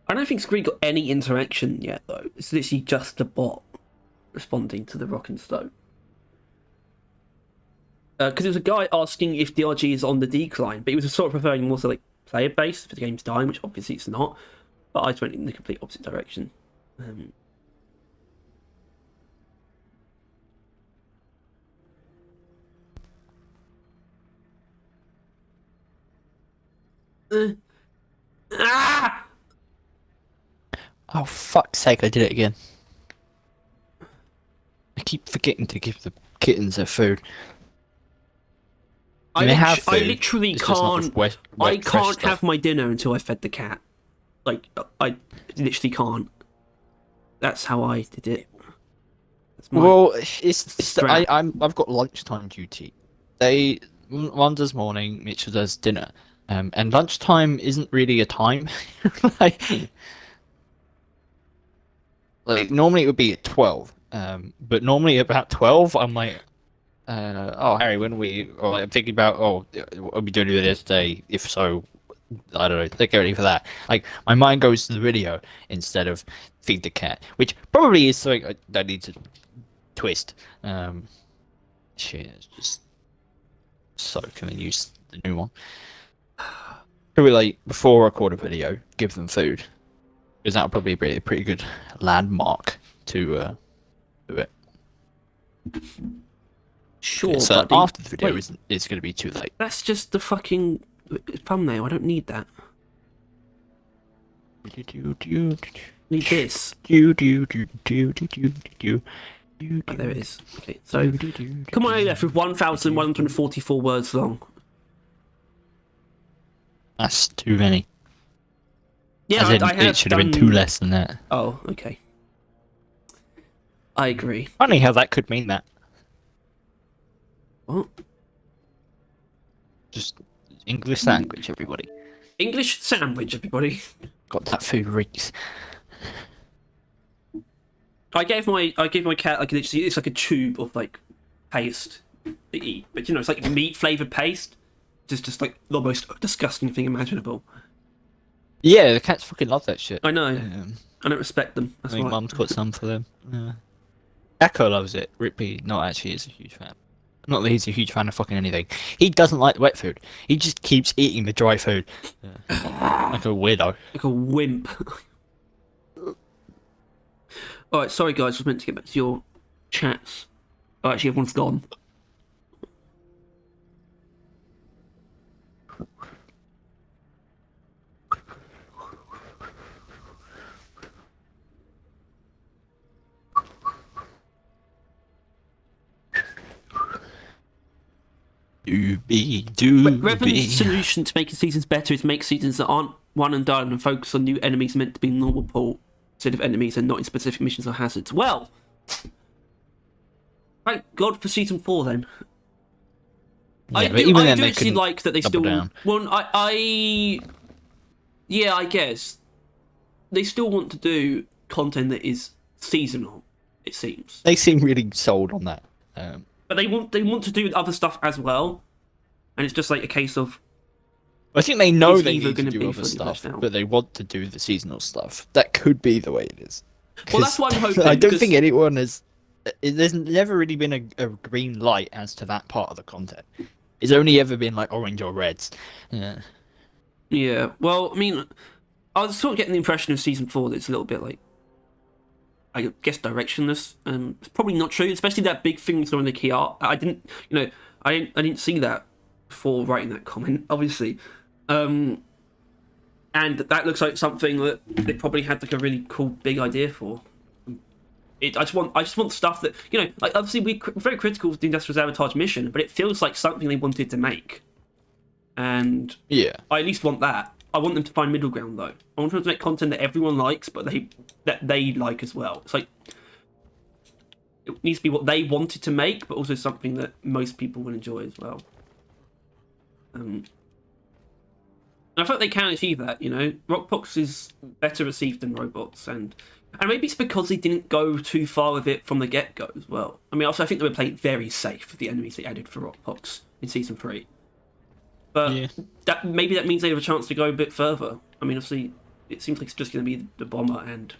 [SPEAKER 1] I don't think it's really got any interaction yet, though. It's literally just a bot responding to the Rock and Stone. Because there was a guy asking if DRG is on the decline, but he was sort of preferring more so like player base for the game's dying, which obviously it's not. But I just went in the complete opposite direction. Ah!
[SPEAKER 6] Oh fuck's sake! I did it again. I keep forgetting to give the kittens their food.
[SPEAKER 1] I
[SPEAKER 6] They have
[SPEAKER 1] literally
[SPEAKER 6] food, it's just not
[SPEAKER 1] can't.
[SPEAKER 6] wet,
[SPEAKER 1] I
[SPEAKER 6] fresh
[SPEAKER 1] can't
[SPEAKER 6] stuff.
[SPEAKER 1] have my dinner until I fed the cat. Like I literally can't. That's how I did it. That's my
[SPEAKER 6] Well, it's
[SPEAKER 1] strap.
[SPEAKER 6] I've got lunchtime duty, one does morning, Mitchell does dinner, and lunchtime isn't really a time. like, normally it would be at 12, but normally about 12, I'm like, oh Harry, when are we? Or like, I'm thinking about, oh, what are we doing with this day? If so, I don't know. Let's get ready for that. Like my mind goes to the video instead of feed the cat, which probably is something I need to twist. Shit, it's just so can I use the new one? Probably like before I record a video, give them food, because that would probably be a pretty good landmark to do it.
[SPEAKER 1] Sure,
[SPEAKER 6] So
[SPEAKER 1] buddy.
[SPEAKER 6] after the video,
[SPEAKER 1] Wait,
[SPEAKER 6] it's going to be too late.
[SPEAKER 1] that's just the fucking thumbnail. I don't need that. Need this. Oh, there it is. Okay, so come on, left with 1,144 words long.
[SPEAKER 6] That's too many.
[SPEAKER 1] Yeah,
[SPEAKER 6] As in,
[SPEAKER 1] I have
[SPEAKER 6] it should have been two less than that.
[SPEAKER 1] Oh, okay. I agree.
[SPEAKER 6] Funny how that could mean that.
[SPEAKER 1] What?
[SPEAKER 6] Just English language, everybody.
[SPEAKER 1] English sandwich, everybody.
[SPEAKER 6] Got that food reeks.
[SPEAKER 1] I gave my cat like literally it's like a tube of like paste to eat, but you know it's like meat flavored paste. Just like the most disgusting thing imaginable.
[SPEAKER 6] Yeah, the cats fucking love that shit.
[SPEAKER 1] I know. I don't respect them. That's
[SPEAKER 6] I think
[SPEAKER 1] why.
[SPEAKER 6] Mum's got some for them. Echo loves it. Ripley, not actually, is a huge fan. Not that he's a huge fan of fucking anything. He doesn't like wet food. He just keeps eating the dry food. Like a weirdo.
[SPEAKER 1] Like a wimp. Alright, sorry guys, I was meant to get back to your chats. Oh, actually everyone's gone. Revan's solution to making seasons better is make seasons that aren't one and done and focus on new enemies meant to be normal pool instead of enemies and not in specific missions or hazards. Well, thank God for season 4 then.
[SPEAKER 6] Yeah,
[SPEAKER 1] I
[SPEAKER 6] but
[SPEAKER 1] do,
[SPEAKER 6] even
[SPEAKER 1] I
[SPEAKER 6] then
[SPEAKER 1] do
[SPEAKER 6] they
[SPEAKER 1] actually
[SPEAKER 6] couldn't
[SPEAKER 1] like that they
[SPEAKER 6] double
[SPEAKER 1] still.
[SPEAKER 6] down.
[SPEAKER 1] Well, yeah, I guess they still want to do content that is seasonal. It seems
[SPEAKER 6] They seem really sold on that.
[SPEAKER 1] but they want to do other stuff as well, and it's just like a case of
[SPEAKER 6] I think they know
[SPEAKER 1] It's
[SPEAKER 6] they
[SPEAKER 1] either
[SPEAKER 6] need to
[SPEAKER 1] gonna
[SPEAKER 6] do
[SPEAKER 1] be
[SPEAKER 6] other
[SPEAKER 1] fully
[SPEAKER 6] stuff,
[SPEAKER 1] fleshed out.
[SPEAKER 6] but they want to do the seasonal stuff. That could be the way it is.
[SPEAKER 1] Well, that's what I'm hoping,
[SPEAKER 6] I don't
[SPEAKER 1] 'cause-
[SPEAKER 6] think anyone has. There's never really been a green light as to that part of the content. It's only ever been like orange or reds. Yeah.
[SPEAKER 1] Yeah, well, I mean, I was sort of getting the impression of season 4 that it's a little bit like, I guess, directionless. It's probably not true, especially that big thing throwing the key art. I didn't see that before writing that comment, obviously. And that looks like something that they probably had like a really cool big idea for. I just want stuff that, you know, like obviously we're very critical of the Industrial Sabotage mission, but it feels like something they wanted to make. And
[SPEAKER 6] Yeah.
[SPEAKER 1] I at least want that. I want them to find middle ground though. I want them to make content that everyone likes, but that they like as well. It's like it needs to be what they wanted to make, but also something that most people will enjoy as well. And I feel like they can achieve that. You know, Rockbox is better received than Robots, and maybe it's because they didn't go too far with it from the get-go as well. I mean, also I think they were playing very safe with the enemies they added for Rockbox in season 3. But
[SPEAKER 6] Yeah.
[SPEAKER 1] maybe that means they have a chance to go a bit further. I mean, obviously, it seems like it's just going to be the bomber and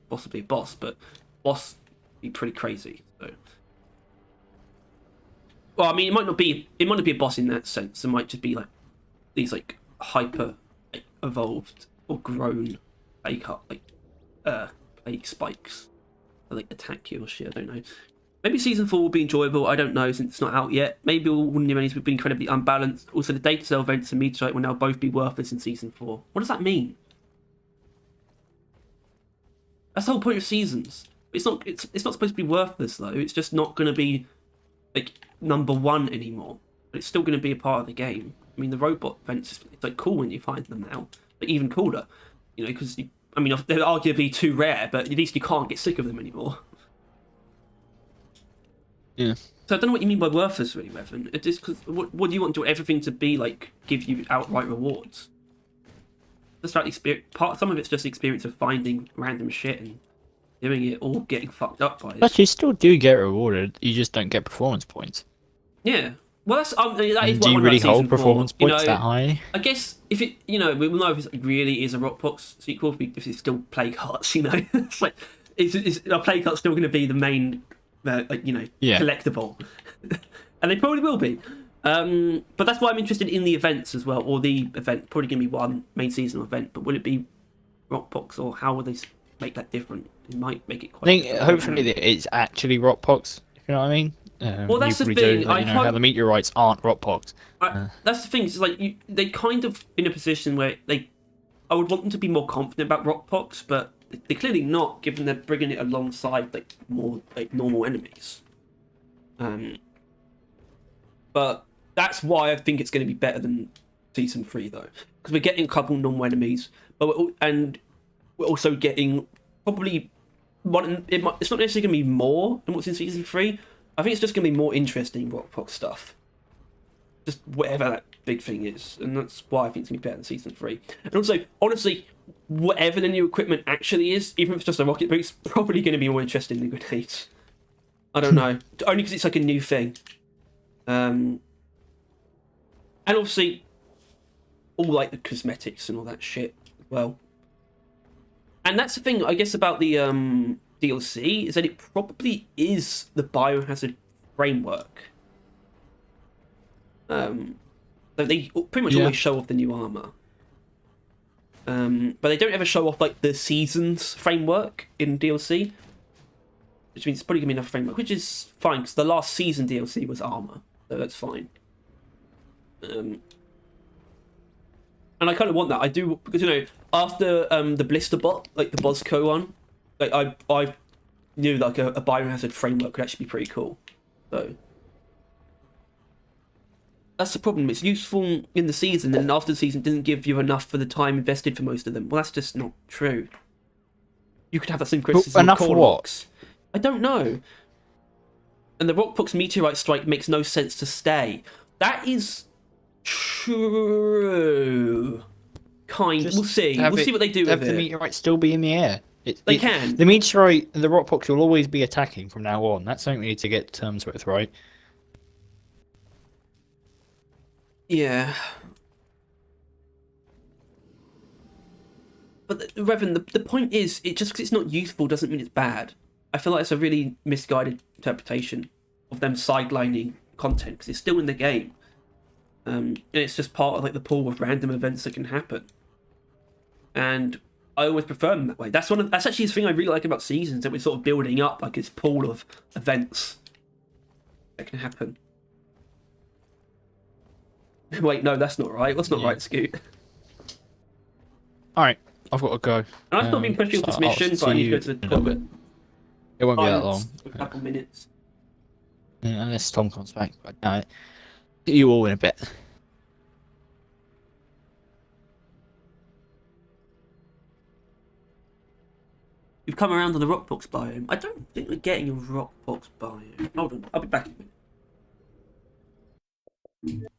[SPEAKER 1] possibly a boss, but boss would be pretty crazy. So, well, I mean, it might not be a boss in that sense. It might just be like these like hyper evolved or grown plague spikes that like attack you or shit. I don't know. Maybe season 4 will be enjoyable. I don't know since it's not out yet. Maybe all new enemies will be incredibly unbalanced. Also, the data cell events and meteorite will now both be worthless in season 4. What does that mean? That's the whole point of seasons. It's not supposed to be worthless though. It's just not going to be like number 1 anymore. But it's still going to be a part of the game. I mean, the robot events, it's like cool when you find them now. But even cooler, you know, because I mean they're arguably too rare, but at least you can't get sick of them anymore.
[SPEAKER 6] Yeah.
[SPEAKER 1] So I don't know what you mean by worthless, really, Revan. It is because what do you want to do everything to be like? Give you outright rewards? Just like experience. Some of it's just the experience of finding random shit and doing it, or getting fucked up by it.
[SPEAKER 6] But you still do get rewarded. You just don't get performance points.
[SPEAKER 1] Yeah. Well, that is what
[SPEAKER 6] And
[SPEAKER 1] I
[SPEAKER 6] do you
[SPEAKER 1] want
[SPEAKER 6] really
[SPEAKER 1] about
[SPEAKER 6] hold
[SPEAKER 1] season 4.
[SPEAKER 6] performance
[SPEAKER 1] You
[SPEAKER 6] points
[SPEAKER 1] know,
[SPEAKER 6] that high?
[SPEAKER 1] I guess if it, we will know if it really is a Rockbox sequel. If it's still Plague Hearts, it's like, is a Plague Heart still going to be the main,
[SPEAKER 6] Yeah.
[SPEAKER 1] collectible? And they probably will be. But that's why I'm interested in the events as well, or the event. Probably going to be one main seasonal event, but will it be Rockbox, or how will they make that different? It might make it quite.
[SPEAKER 6] I think
[SPEAKER 1] different, I don't
[SPEAKER 6] hopefully
[SPEAKER 1] know.
[SPEAKER 6] it's actually Rockpox. If you know what I mean.
[SPEAKER 1] Well, that's
[SPEAKER 6] you
[SPEAKER 1] the
[SPEAKER 6] probably
[SPEAKER 1] thing,
[SPEAKER 6] don't,
[SPEAKER 1] I
[SPEAKER 6] how
[SPEAKER 1] hope-
[SPEAKER 6] the meteorites aren't Rockpox.
[SPEAKER 1] That's the thing. It's like they kind of in a position where I would want them to be more confident about Rockpox, but they're clearly not, given they're bringing it alongside like more like normal enemies. But that's why I think it's going to be better than season 3, though, because we're getting a couple normal enemies, but we're also getting probably one. It's not necessarily going to be more than what's in season 3. I think it's just going to be more interesting Rockpox stuff. Just whatever that big thing is, and that's why I think it's going to be better than season 3. And also, honestly, whatever the new equipment actually is, even if it's just a rocket boost, probably going to be more interesting than grenades. I don't know, only because it's like a new thing. And obviously, all like the cosmetics and all that shit as well. And that's the thing, I guess, about the DLC is that it probably is the Biohazard framework. So they pretty much always show off the new armor. But they don't ever show off like the seasons framework in DLC, which means it's probably gonna be enough framework, which is fine because the last season DLC was armor, so that's fine. And I kind of want that. I do, because after the Blister bot, like the Bosco one, like I knew like a Biohazard framework could actually be pretty cool. So that's the problem. It's useful in the season, and after the season didn't give you enough for the time invested for most of them. Well, that's just not true. You could have that same criticism
[SPEAKER 6] enough
[SPEAKER 1] of
[SPEAKER 6] for
[SPEAKER 1] Core
[SPEAKER 6] what?
[SPEAKER 1] Rocks. I don't know. And the Rockbox meteorite strike makes no sense to stay. That is true. We'll see. We'll see what they do
[SPEAKER 6] Have
[SPEAKER 1] with
[SPEAKER 6] the
[SPEAKER 1] it.
[SPEAKER 6] meteorite still be in the air.
[SPEAKER 1] They can.
[SPEAKER 6] The meteorite and the Rockpox will always be attacking from now on. That's something we need to get to terms with, right?
[SPEAKER 1] Yeah. But Revan, the point is, just because it's not useful doesn't mean it's bad. I feel like it's a really misguided interpretation of them sidelining content because it's still in the game, and it's just part of like the pool of random events that can happen. And I always prefer them that way. That's actually the thing I really like about seasons, that we're sort of building up like this pool of events that can happen. Wait, no, that's not right. That's not right, Scoot.
[SPEAKER 6] Alright, I've got to go.
[SPEAKER 1] And I've still been pushing this
[SPEAKER 6] I'll
[SPEAKER 1] mission, but I need to go to the
[SPEAKER 6] see you in a
[SPEAKER 1] toilet.
[SPEAKER 6] bit. It won't be that long.
[SPEAKER 1] A couple minutes.
[SPEAKER 6] Yeah, unless Tom comes back. But no, see you all in a bit.
[SPEAKER 1] You've come around on the Rockbox biome. I don't think we're getting a Rockbox biome. Hold on, I'll be back in a minute.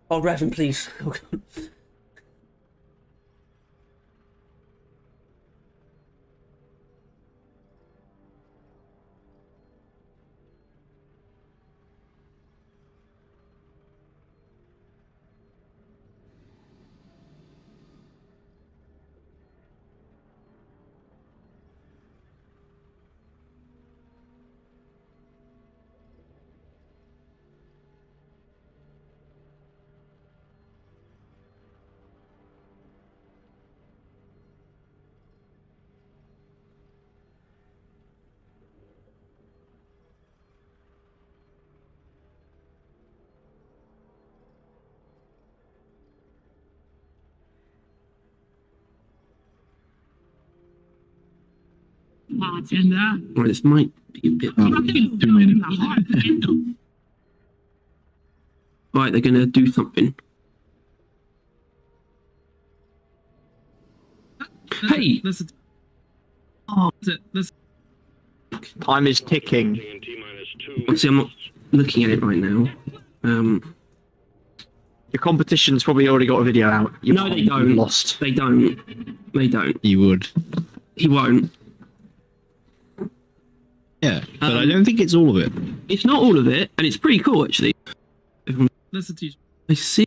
[SPEAKER 1] Oh, Revan, please. Oh, God.
[SPEAKER 5] Bartender.
[SPEAKER 1] Right, this might be a bit.
[SPEAKER 5] Fucking do it in the heart handle.
[SPEAKER 1] Right, they're gonna do something. Hey!
[SPEAKER 3] That's it.
[SPEAKER 1] Oh,
[SPEAKER 3] That's it. That's
[SPEAKER 2] Time is ticking.
[SPEAKER 4] In T-minus 2
[SPEAKER 1] obviously, I'm not looking at it right now.
[SPEAKER 2] Your competition's probably already got a video out. You
[SPEAKER 1] No, they don't.
[SPEAKER 2] Lost.
[SPEAKER 1] They don't. They don't.
[SPEAKER 6] You would.
[SPEAKER 1] He won't.
[SPEAKER 6] Yeah, but I don't think it's all of it.
[SPEAKER 1] It's not all of it, and it's pretty cool actually.
[SPEAKER 3] that's a t-shirt.
[SPEAKER 1] I see.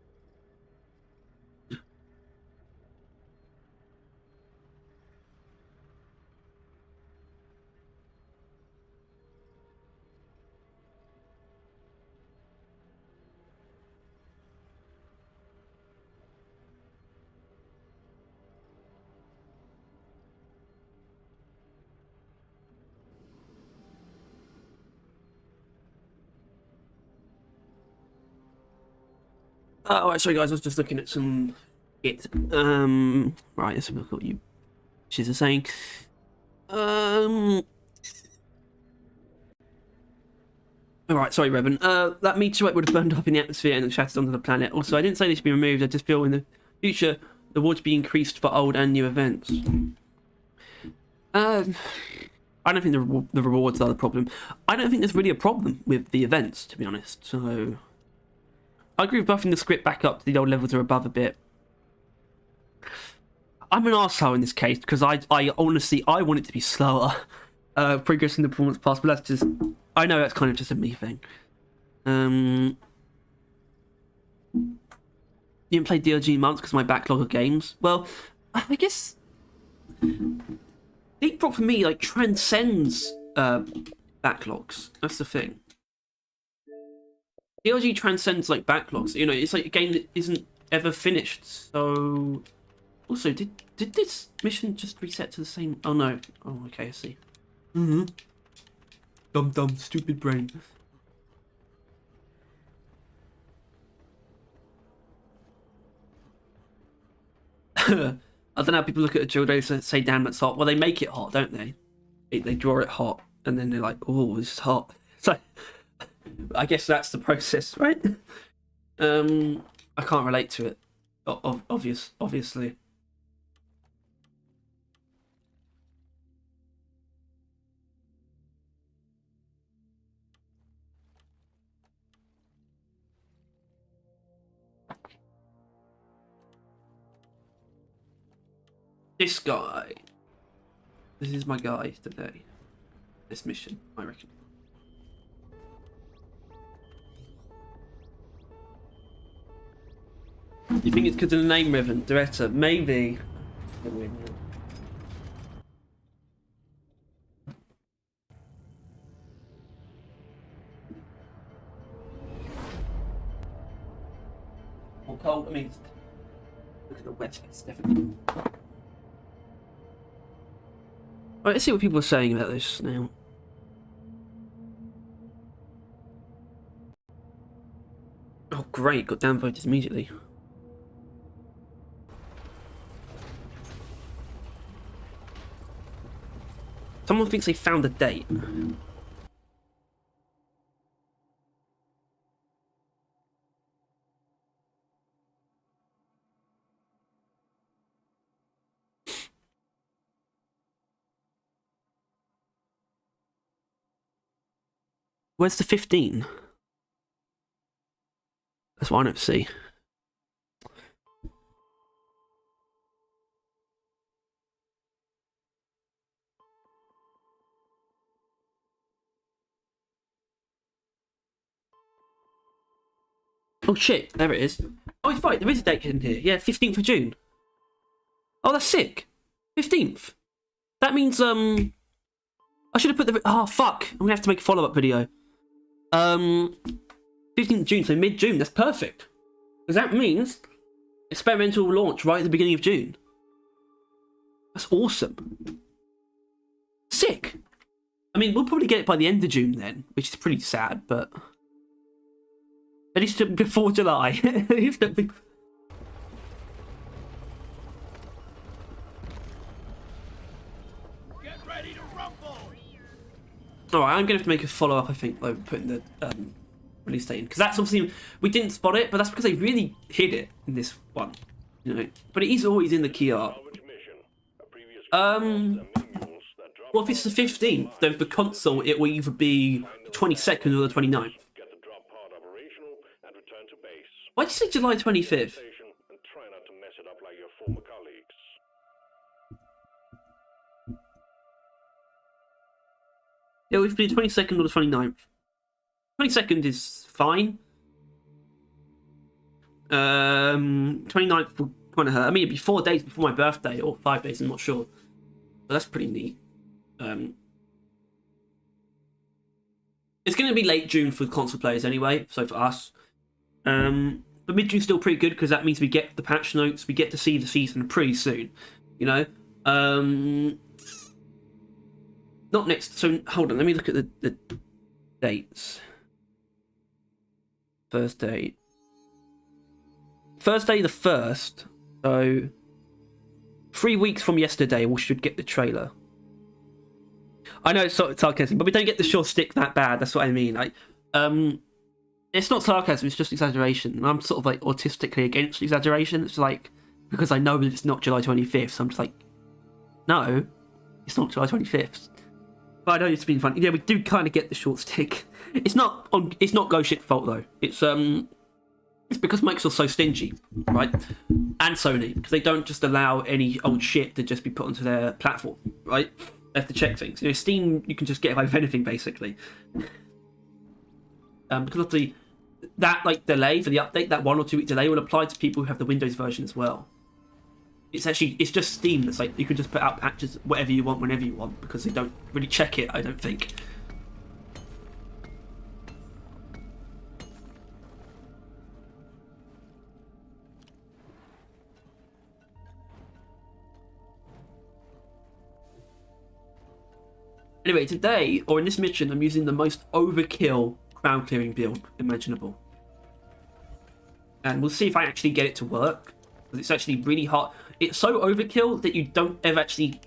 [SPEAKER 1] Oh, right, sorry guys, I was just looking at some it. Right, let's have a look at what you she's saying. Alright, sorry, Revan. That meteorite would have burned up in the atmosphere and shattered onto the planet. Also, I didn't say this should be removed, I just feel in the future the reward should be increased for old and new events. I don't think the rewards are the problem. I don't think there's really a problem with the events, to be honest, so I agree with buffing the script back up to the old levels or above a bit. I'm an arsehole in this case because I honestly I want it to be slower. Progressing the performance pass, but that's just I know that's kind of just a me thing. You didn't play DLG in months because of my backlog of games. Well, I guess Deep Rock for me like transcends backlogs. That's the thing. DLG transcends like backlogs. You know, it's like a game that isn't ever finished. So, also, did this mission just reset to the same? Oh no. Oh, okay, I see. Dumb, stupid brain. I don't know how people look at a dildo and say, "Damn, that's hot." Well, they make it hot, don't they? They draw it hot, and then they're like, "Oh, this is hot." So, I guess that's the process, right? I can't relate to it. Obviously. This guy. This is my guy today. This mission, I reckon. You think it's because of the name, Revan? Director? Maybe. Or cold, I mean, look at the wet, it's definitely. Alright, let's see what people are saying about this now. Oh, great, got downvoted immediately. Someone thinks they found a date. Where's the 15? That's what I don't see. Oh shit, there it is. Oh, it's right, there is a date in here. Yeah, 15th of June. Oh, that's sick. 15th. That means, I should have put the... Oh, fuck. I'm gonna have to make a follow-up video. 15th of June, so mid-June. That's perfect. Because that means experimental will launch right at the beginning of June. That's awesome. Sick. I mean, we'll probably get it by the end of June then, which is pretty sad, but... At least before July. At least be... Alright, I'm going to have to make a follow-up, I think, by putting the release date in. Because that's obviously... We didn't spot it, but that's because they really hid it in this one. You know? But it is always in the key art. Well, if it's the 15th, then for console, it will either be the 22nd or the 29th. Why'd you say July 25th? It will either be the 22nd or the 29th. 22nd is fine. 29th will kind of hurt. I mean, it'd be 4 days before my birthday, or 5 days, I'm not sure. But that's pretty neat. It's going to be late June for console players anyway, so for us. But mid-June's still pretty good because that means we get the patch notes, we get to see the season pretty soon, you know? Not next, so hold on, let me look at the dates. Thursday the 1st, so 3 weeks from yesterday we should get the trailer. I know it's sort of sarcasm, but we don't get the short stick that bad, that's what I mean. Like, it's not sarcasm, it's just exaggeration. And I'm sort of like autistically against exaggeration. It's like, because I know that it's not July 25th, so I'm just like, no, it's not July 25th. But I know it's been fun. Yeah, we do kind of get the short stick. It's not Ghost Ship's fault though. It's because Microsoft's so stingy, right? And Sony, because they don't just allow any old shit to just be put onto their platform, right? They have to check things. You know, Steam, you can just get away with anything basically. Because of that like delay for the update, that 1 or 2 week delay will apply to people who have the Windows version as well. It's just Steam that's like you can just put out patches whatever you want whenever you want because they don't really check it, I don't think. Anyway, today, or in this mission, I'm using the most overkill crowd clearing build imaginable. And we'll see if I actually get it to work. Because it's actually really hard. It's so overkill that you're never actually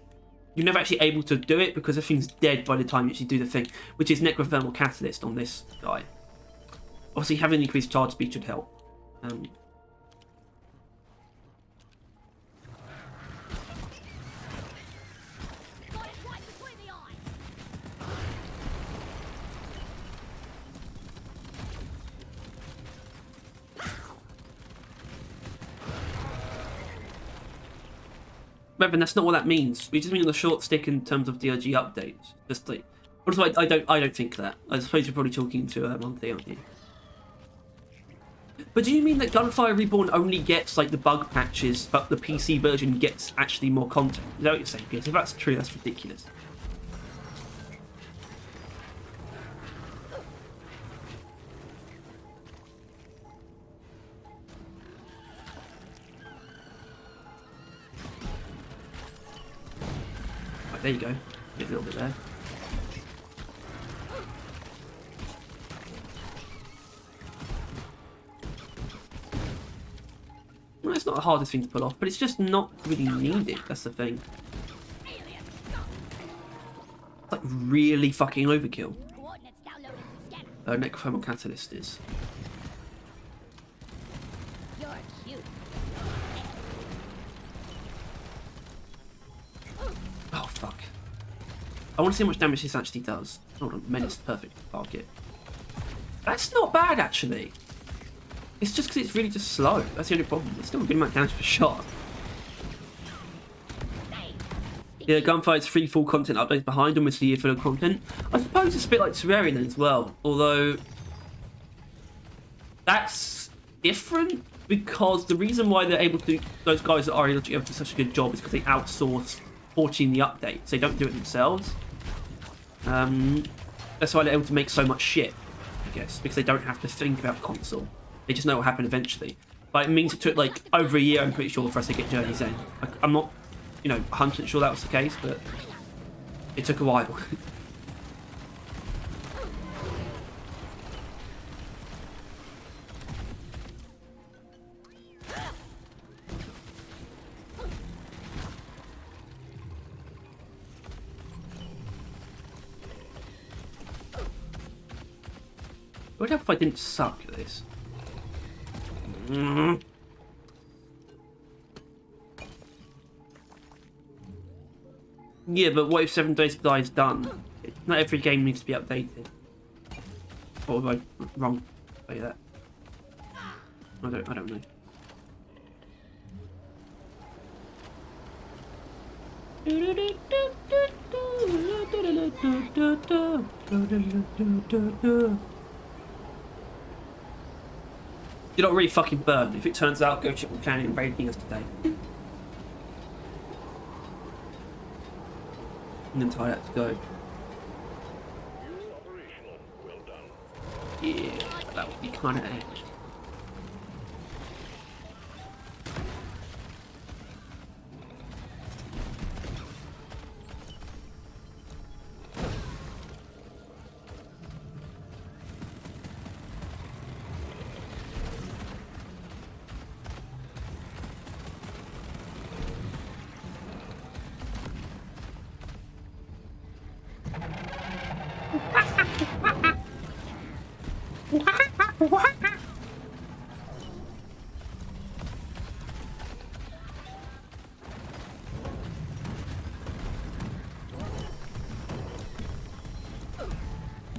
[SPEAKER 1] able to do it because everything's dead by the time you actually do the thing, which is necrothermal catalyst on this guy. Obviously, having increased charge speed should help. Revan, that's not what that means. We just mean the short stick in terms of DRG updates. Just like, also, I don't think that. I suppose you're probably talking to Monty, aren't you? But do you mean that Gunfire Reborn only gets like the bug patches, but the PC version gets actually more content? Is that what you're saying? Because if that's true, that's ridiculous. There you go. Get a little bit there. Well, it's not the hardest thing to pull off, but it's just not really needed. That's the thing. It's like really fucking overkill. Necrothermal Catalyst is. Oh, fuck. I want to see how much damage this actually does. Hold on, Menace, perfect target. That's not bad, actually. It's just because it's really just slow. That's the only problem. It's still a good amount of damage per shot. Yeah, Gunfire's 3 full content updates behind almost a year full of content. I suppose it's a bit like Terraria then as well. Although, that's different because the reason why they're able to, those guys that are able to do such a good job is because they outsource porting the updates. They don't do it themselves. That's why they're able to make so much shit, I guess, because they don't have to think about console. They just know what will happen eventually. But it means it took like over a year, I'm pretty sure, for us to get Journey's End. Like, I'm not, 100% sure that was the case, but it took a while. What if I didn't suck at this? Yeah, but what if 7 Days to Die is done? Not every game needs to be updated. Or am I wrong? Say that. I don't know. You're not really fucking burned. If it turns out, go check the planet and raiding us today. And then tie that to go.
[SPEAKER 4] Operational. Well done.
[SPEAKER 1] Yeah, that would be kind of edge.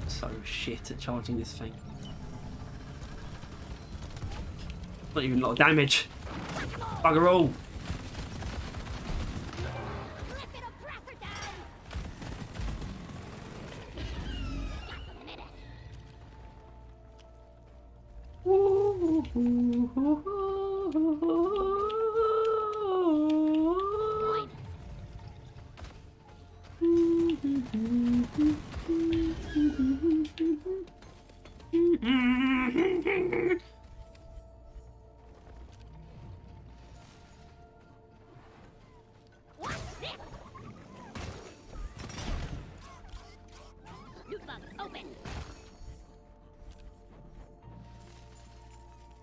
[SPEAKER 1] So shit at charging this thing. Not even a lot of damage. Bugger all.
[SPEAKER 7] Open.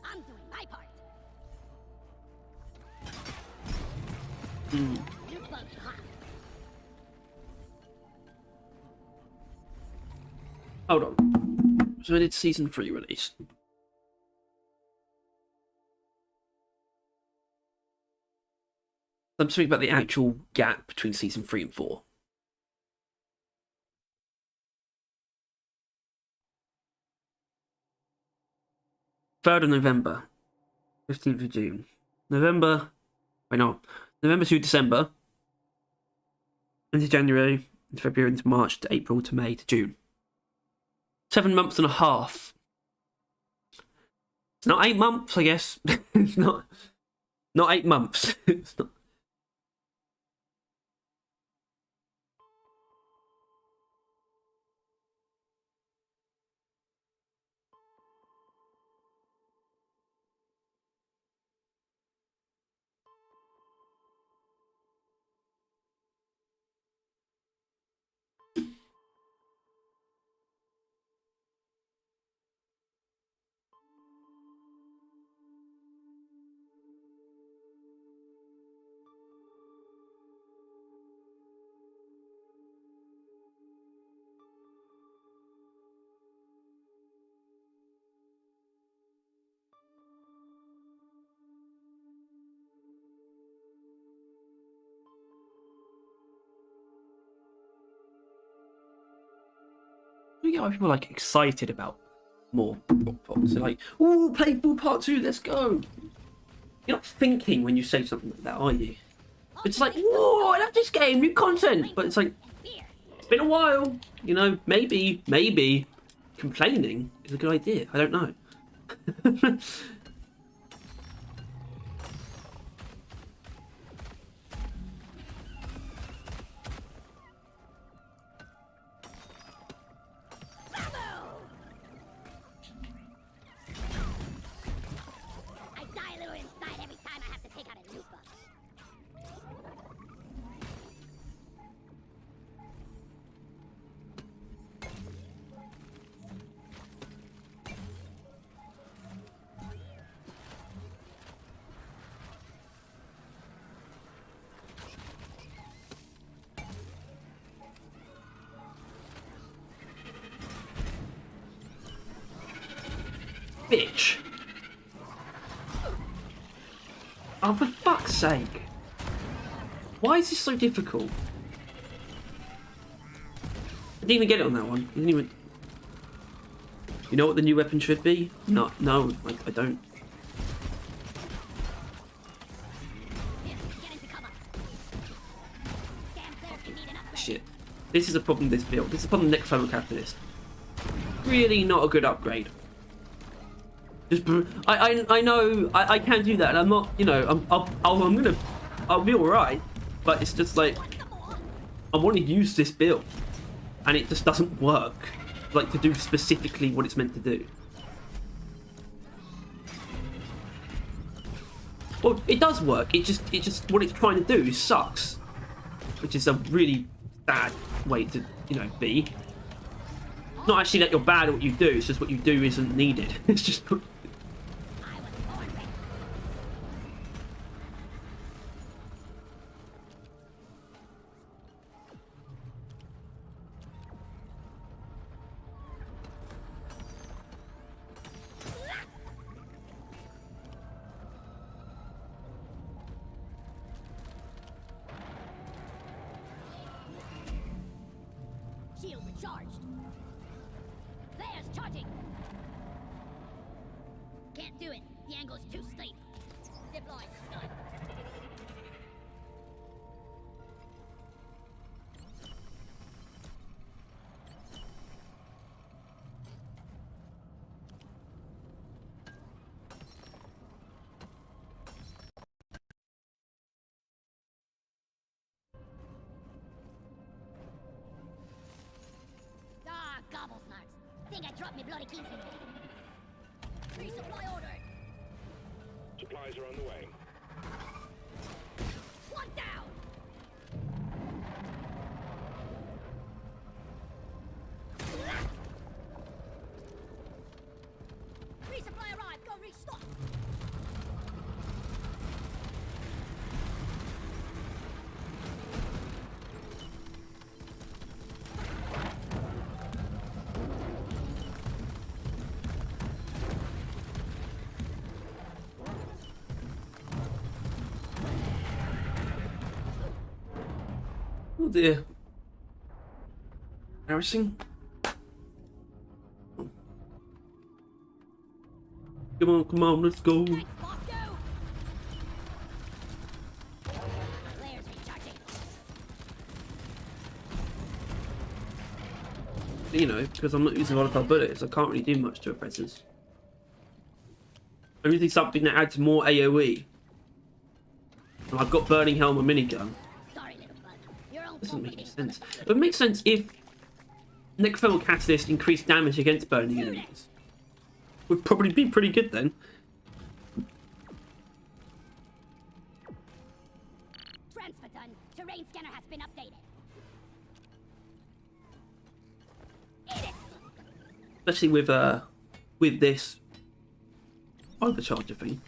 [SPEAKER 7] I'm doing my part. New bug hot.
[SPEAKER 1] Hold on. So when did season 3 release? I'm speaking about the actual gap between season 3 and 4. Third of November, 15th of June, November to December, into January, into February, into March, to April, to May, to June. 7 months and a half. It's not 8 months, I guess. It's not 8 months. It's not. You get why people are like excited about more rock pops. They're like, "Ooh, Playful Part 2, let's go." You're not thinking when you say something like that, are you? It's like, "Whoa, I love this game, new content." But it's like, it's been a while. Maybe complaining is a good idea. I don't know. bitch. Oh, for fuck's sake. Why is this so difficult? I didn't even get it on that one. I didn't even... You know what the new weapon should be? No, I don't.
[SPEAKER 7] Here, get into cover. Damn players can need an upgrade.
[SPEAKER 1] Shit. This is a problem with this build. This is a problem with next level catalyst. Really not a good upgrade. Just, I know I can do that, and I'm not, you know, I'll be alright, but it's just like I want to use this build, and it just doesn't work, like to do specifically what it's meant to do. Well, it does work. It just what it's trying to do sucks, which is a really bad way to, you know, be. Not actually that you're bad at what you do. It's just what you do isn't needed. It's just.
[SPEAKER 7] Shield recharged. Players charging. Can't do it. The angle's too steep. Zip line done. Ah, gobble snarks. Think I dropped me bloody keys in there. Resupply ordered.
[SPEAKER 4] Supplies are on the way.
[SPEAKER 7] One down. Resupply arrived. Go restock.
[SPEAKER 1] Oh dear. Embarrassing. Come on, let's go.
[SPEAKER 7] Thanks, boss. Go. Players recharging.
[SPEAKER 1] You know, because I'm not using volatile bullets, I can't really do much to a presence. I'm using something that adds more AoE. And I've got Burning Helm and minigun.
[SPEAKER 7] Sorry, little bud. Your own
[SPEAKER 1] Doesn't
[SPEAKER 7] fault
[SPEAKER 1] make
[SPEAKER 7] for
[SPEAKER 1] any
[SPEAKER 7] being
[SPEAKER 1] sense. It would make sense if Necrophermal Catalyst increased damage against burning enemies. Would probably be pretty good then.
[SPEAKER 7] Transfer done. Terrain scanner has been updated. Eat it.
[SPEAKER 1] Especially with this overcharger thing.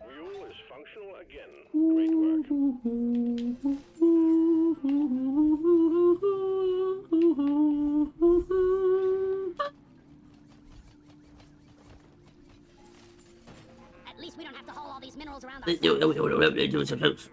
[SPEAKER 4] Mule is functional again. Great work.
[SPEAKER 7] At least we don't have to haul all these minerals around ourselves.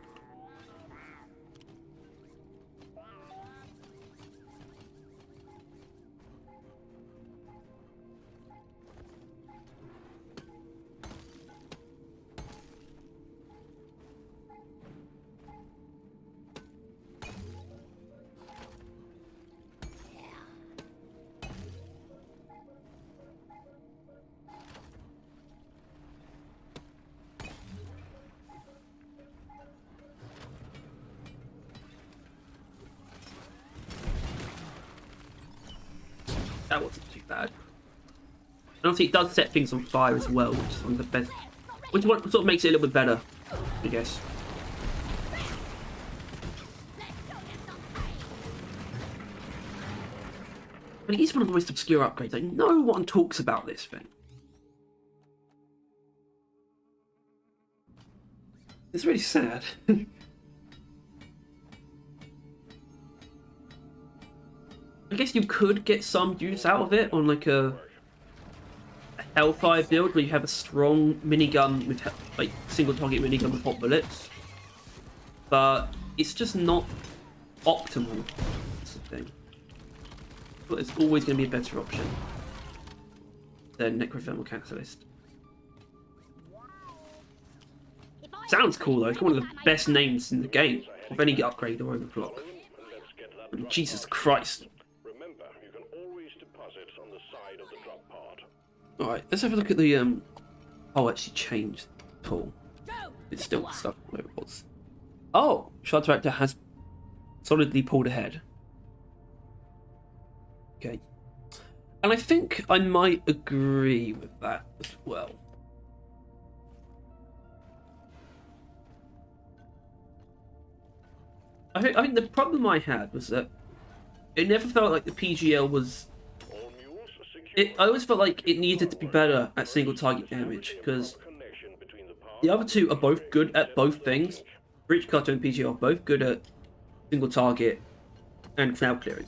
[SPEAKER 1] That wasn't too bad. And obviously it does set things on fire as well, which is one of the best. Which one sort of makes it a little bit better, I guess. But it is one of the most obscure upgrades. Like, no one talks about this thing. It's really sad. I guess you could get some use out of it on like a Hellfire build where you have a strong minigun with like single target minigun with hot bullets, but it's just not optimal. That's the thing. But it's always going to be a better option than Necrothermal Catalyst. Sounds cool though. It's one of the best names in the game of any upgrade or overclock. I mean, Jesus Christ.
[SPEAKER 4] Remember, you can always deposit on the side of the drop pod.
[SPEAKER 1] Alright, let's have a look at the oh, actually changed pull. It's still stuck where it was. Oh, Shard Director has solidly pulled ahead. Okay. And I think I might agree with that as well. I think the problem I had was that it never felt like the PGL was...
[SPEAKER 4] All mules secure.
[SPEAKER 1] I always felt like it needed to be better at single target damage, because
[SPEAKER 4] Connection between the pod
[SPEAKER 1] the other two are both good at both things. Breach Cutter and PGL are both good at single target and crowd clearing.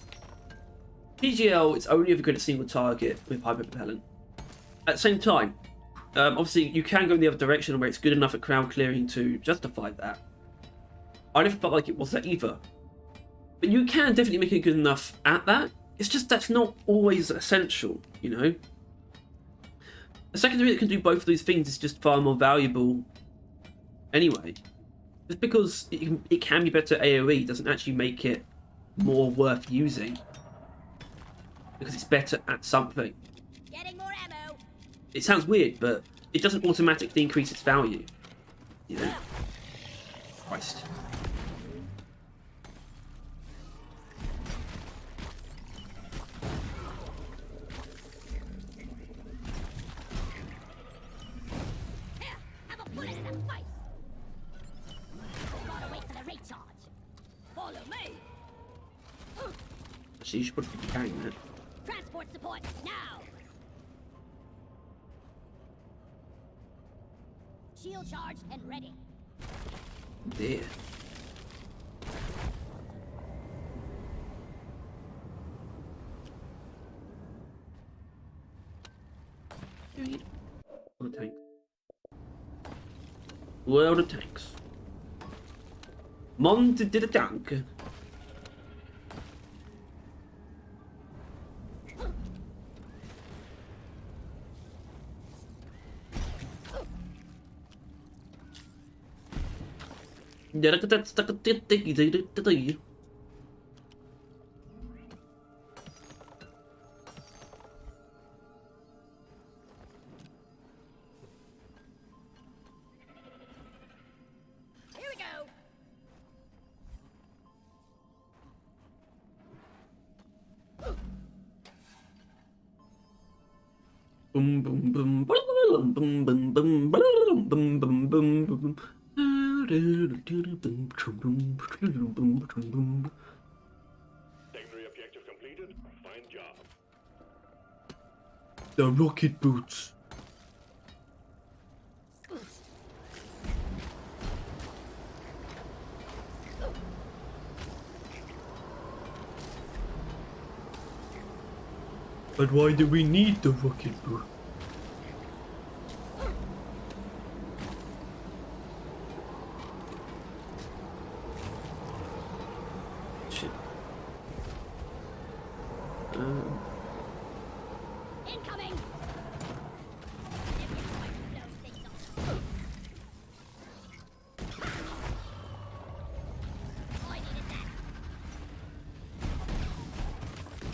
[SPEAKER 1] PGL is only ever good at single target with hyper propellant. At the same time, obviously you can go in the other direction where it's good enough at crowd clearing to justify that. I never felt like it was that either. But you can definitely make it good enough at that. It's just that's not always essential, you know? A secondary that can do both of these things is just far more valuable anyway. Just because it can be better at AoE doesn't actually make it more worth using. Because it's better at something.
[SPEAKER 7] Getting more ammo.
[SPEAKER 1] It sounds weird, but it doesn't automatically increase its value. You know? Christ.
[SPEAKER 7] Here, have a bullet in the face. Gotta wait for the recharge. Follow me.
[SPEAKER 1] Actually, you should probably be carrying that.
[SPEAKER 7] Transport support now. Shield charged and ready.
[SPEAKER 1] There. World of tanks. World of tanks. Monte did a tank.
[SPEAKER 7] Here we go.
[SPEAKER 1] Boom boom boom boom boom boom boom boom boom boom boom.
[SPEAKER 4] secondary objective completed. Fine job.
[SPEAKER 1] The rocket boots. But why do we need the rocket boot? Shit.
[SPEAKER 7] Incoming. Oh, I needed that.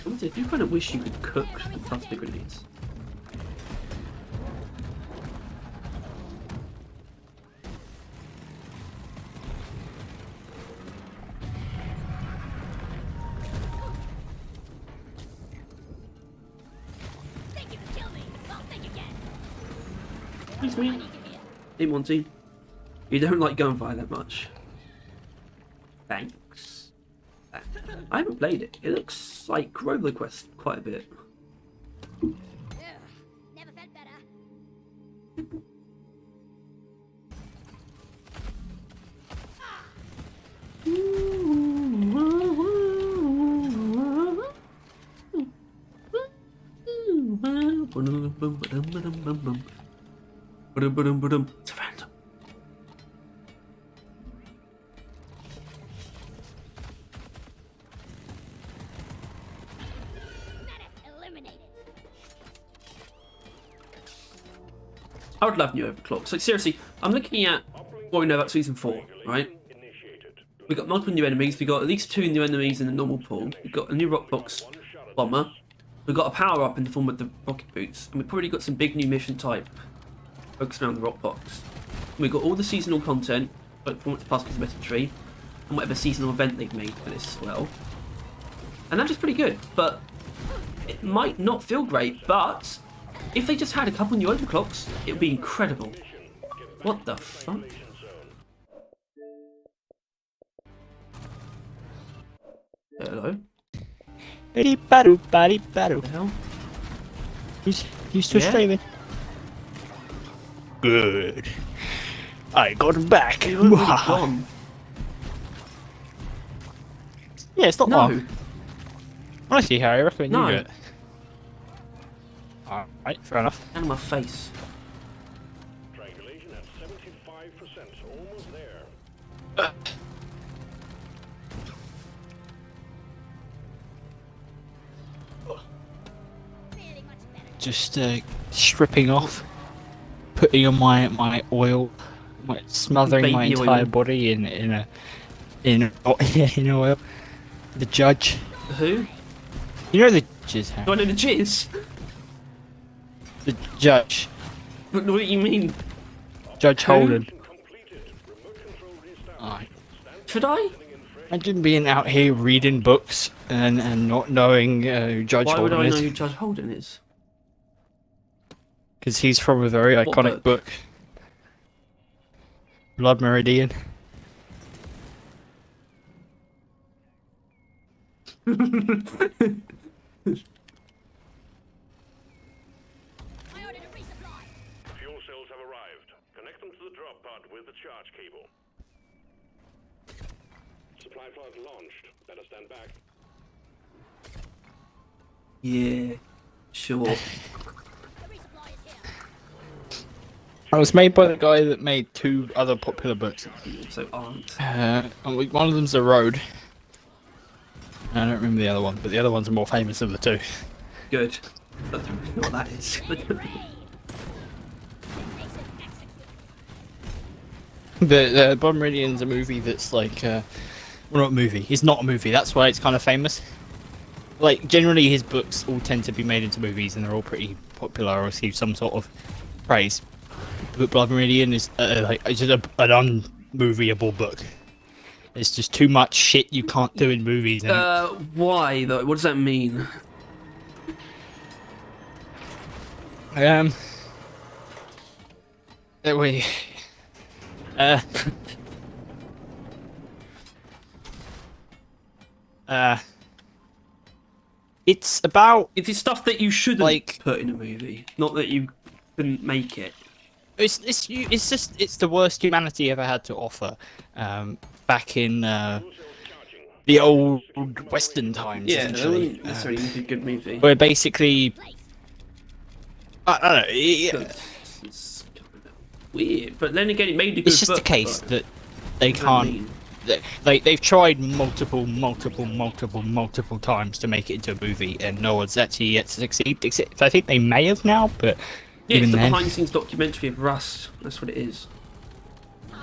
[SPEAKER 1] Honestly, I do kind of wish you could cook the cluster grenades.
[SPEAKER 7] Think you can kill me? Well, think again.
[SPEAKER 1] Excuse
[SPEAKER 7] I
[SPEAKER 1] me.
[SPEAKER 7] need to hear.
[SPEAKER 1] Hey Monty, you don't like gunfire that much. Thanks. I haven't played it. It looks like Robo Quest quite a bit.
[SPEAKER 7] Ugh, never felt better.
[SPEAKER 1] Boom, ba-dum, ba-dum, bum, bum. Ba-dum, ba-dum, ba-dum. It's a random.
[SPEAKER 7] Menace eliminated.
[SPEAKER 1] I would love new overclocks. Like seriously, I'm looking at what we know about season 4, right? We got multiple new enemies. We got at least 2 new enemies in the normal pool. We got a new rockbox bomber. We got a power up in the form of the rocket boots, and we probably got some big new mission type focused around the rockbox. We got all the seasonal content, like Performance Plus Cosmetic Tree, and whatever seasonal event they've made for this as well. And that's just pretty good, but it might not feel great. But if they just had a couple new overclocks, it would be incredible. What the fuck? Hello?
[SPEAKER 6] Ba-dee-ba-doo.
[SPEAKER 1] The hell?
[SPEAKER 6] You still
[SPEAKER 1] Yeah?
[SPEAKER 6] streaming? Good. I got him back.
[SPEAKER 1] It wouldn't really gone.
[SPEAKER 6] Yeah, it's not
[SPEAKER 1] No.
[SPEAKER 6] long. Honestly, Harry, I recommend
[SPEAKER 1] No.
[SPEAKER 6] you do it. Alright, fair enough.
[SPEAKER 1] And my face.
[SPEAKER 4] Triangulation at 75%, almost there.
[SPEAKER 7] Really much better.
[SPEAKER 6] Just stripping off, putting on my oil, smothering my
[SPEAKER 1] Baby oil.
[SPEAKER 6] entire body in oil. The judge,
[SPEAKER 1] Who?
[SPEAKER 6] you know the judges, Harry?
[SPEAKER 1] Do I know the jizz?
[SPEAKER 6] The judge,
[SPEAKER 1] What do you mean?
[SPEAKER 6] Judge Holden.
[SPEAKER 4] Completed. Remote control restart.
[SPEAKER 6] Alright.
[SPEAKER 1] Should I?
[SPEAKER 6] Imagine being out here reading books and not knowing who Judge
[SPEAKER 1] Why would
[SPEAKER 6] Holden
[SPEAKER 1] I know
[SPEAKER 6] is.
[SPEAKER 1] who Judge Holden is?
[SPEAKER 6] Because he's from a very iconic
[SPEAKER 1] book?
[SPEAKER 6] book. Blood Meridian.
[SPEAKER 7] I ordered a resupply.
[SPEAKER 4] Fuel cells have arrived. Connect them to the drop pod with the charge cable. Supply pod launched. Better stand back.
[SPEAKER 1] Yeah, sure.
[SPEAKER 7] The resupply is here.
[SPEAKER 6] It was made by the guy that made 2 other popular books.
[SPEAKER 1] So aren't.
[SPEAKER 6] And one of them's The Road. I don't remember the other one, but the other one's more famous of the 2.
[SPEAKER 1] Good. I don't really know what that is.
[SPEAKER 6] The Blood Meridian's a movie that's like, well, not a movie. It's not a movie. That's why it's kind of famous. Like generally, his books all tend to be made into movies, and they're all pretty popular or receive some sort of praise. But Blood Meridian is it's just an unmovieable book. It's just too much shit you can't do in movies.
[SPEAKER 1] Why though? What does that mean?
[SPEAKER 6] We. It's about
[SPEAKER 1] It is stuff that you shouldn't
[SPEAKER 6] Like-
[SPEAKER 1] put in a movie, not that you couldn't make it.
[SPEAKER 6] it's the worst humanity ever had to offer. Back in the old Western times,
[SPEAKER 1] Yeah, that
[SPEAKER 6] essentially.
[SPEAKER 1] wouldn't necessarily make a good movie.
[SPEAKER 6] Where basically, I don't know.
[SPEAKER 1] It's kind of weird, but then again, it made a good
[SPEAKER 6] It's just
[SPEAKER 1] book,
[SPEAKER 6] the case
[SPEAKER 1] but
[SPEAKER 6] that they
[SPEAKER 1] what does that mean?
[SPEAKER 6] can't. They've tried multiple times to make it into a movie, and no one's actually yet to succeed. Except I think they may have now, but
[SPEAKER 1] Yeah,
[SPEAKER 6] even
[SPEAKER 1] it's the
[SPEAKER 6] then,
[SPEAKER 1] behind-the-scenes documentary of Rust. That's what it is.
[SPEAKER 4] Fuel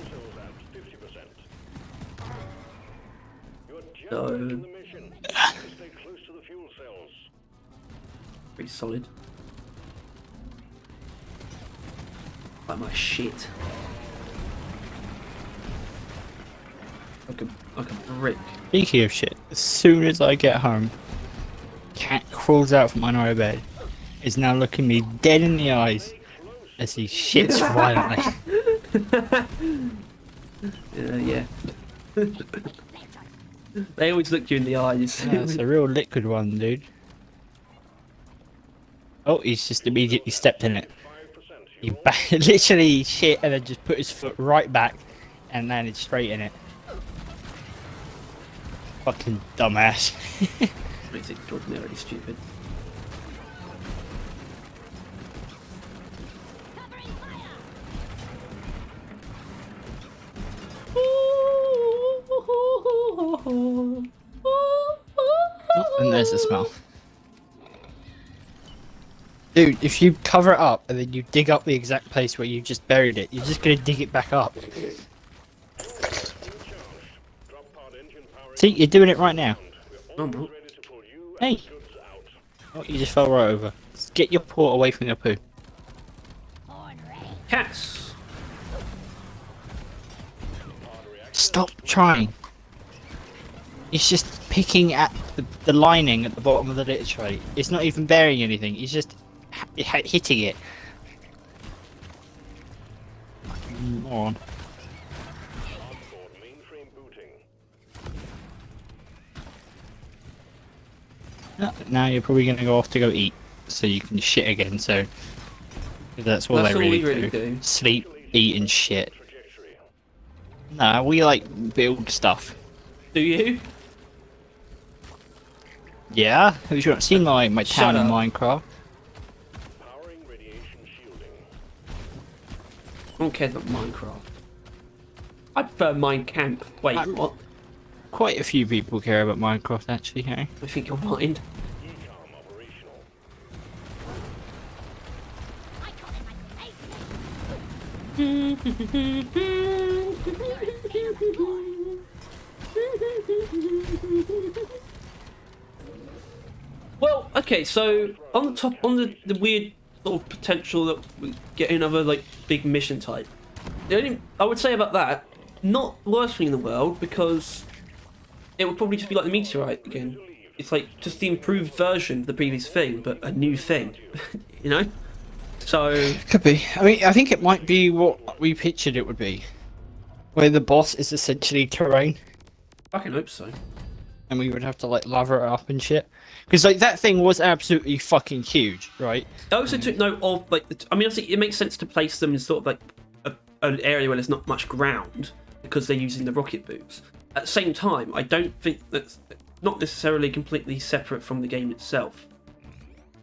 [SPEAKER 4] cells at 50%. You're just
[SPEAKER 1] So-
[SPEAKER 4] in the mission. Stay close to the fuel cells.
[SPEAKER 1] Pretty solid. Like my shit. Like a brick.
[SPEAKER 6] speaking of shit, as soon as I get home, cat crawls out from under my bed, is now looking me dead in the eyes as he shits violently.
[SPEAKER 1] Yeah. They always look you in the eyes.
[SPEAKER 6] Yeah, it's a real liquid one, dude. Oh, he's just immediately stepped in it. He literally shit and then just put his foot right back and landed straight in it. Fucking dumbass.
[SPEAKER 1] Makes it extraordinarily stupid.
[SPEAKER 6] There's the smell. Dude, if you cover it up and then you dig up the exact place where you just buried it, you're just gonna dig it back up. See, you're doing it right now.
[SPEAKER 1] Oh, bro.
[SPEAKER 6] Hey! Oh, you just fell right over. Just get your paw away from your poo.
[SPEAKER 1] Cats.
[SPEAKER 6] Stop trying. It's just picking at the lining at the bottom of the litter tray. It's not even burying anything, it's just hitting it. Fucking moron. Now you're probably going to go off to go eat, so you can shit again, so... That's all
[SPEAKER 1] That's
[SPEAKER 6] they
[SPEAKER 1] all
[SPEAKER 6] really,
[SPEAKER 1] we really
[SPEAKER 6] do.
[SPEAKER 1] do.
[SPEAKER 6] Sleep, eat and shit. Nah, we like build stuff.
[SPEAKER 1] Do you?
[SPEAKER 6] Yeah? Have you not seen my town in
[SPEAKER 1] up.
[SPEAKER 6] Minecraft?
[SPEAKER 4] Powering radiation shielding.
[SPEAKER 1] I don't care about Minecraft. I prefer Mine Camp. Wait, what?
[SPEAKER 6] Quite a few people care about Minecraft actually, hey?
[SPEAKER 1] I think you'll mind.
[SPEAKER 4] Ecom operational.
[SPEAKER 7] I call it my grenade.
[SPEAKER 1] Well, okay, so on the weird sort of potential that we get another like big mission type. The only I would say about that, not the worst thing in the world because it would probably just be like the meteorite again. It's like just the improved version of the previous thing, but a new thing, you know. So
[SPEAKER 6] Could be. I mean, I think it might be what we pictured it would be, where the boss is essentially terrain,
[SPEAKER 1] I can hope so.
[SPEAKER 6] and we would have to like lather it up and shit. Because like that thing was absolutely fucking huge, right?
[SPEAKER 1] I also took note of like I mean, obviously it makes sense to place them in sort of like an area where there's not much ground because they're using the rocket boots. At the same time, I don't think that's not necessarily completely separate from the game itself.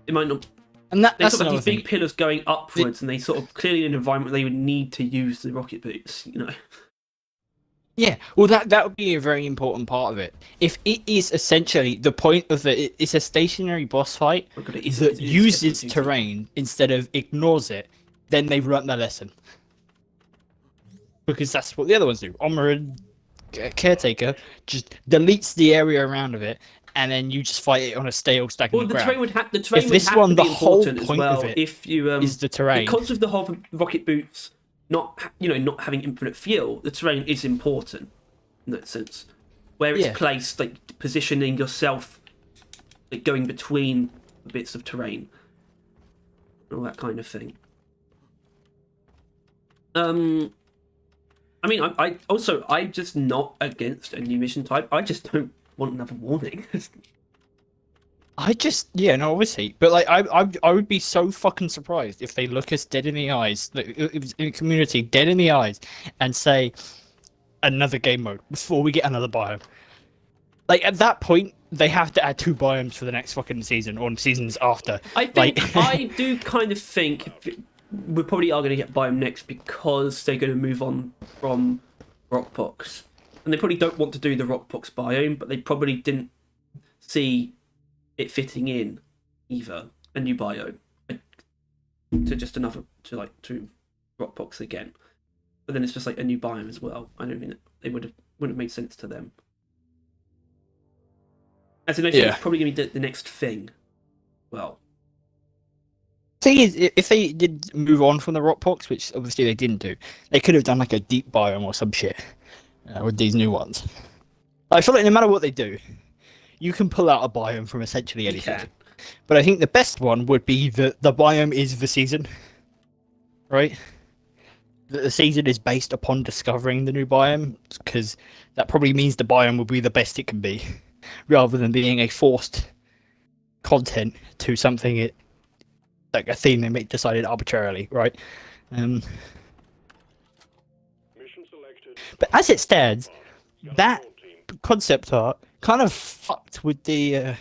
[SPEAKER 1] It might not.
[SPEAKER 6] And
[SPEAKER 1] They
[SPEAKER 6] that's
[SPEAKER 1] sort of
[SPEAKER 6] another
[SPEAKER 1] have these
[SPEAKER 6] thing.
[SPEAKER 1] big pillars going upwards, and they sort of clearly in an environment where they would need to use the rocket boots. You know.
[SPEAKER 6] Yeah, well, that would be a very important part of it. If it is essentially the point of it's a stationary boss fight
[SPEAKER 1] Oh, God, it is-
[SPEAKER 6] that
[SPEAKER 1] it is
[SPEAKER 6] uses
[SPEAKER 1] definitely
[SPEAKER 6] terrain instead of ignores it, then they've learnt their lesson. Because that's what the other ones do. Armored Caretaker just deletes the area around of it, and then you just fight it on a stale stack
[SPEAKER 1] Well,
[SPEAKER 6] of
[SPEAKER 1] the
[SPEAKER 6] ground.
[SPEAKER 1] terrain would have the terrain
[SPEAKER 6] If
[SPEAKER 1] would
[SPEAKER 6] this
[SPEAKER 1] have
[SPEAKER 6] one,
[SPEAKER 1] to
[SPEAKER 6] the
[SPEAKER 1] be
[SPEAKER 6] whole
[SPEAKER 1] important as
[SPEAKER 6] point
[SPEAKER 1] well.
[SPEAKER 6] of it
[SPEAKER 1] If you
[SPEAKER 6] is the terrain.
[SPEAKER 1] because of the whole rocket boots not not having infinite fuel, the terrain is important in that sense. Where it's
[SPEAKER 6] Yeah.
[SPEAKER 1] placed, like positioning yourself, like going between bits of terrain, all that kind of thing. I mean, I'm just not against a new mission type. I just don't want another warning.
[SPEAKER 6] Obviously, but like I would be so fucking surprised if they look us dead in the eyes, like in the community, dead in the eyes, and say another game mode before we get another biome. Like at that point, they have to add 2 biomes for the next fucking season or seasons after.
[SPEAKER 1] I think
[SPEAKER 6] Like,
[SPEAKER 1] I do kind of think we probably are going to get biome next because they're going to move on from Rockpox, and they probably don't want to do the Rockpox biome, but they probably didn't see it fitting in either a new biome to just another to Rockpox again. But then it's just like a new biome as well. I don't think they wouldn't have made sense to them. As in, I think
[SPEAKER 6] Yeah.
[SPEAKER 1] it's probably going to be the next thing. Well,
[SPEAKER 6] thing is, if they did move on from the Rockpox, which obviously they didn't do, they could have done like a deep biome or some shit with these new ones. I feel like no matter what they do, you can pull out a biome from essentially anything.
[SPEAKER 1] can.
[SPEAKER 6] But I think the best one would be the biome is the season, right? The season is based upon discovering the new biome, because that probably means the biome will be the best it can be, rather than being a forced content to something like a theme they decided arbitrarily, right?
[SPEAKER 4] Mission selected.
[SPEAKER 6] But as it stands, that
[SPEAKER 4] Control team.
[SPEAKER 6] concept art kind of fucked with the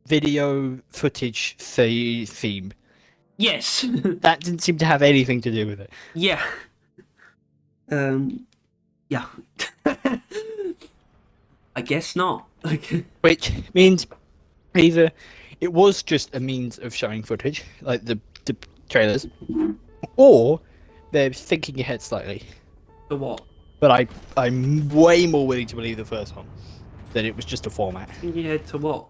[SPEAKER 6] video footage theme.
[SPEAKER 1] Yes.
[SPEAKER 6] That didn't seem to have anything to do with it.
[SPEAKER 1] Yeah. Yeah. I guess not. Like,
[SPEAKER 6] Which means either it was just a means of showing footage, like the trailers, or they're thinking ahead slightly.
[SPEAKER 1] For what?
[SPEAKER 6] But I'm way more willing to believe the first one, that it was just a format.
[SPEAKER 1] Thinking ahead to what?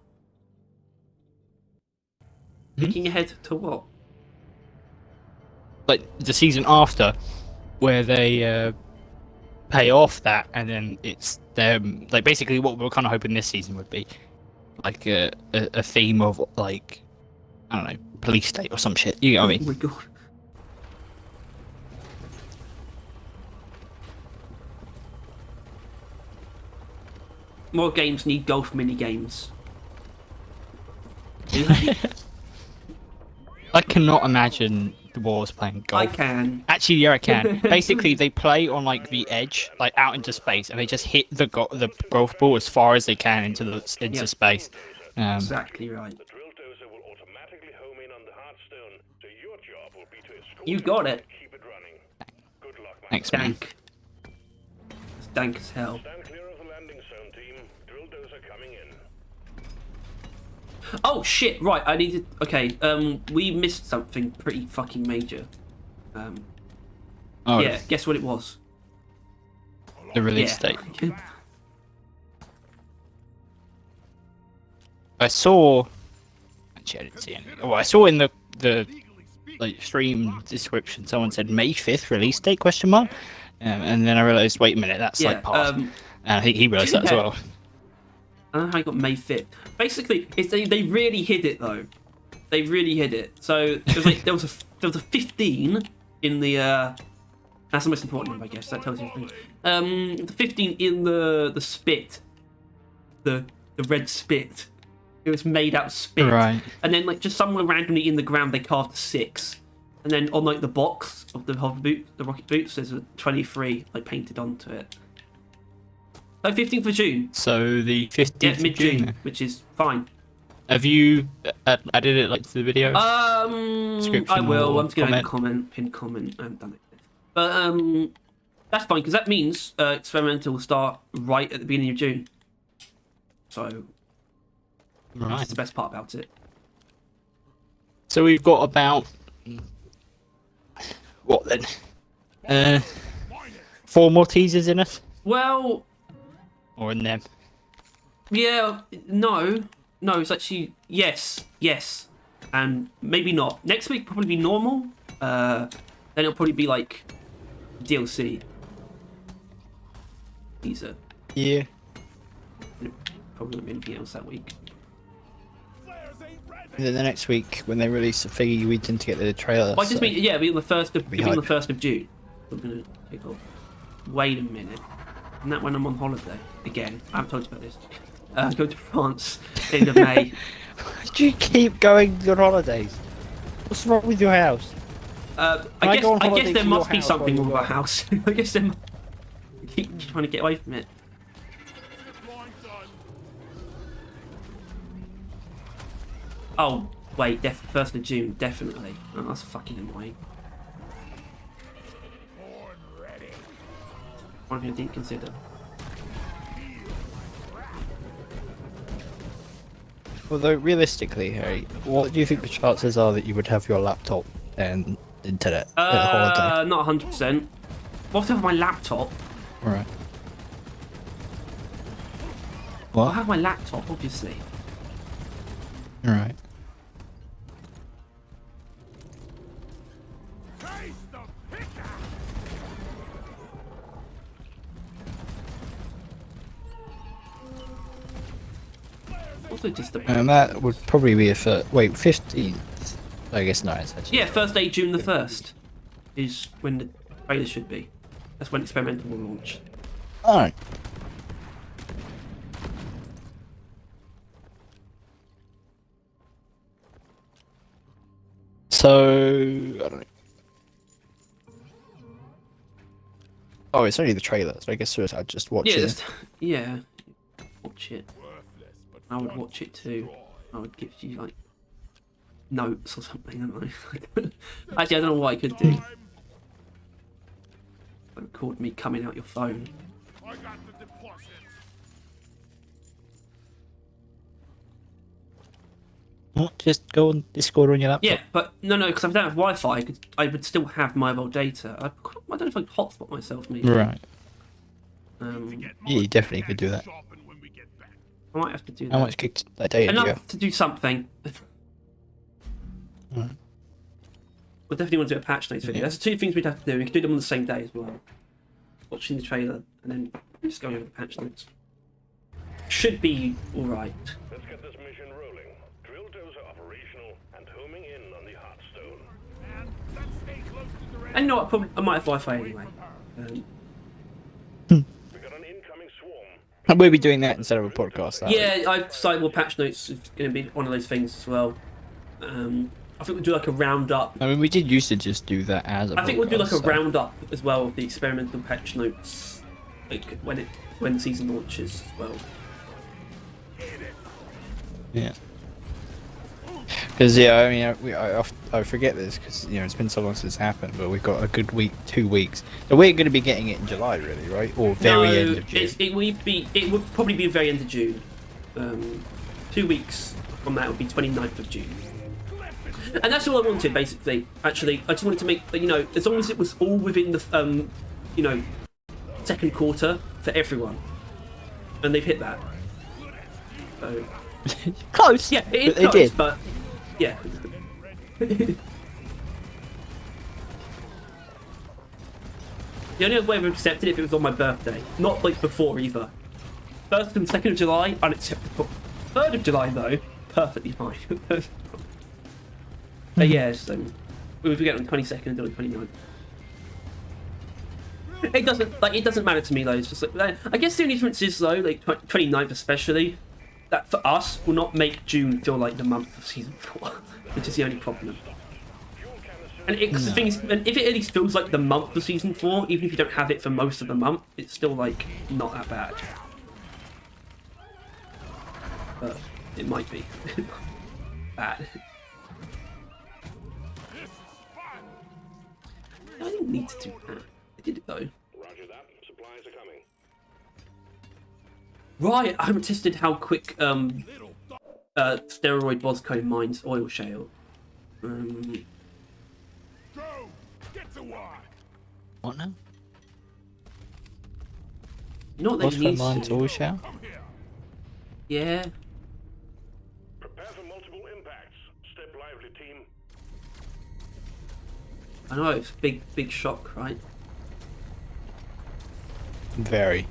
[SPEAKER 1] Thinking ahead to what?
[SPEAKER 6] Like the season after, where they pay off that, and then it's them. Like basically, what we were kind of hoping this season would be, like a theme of like, I don't know, police state or some shit. You know what I
[SPEAKER 1] Oh
[SPEAKER 6] mean?
[SPEAKER 1] my god. More games need golf mini games.
[SPEAKER 6] I cannot imagine the Wars playing golf.
[SPEAKER 1] I can.
[SPEAKER 6] Actually, yeah, I can. Basically, they play on like the edge, like out into space, and they just hit the golf ball as far as they can into
[SPEAKER 1] Yep.
[SPEAKER 6] space.
[SPEAKER 1] Exactly right.
[SPEAKER 4] The drill dozer will automatically home in on the Hearthstone, so your job will be to escort
[SPEAKER 1] You
[SPEAKER 4] it
[SPEAKER 1] got
[SPEAKER 4] and
[SPEAKER 1] it.
[SPEAKER 4] keep it running. Good luck, man.
[SPEAKER 6] Thanks, man.
[SPEAKER 1] Dank. It's dank as hell.
[SPEAKER 4] Stand clear of the landing zone, team. Drill dozer coming in.
[SPEAKER 1] Oh shit! Right, I needed. Okay, we missed something pretty fucking major.
[SPEAKER 6] Oh,
[SPEAKER 1] Yeah, guess what it was?
[SPEAKER 6] the release
[SPEAKER 1] Yeah.
[SPEAKER 6] date. I saw. Actually, I didn't see anything. Oh, I saw in the like stream description someone said May 5th release date question mark, and then I realized, wait a minute, that's
[SPEAKER 1] Yeah,
[SPEAKER 6] like past. And I think he realized that as
[SPEAKER 1] yeah.
[SPEAKER 6] well.
[SPEAKER 1] I don't know how I got May 5th. Basically, it's they really hid it though. They really hid it. So there was like there was a 15 in the that's the most important one, I guess. That tells you everything. The 15 in the spit, the red spit. It was made out of spit.
[SPEAKER 6] Right.
[SPEAKER 1] And then like just somewhere randomly in the ground they carved a 6. And then on like the box of the hover boot, the rocket boots, there's a 23 like painted onto it. So 15th of June.
[SPEAKER 6] So the 15th
[SPEAKER 1] Yeah,
[SPEAKER 6] of
[SPEAKER 1] mid-June,
[SPEAKER 6] June.
[SPEAKER 1] which is fine.
[SPEAKER 6] Have you added it like to the video?
[SPEAKER 1] I
[SPEAKER 6] Description
[SPEAKER 1] will.
[SPEAKER 6] or
[SPEAKER 1] I'm just going to
[SPEAKER 6] comment?
[SPEAKER 1] pin comment. I haven't done it. But that's fine because that means experimental will start right at the beginning of June. So
[SPEAKER 6] Right.
[SPEAKER 1] that's the best part about it.
[SPEAKER 6] So we've got about what then? 4 more teasers in us,
[SPEAKER 1] Well,
[SPEAKER 6] or in them?
[SPEAKER 1] yeah, no, it's actually yes, and maybe not. Next week probably be normal. Then it'll probably be like DLC. Teaser.
[SPEAKER 6] Yeah.
[SPEAKER 1] Probably won't be anything else that week.
[SPEAKER 6] And then the next week when they release the figure, we tend to get the trailer.
[SPEAKER 1] Well, I just
[SPEAKER 6] so-
[SPEAKER 1] mean, yeah, it'll be on the first of
[SPEAKER 6] Be
[SPEAKER 1] it'll be on the
[SPEAKER 6] hype.
[SPEAKER 1] 1st of June. We're gonna kick off. Wait a minute. And that when I'm on holiday again. I haven't told you about this. I go to France end of May.
[SPEAKER 6] Do you keep going on holidays? What's wrong with your house?
[SPEAKER 1] I
[SPEAKER 6] I
[SPEAKER 1] guess
[SPEAKER 6] go on
[SPEAKER 1] I
[SPEAKER 6] holiday
[SPEAKER 1] guess there
[SPEAKER 6] to your
[SPEAKER 1] must be
[SPEAKER 6] house
[SPEAKER 1] something
[SPEAKER 6] while
[SPEAKER 1] with
[SPEAKER 6] you
[SPEAKER 1] our
[SPEAKER 6] work.
[SPEAKER 1] house. I guess there. Keep trying to get away from it. Oh wait, 1st of June, definitely. Oh, that's fucking annoying. One thing I didn't consider.
[SPEAKER 6] Although realistically, Harry, what do you think the chances are that you would have your laptop and internet at a holiday?
[SPEAKER 1] Not 100%. What if I have my laptop?
[SPEAKER 6] Right.
[SPEAKER 1] I'll
[SPEAKER 6] What?
[SPEAKER 1] have my laptop, obviously.
[SPEAKER 6] Right.
[SPEAKER 1] Also, just the
[SPEAKER 6] And that would probably be a 15th. I guess no, it's actually.
[SPEAKER 1] yeah, first day June the 1st is when the trailer should be. That's when experimental will launch.
[SPEAKER 6] Alright. So I don't know. Oh, it's only the trailer, so I guess I'd just watch
[SPEAKER 1] Yeah,
[SPEAKER 6] it.
[SPEAKER 1] just, yeah. Watch it. I would watch it too. I would give you like notes or something. I don't know. Actually, I don't know what I could do. Record me coming out your phone.
[SPEAKER 6] What? Just go on Discord on your laptop.
[SPEAKER 1] Yeah, but no, because I don't have Wi-Fi. I would still have mobile data. I don't know if I could hotspot myself, maybe.
[SPEAKER 6] Right.
[SPEAKER 1] Yeah,
[SPEAKER 6] Yeah, you definitely could do that.
[SPEAKER 1] I might have to do that.
[SPEAKER 6] How much data do you
[SPEAKER 1] Enough
[SPEAKER 6] have?
[SPEAKER 1] to do something.
[SPEAKER 6] Right.
[SPEAKER 1] We'll definitely want to do a patch notes video. That's the two things we'd have to do. We could do them on the same day as well. Watching the trailer and then just going over the patch notes. Should be alright.
[SPEAKER 4] Let's get this mission rolling. Drill toes are operational and homing in on the Hearthstone.
[SPEAKER 1] And you know what? Probably, I might have Wi-Fi anyway.
[SPEAKER 4] We got an incoming swarm.
[SPEAKER 6] We'll be doing that instead of a podcast. That
[SPEAKER 1] Yeah, I've decided more patch notes is going to be one of those things as well. I think we'll do like a roundup.
[SPEAKER 6] I mean, we did used to just do that as a
[SPEAKER 1] I think we'll do like a
[SPEAKER 6] podcast, so-
[SPEAKER 1] roundup as well of the experimental patch notes, like when the season launches as well.
[SPEAKER 6] Yeah. Because I mean, I forget this because it's been so long since it's happened, but we've got a good week, 2 weeks. So we're going to be getting it in July, really, right? Or very end of June.
[SPEAKER 1] It would probably be the very end of June. 2 weeks from that would be 29th of June. And that's all I wanted, basically. Actually, I just wanted to make, as long as it was all within the, second quarter for everyone, and they've hit that. So,
[SPEAKER 6] Close.
[SPEAKER 1] yeah, it is
[SPEAKER 6] But
[SPEAKER 1] close,
[SPEAKER 6] they did.
[SPEAKER 1] but yeah. The only other way I would accept it if it was on my birthday, not like before either. 1st and 2nd of July, unacceptable. 3rd of July though, perfectly fine. But yeah, so we get on the 22nd and on the 29th. It doesn't matter to me though. It's just like, I guess the only difference is though, like 29th especially, that for us will not make June feel like the month of season 4, which is the only problem. And the thing is, and if it at least feels like the month of season 4, even if you don't have it for most of the month, it's still like not that bad. But it might be bad. I didn't need to do that. I did it though.
[SPEAKER 4] Roger that. Supplies are coming.
[SPEAKER 1] Right, I haven't tested how quick steroid Bosco mines oil shale.
[SPEAKER 6] What now?
[SPEAKER 1] You know what
[SPEAKER 6] What's
[SPEAKER 1] they
[SPEAKER 6] for
[SPEAKER 1] need
[SPEAKER 6] mine
[SPEAKER 1] to
[SPEAKER 6] to all shall?
[SPEAKER 1] Yeah.
[SPEAKER 4] Prepare for multiple impacts. Step lively, team.
[SPEAKER 1] I know, it's a big shock, right?
[SPEAKER 6] Very.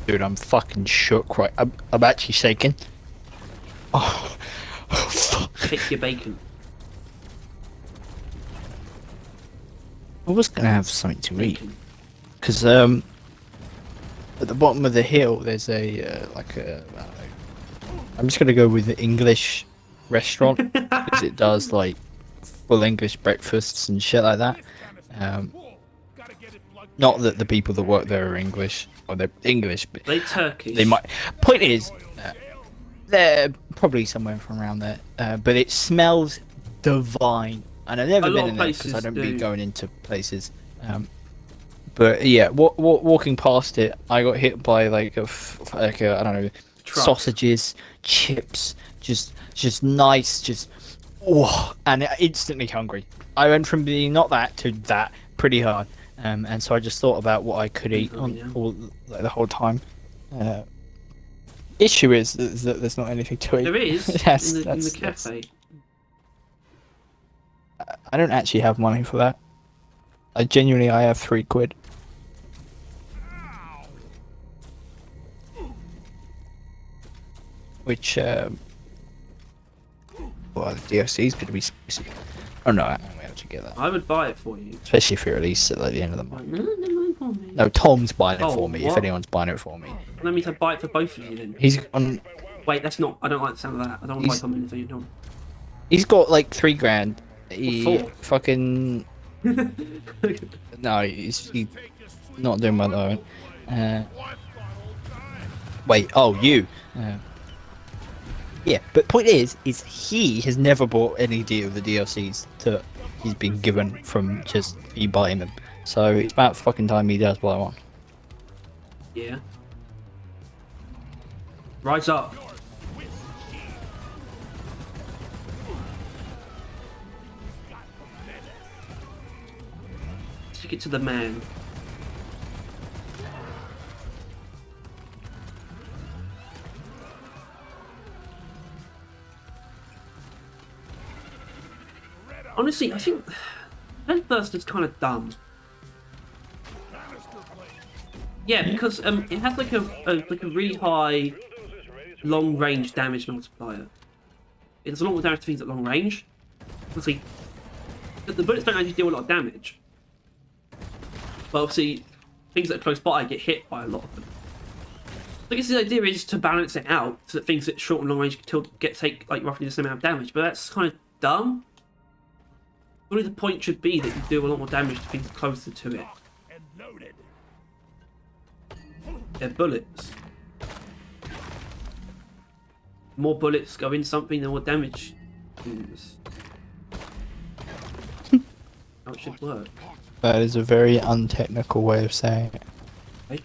[SPEAKER 6] Dude, I'm fucking shook, right? I'm actually shaking. Oh fuck.
[SPEAKER 1] Pick your bacon.
[SPEAKER 6] I was gonna have something to eat. Because, at the bottom of the hill, there's I'm just gonna go with the English restaurant. Because it does, like, full English breakfasts and shit like that. Not that the people that work there are English, or they're English, but
[SPEAKER 1] They Turkish.
[SPEAKER 6] they might. Point is, they're probably somewhere from around there. But it smells divine, and I've never
[SPEAKER 1] A lot
[SPEAKER 6] been
[SPEAKER 1] of
[SPEAKER 6] in there because I
[SPEAKER 1] places
[SPEAKER 6] don't
[SPEAKER 1] do.
[SPEAKER 6] be going into places. But yeah, walking past it, I got hit by like a I don't know,
[SPEAKER 1] Truck.
[SPEAKER 6] sausages, chips, just nice, just and instantly hungry. I went from being not that to that pretty hard. And so I just thought about what I could eat on the whole time. Issue is that there's not anything to eat.
[SPEAKER 1] There is
[SPEAKER 6] Yes,
[SPEAKER 1] in the
[SPEAKER 6] that's-
[SPEAKER 1] cafe.
[SPEAKER 6] I don't actually have money for that. I have £3. Which, well, the DLC is going to be spicy. Oh no, I don't have to get that.
[SPEAKER 1] I would buy it for you.
[SPEAKER 6] Especially if it releases at like, the end of the month.
[SPEAKER 1] No, never mind for me.
[SPEAKER 6] No, Tom's buying it
[SPEAKER 1] Oh,
[SPEAKER 6] for me,
[SPEAKER 1] what?
[SPEAKER 6] if anyone's buying it for me.
[SPEAKER 1] That means I buy it for both of you then.
[SPEAKER 6] He's on.
[SPEAKER 1] Wait, that's not. I don't like the sound of that. I don't want to buy
[SPEAKER 6] He's-
[SPEAKER 1] something for you. No.
[SPEAKER 6] He's got like £3,000. He
[SPEAKER 1] What for?
[SPEAKER 6] fucking no, he's not doing well at the moment. Wait, oh you. Yeah, but point is he has never bought any of the DLCs that he's been given from just you buying them. So it's about fucking time he does what I want.
[SPEAKER 1] Yeah. Rise up. Stick it to the man. Honestly, I think Burst is kind of dumb. Yeah, because it has like a really high long range damage multiplier. It does a lot more damage to things at long range. Obviously, the bullets don't actually deal a lot of damage. But obviously, things that are close by get hit by a lot of them. I guess the idea is to balance it out so that things at short and long range take like roughly the same amount of damage. But that's kind of dumb. Really, the point should be that you do a lot more damage to things closer to it. They're bullets. More bullets go in something, the more damage comes. How it should work.
[SPEAKER 6] That is a very untechnical way of saying it.
[SPEAKER 1] Okay.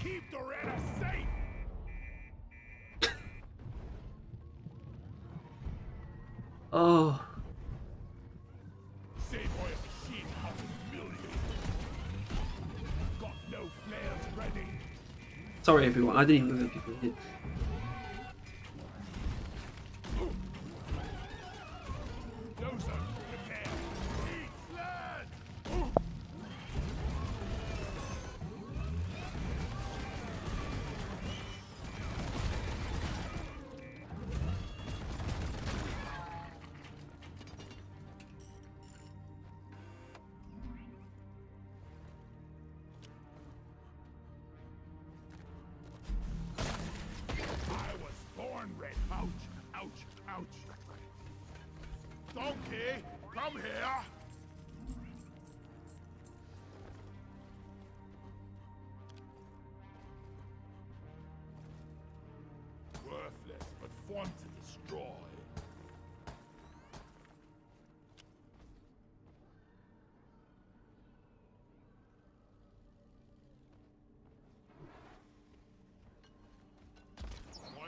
[SPEAKER 4] Keep the Retta safe!
[SPEAKER 1] Oh.
[SPEAKER 4] Save oil machine out of millions. Got no flares ready.
[SPEAKER 1] Sorry everyone, I didn't even know people hit.
[SPEAKER 4] Those are prepared. Eat land! I was born red. Ouch, ouch, ouch. Donkey, come here. Worthless, but fun to destroy.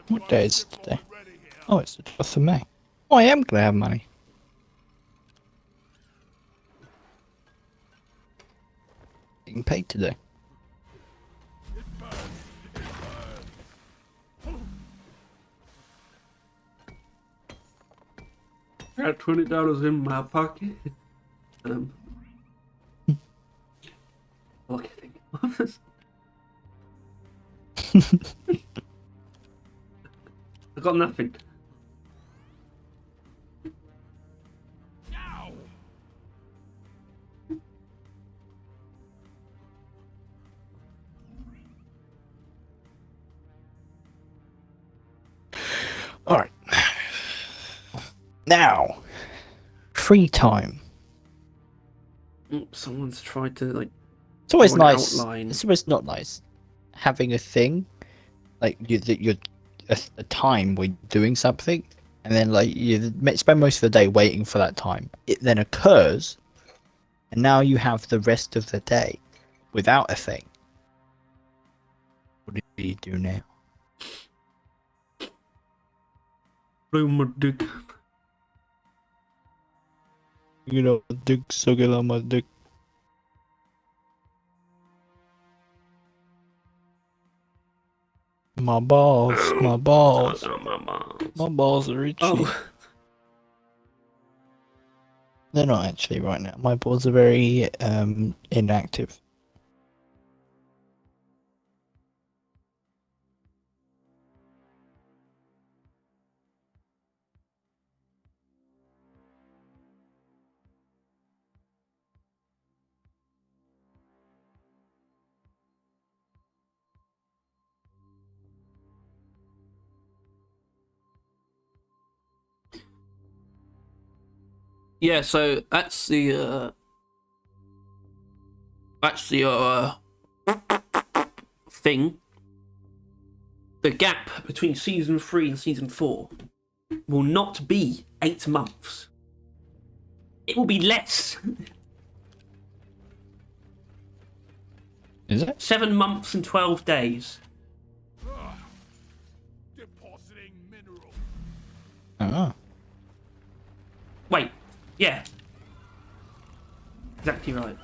[SPEAKER 6] What day is it today? Oh, it's the 12th of May. Oh, I am gonna have money. Getting paid today.
[SPEAKER 1] I got $20 in my pocket. All I can think of is- I got nothing.
[SPEAKER 4] Ow!
[SPEAKER 6] Alright. Now, free time.
[SPEAKER 1] Someone's tried to like.
[SPEAKER 6] It's always
[SPEAKER 1] draw an
[SPEAKER 6] nice.
[SPEAKER 1] outline.
[SPEAKER 6] It's always not nice having a thing like you're a time when doing something, and then like you spend most of the day waiting for that time. It then occurs, and now you have the rest of the day without a thing. What do you do now?
[SPEAKER 1] Play my dick.
[SPEAKER 6] You know, dick sucking on my dick. My balls, my balls, my balls are itchy.
[SPEAKER 1] Oh,
[SPEAKER 6] They're not actually right now. My balls are very inactive.
[SPEAKER 1] yeah. So that's the thing. The gap between season 3 and season 4 will not be 8 months. It will be less.
[SPEAKER 6] Is it?
[SPEAKER 1] 7 months and 12 days.
[SPEAKER 4] Depositing mineral.
[SPEAKER 6] Oh.
[SPEAKER 1] Wait, yeah. exactly right.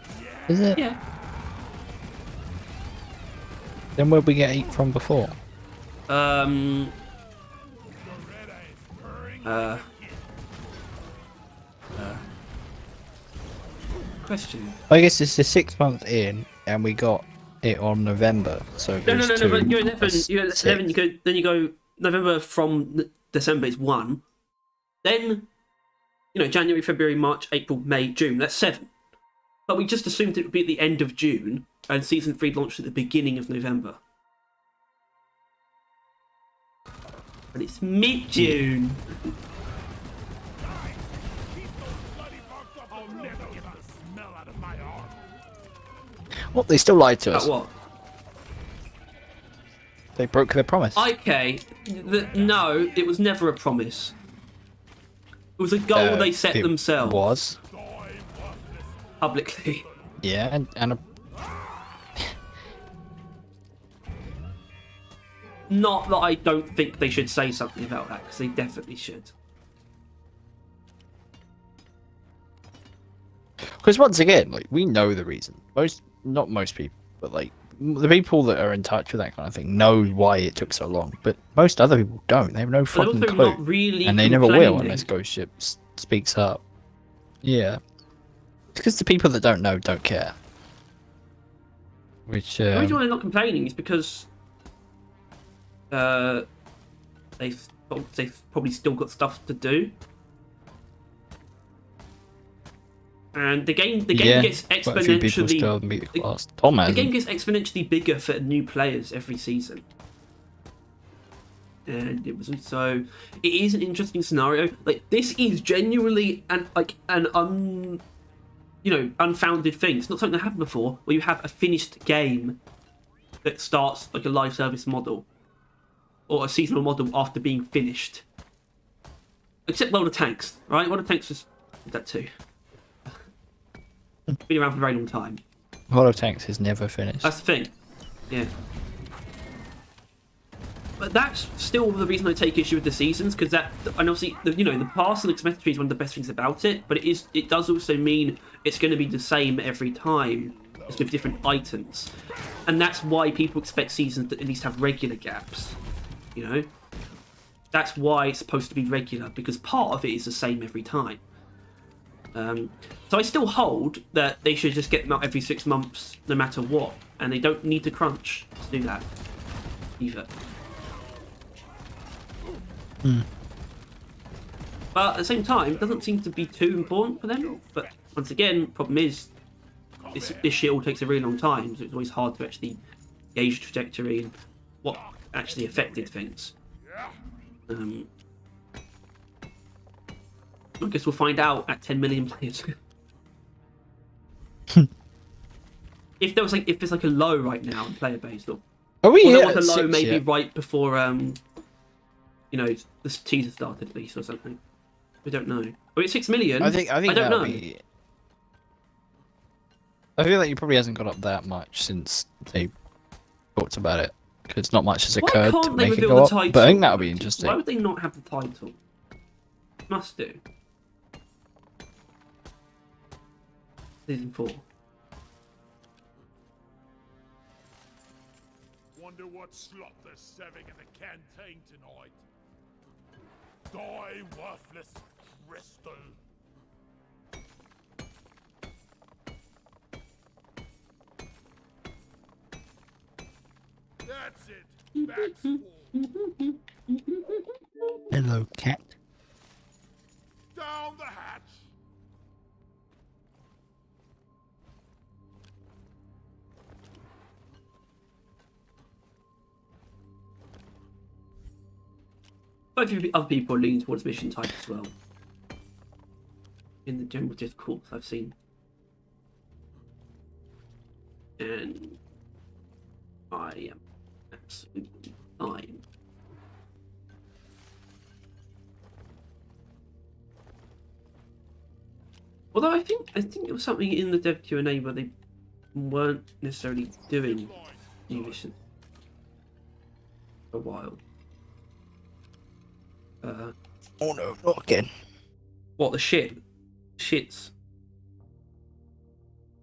[SPEAKER 6] Is it?
[SPEAKER 1] Yeah.
[SPEAKER 6] Then where'd we get 8 from before?
[SPEAKER 1] Uh, question.
[SPEAKER 6] I guess it's the 6 month in, and we got it on November, so it
[SPEAKER 1] No,
[SPEAKER 6] goes
[SPEAKER 1] no, no, no. But
[SPEAKER 6] to
[SPEAKER 1] you're 11. You're at 11. You
[SPEAKER 6] six.
[SPEAKER 1] go. Then you go. November from December is 1. Then, January, February, March, April, May, June. That's 7. But we just assumed it would be at the end of June, and season 3 launched at the beginning of November. And it's mid-June.
[SPEAKER 4] I'll never get the smell out of my arm.
[SPEAKER 6] What? They still lied to us.
[SPEAKER 1] What?
[SPEAKER 6] They broke their promise.
[SPEAKER 1] Okay. No, it was never a promise. It was a goal they set
[SPEAKER 6] it
[SPEAKER 1] themselves.
[SPEAKER 6] Was.
[SPEAKER 1] Publicly.
[SPEAKER 6] Yeah, and
[SPEAKER 1] Not that I don't think they should say something about that, because they definitely should.
[SPEAKER 6] because once again, like, we know the reason. Not most people, but like the people that are in touch with that kind of thing know why it took so long. But most other people don't. They have no
[SPEAKER 1] But they're
[SPEAKER 6] fucking
[SPEAKER 1] also
[SPEAKER 6] clue,
[SPEAKER 1] not really
[SPEAKER 6] and they never will
[SPEAKER 1] complaining.
[SPEAKER 6] unless Ghost Ship speaks up. Yeah, it's because the people that don't know don't care. Which
[SPEAKER 1] The reason why they're not complaining is because they've probably still got stuff to do, and the game gets
[SPEAKER 6] quite a few people still haven't beat the class. Tom
[SPEAKER 1] the
[SPEAKER 6] hasn't.
[SPEAKER 1] game gets exponentially bigger for new players every season. And it was also, it is an interesting scenario. Like, this is genuinely unfounded thing. It's not something that happened before, where you have a finished game that starts like a live service model or a seasonal model after being finished. Except World of Tanks, right? World of Tanks was that too. Been around for a very long time.
[SPEAKER 6] World of Tanks is never finished.
[SPEAKER 1] That's the thing. Yeah. But that's still the reason I take issue with the seasons, because and obviously the pass and symmetry is one of the best things about it, but it does also mean it's going to be the same every time, just with different items, and that's why people expect seasons to at least have regular gaps. That's why it's supposed to be regular, because part of it is the same every time. So I still hold that they should just get them out every 6 months, no matter what, and they don't need to crunch to do that either. But at the same time, it doesn't seem to be too important for them. But once again, problem is, this shit all takes a really long time, so it's always hard to actually gauge trajectory and what actually affected things. I guess we'll find out at 10 million players. if there's like a low right now in player base, or
[SPEAKER 6] Are we
[SPEAKER 1] there
[SPEAKER 6] here
[SPEAKER 1] was
[SPEAKER 6] at
[SPEAKER 1] a low
[SPEAKER 6] 6
[SPEAKER 1] maybe
[SPEAKER 6] yet?
[SPEAKER 1] right before the teaser started at least or something. We don't know. Are we at 6 million?
[SPEAKER 6] I think
[SPEAKER 1] don't
[SPEAKER 6] that'll
[SPEAKER 1] know.
[SPEAKER 6] be. I feel like it probably hasn't gone up that much since they talked about it, because not much has
[SPEAKER 1] Why
[SPEAKER 6] occurred to
[SPEAKER 1] can't they
[SPEAKER 6] make it
[SPEAKER 1] reveal
[SPEAKER 6] go
[SPEAKER 1] the
[SPEAKER 6] up.
[SPEAKER 1] title?
[SPEAKER 6] But I think that'll be interesting.
[SPEAKER 1] Why would they not have the title? Must do. Season 4.
[SPEAKER 4] Wonder what slot they're serving in the canteen tonight. Die, worthless crystal. That's it. Back squall.
[SPEAKER 6] Hello, cat.
[SPEAKER 4] Down the hatch.
[SPEAKER 1] Quite a few other people are leaning towards mission type as well. In the general discourse I've seen. And I am absolutely fine. Although I think it was something in the dev Q&A where they weren't necessarily doing new missions for a while.
[SPEAKER 6] Oh no, not again.
[SPEAKER 1] What, the shits?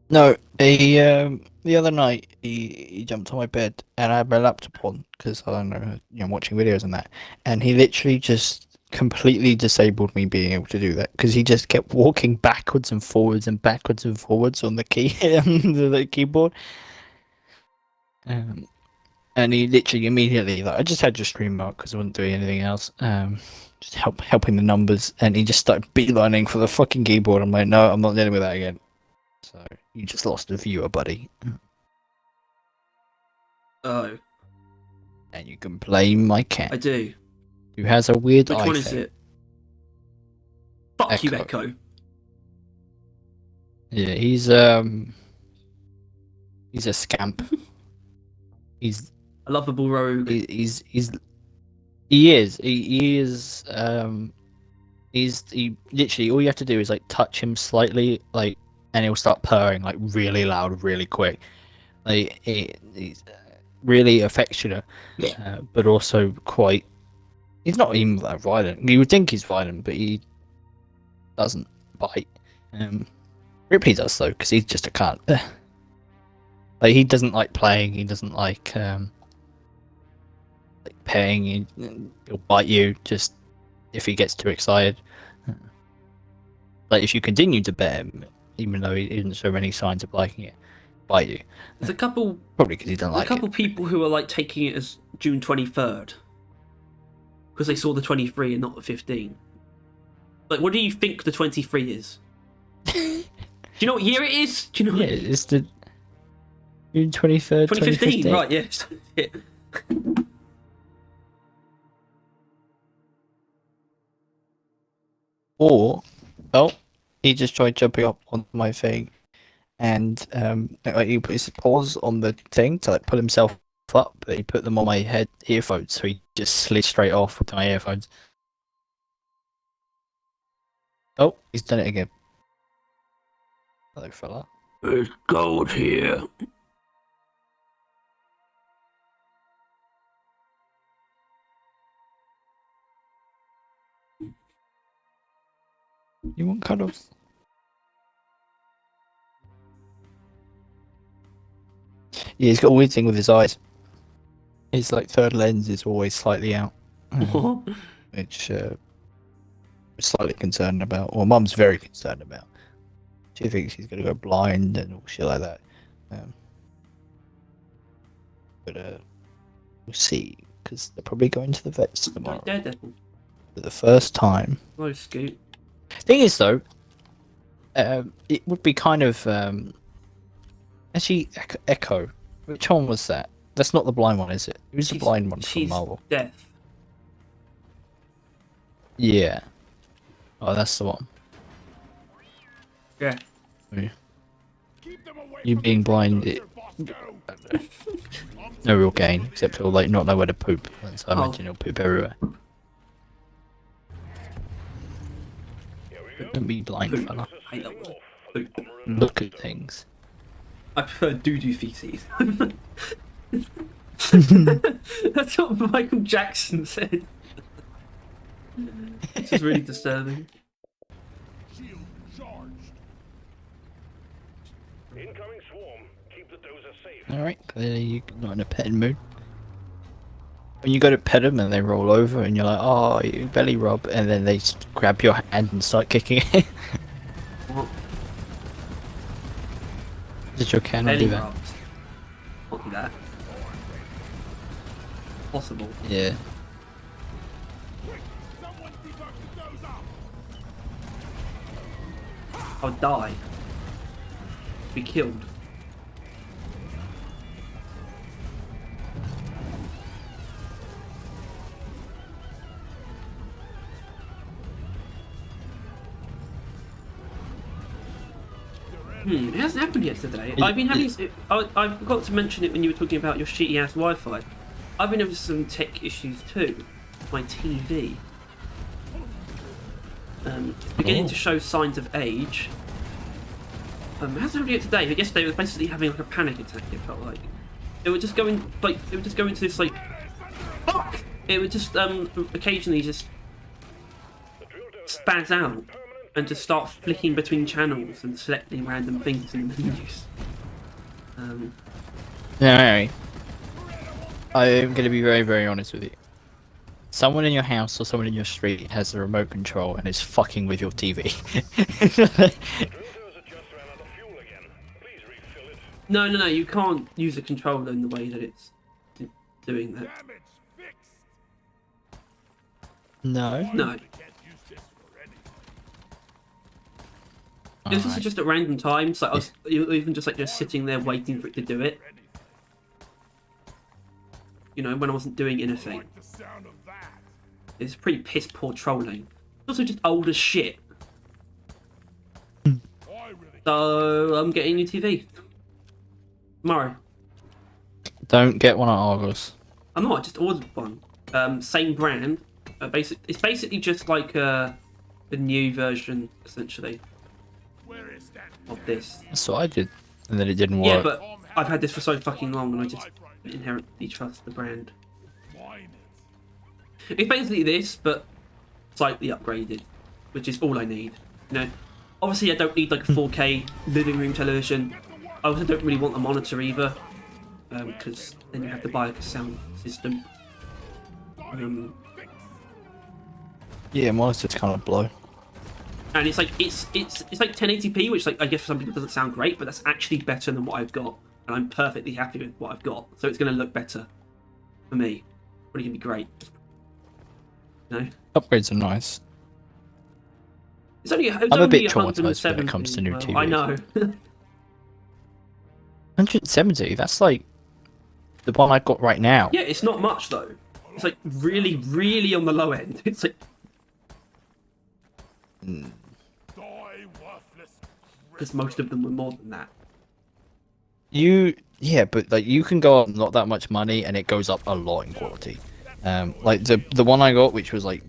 [SPEAKER 6] No, the other night he jumped on my bed and I had my laptop on because I don't know, watching videos and that, and he literally just completely disabled me being able to do that because he just kept walking backwards and forwards and backwards and forwards on the key on the keyboard. And he literally immediately, like, I just had your stream up because I wasn't doing anything else. Just helping the numbers, and he just started beelining for the fucking keyboard. I'm like, no, I'm not dealing with that again. So you just lost a viewer, buddy.
[SPEAKER 1] Oh,
[SPEAKER 6] And you can blame my
[SPEAKER 1] I
[SPEAKER 6] cat,
[SPEAKER 1] do.
[SPEAKER 6] who has a weird
[SPEAKER 1] Which
[SPEAKER 6] eye
[SPEAKER 1] one is
[SPEAKER 6] thing.
[SPEAKER 1] it? Fuck you,
[SPEAKER 6] Echo.
[SPEAKER 1] Echo.
[SPEAKER 6] Yeah, he's a scamp. He's
[SPEAKER 1] A lovable rogue.
[SPEAKER 6] he is he literally, all you have to do is like touch him slightly, like, and he'll start purring like really loud really quick. Like he's really affectionate, but also quite, he's not even that violent. You would think he's violent, but he doesn't bite. Ripley does though, because he's just a cunt. Like, he doesn't like playing, he doesn't like paying. He'll bite you just if he gets too excited. Like, if you continue to bet him, even though he didn't show any signs of liking it, bite you.
[SPEAKER 1] There's a couple.
[SPEAKER 6] Probably because he doesn't
[SPEAKER 1] There's
[SPEAKER 6] like
[SPEAKER 1] a couple
[SPEAKER 6] it.
[SPEAKER 1] people who are like taking it as June 23rd because they saw the 23 and not the 15. Like, what do you think the 23 is? Do you know what year it is? Do you know?
[SPEAKER 6] Yeah, it's the June 23rd,
[SPEAKER 1] 2015. Right? Yes. Yeah.
[SPEAKER 6] Or, oh, he just tried jumping up on my thing, and like, he put his paws on the thing to like pull himself up, but he put them on my head earphones, so he just slid straight off with my earphones. Oh, he's done it again. Hello, fella.
[SPEAKER 1] There's gold here.
[SPEAKER 6] You want cuddles? Yeah, he's got a weird thing with his eyes. His like third lens is always slightly out, which we're slightly concerned about. Well, Mum's very concerned about. She thinks he's gonna go blind and all shit like that. But we'll see, because they're probably going to the vets tomorrow
[SPEAKER 1] Daredevil.
[SPEAKER 6] for the first time.
[SPEAKER 1] No scoot.
[SPEAKER 6] Thing is, though, it would be kind of actually Echo. Which one was that? That's not the blind one, is it? Who's the blind one from
[SPEAKER 1] She's
[SPEAKER 6] Marvel?
[SPEAKER 1] Death.
[SPEAKER 6] Yeah. Oh, that's the one.
[SPEAKER 1] Yeah.
[SPEAKER 6] You being blind, no real gain, except for like not know where to poop. So I imagine you'll poop everywhere. Don't be blind, fella.
[SPEAKER 1] I hate that word. Poop.
[SPEAKER 6] Look at things.
[SPEAKER 1] I prefer doo-doo feces. That's what Michael Jackson said. This is really disturbing.
[SPEAKER 4] Shield charged. Incoming swarm. Keep the dozer safe.
[SPEAKER 6] Alright, clearly you're not in a petting mood. When you go to pet them and they roll over and you're like, oh, you belly rub, and then they just grab your hand and start kicking it.
[SPEAKER 1] What?
[SPEAKER 6] Did your can
[SPEAKER 1] Belly
[SPEAKER 6] do that?
[SPEAKER 1] rubs. Not do that. Possible.
[SPEAKER 6] Yeah.
[SPEAKER 1] I'll die. Be killed. It hasn't happened yet today. I've been having. I forgot to mention it when you were talking about your shitty ass Wi-Fi. I've been having some tech issues too. My TV. It's beginning to show signs of age. It hasn't happened yet today, but yesterday it was basically having like a panic attack. It felt like it would just go in, like it would just go into this like, fuck! It would just occasionally just spaz out. and just start flicking between channels and selecting random things in the menus.
[SPEAKER 6] No, I'm going to be very, very honest with you. Someone in your house or someone in your street has a remote control and is fucking with your TV.
[SPEAKER 4] The drill dozer just ran out of fuel again. Please refill it.
[SPEAKER 1] No, you can't use a controller in the way that it's doing that.
[SPEAKER 4] Damage fixed.
[SPEAKER 6] No.
[SPEAKER 1] No.
[SPEAKER 4] Can't use this for anything.
[SPEAKER 1] This was
[SPEAKER 6] Alright.
[SPEAKER 1] just at random times. Like I was even just sitting there waiting for it to do it. You know, when I wasn't doing anything.
[SPEAKER 4] The sound of that.
[SPEAKER 1] It's pretty piss poor trolling. It's also just old as shit.
[SPEAKER 4] I really
[SPEAKER 1] So I'm getting a new TV tomorrow.
[SPEAKER 6] Don't get one at Argos.
[SPEAKER 1] I'm not. I just ordered one. Same brand. It's basically just like the new version, essentially,
[SPEAKER 4] Where is that?
[SPEAKER 1] of this.
[SPEAKER 6] That's what I did. And then it didn't work.
[SPEAKER 1] Yeah, but I've had this for so fucking long, and I just inherently trust the brand.
[SPEAKER 4] Mine it.
[SPEAKER 1] It's basically this, but slightly upgraded, which is all I need. You know, obviously I don't need like a 4K living room television. I also don't really want a monitor either, because then you have to buy like a sound system.
[SPEAKER 6] Yeah, monitors kind of blow.
[SPEAKER 1] And it's like 1080p, which like I guess for some people doesn't sound great, but that's actually better than what I've got, and I'm perfectly happy with what I've got. So it's going to look better for me. Really going to be great. No,
[SPEAKER 6] Upgrades are nice.
[SPEAKER 1] it's only
[SPEAKER 6] I'm a bit traumatized when it comes to new
[SPEAKER 1] well, I know.
[SPEAKER 6] 170, that's like the one I got right now.
[SPEAKER 1] Yeah, it's not much though. It's like really, really on the low end. It's like
[SPEAKER 4] Die worthless.
[SPEAKER 1] because most of them were more than that.
[SPEAKER 6] Yeah, but like you can go up not that much money and it goes up a lot in quality. Like the one I got, which was like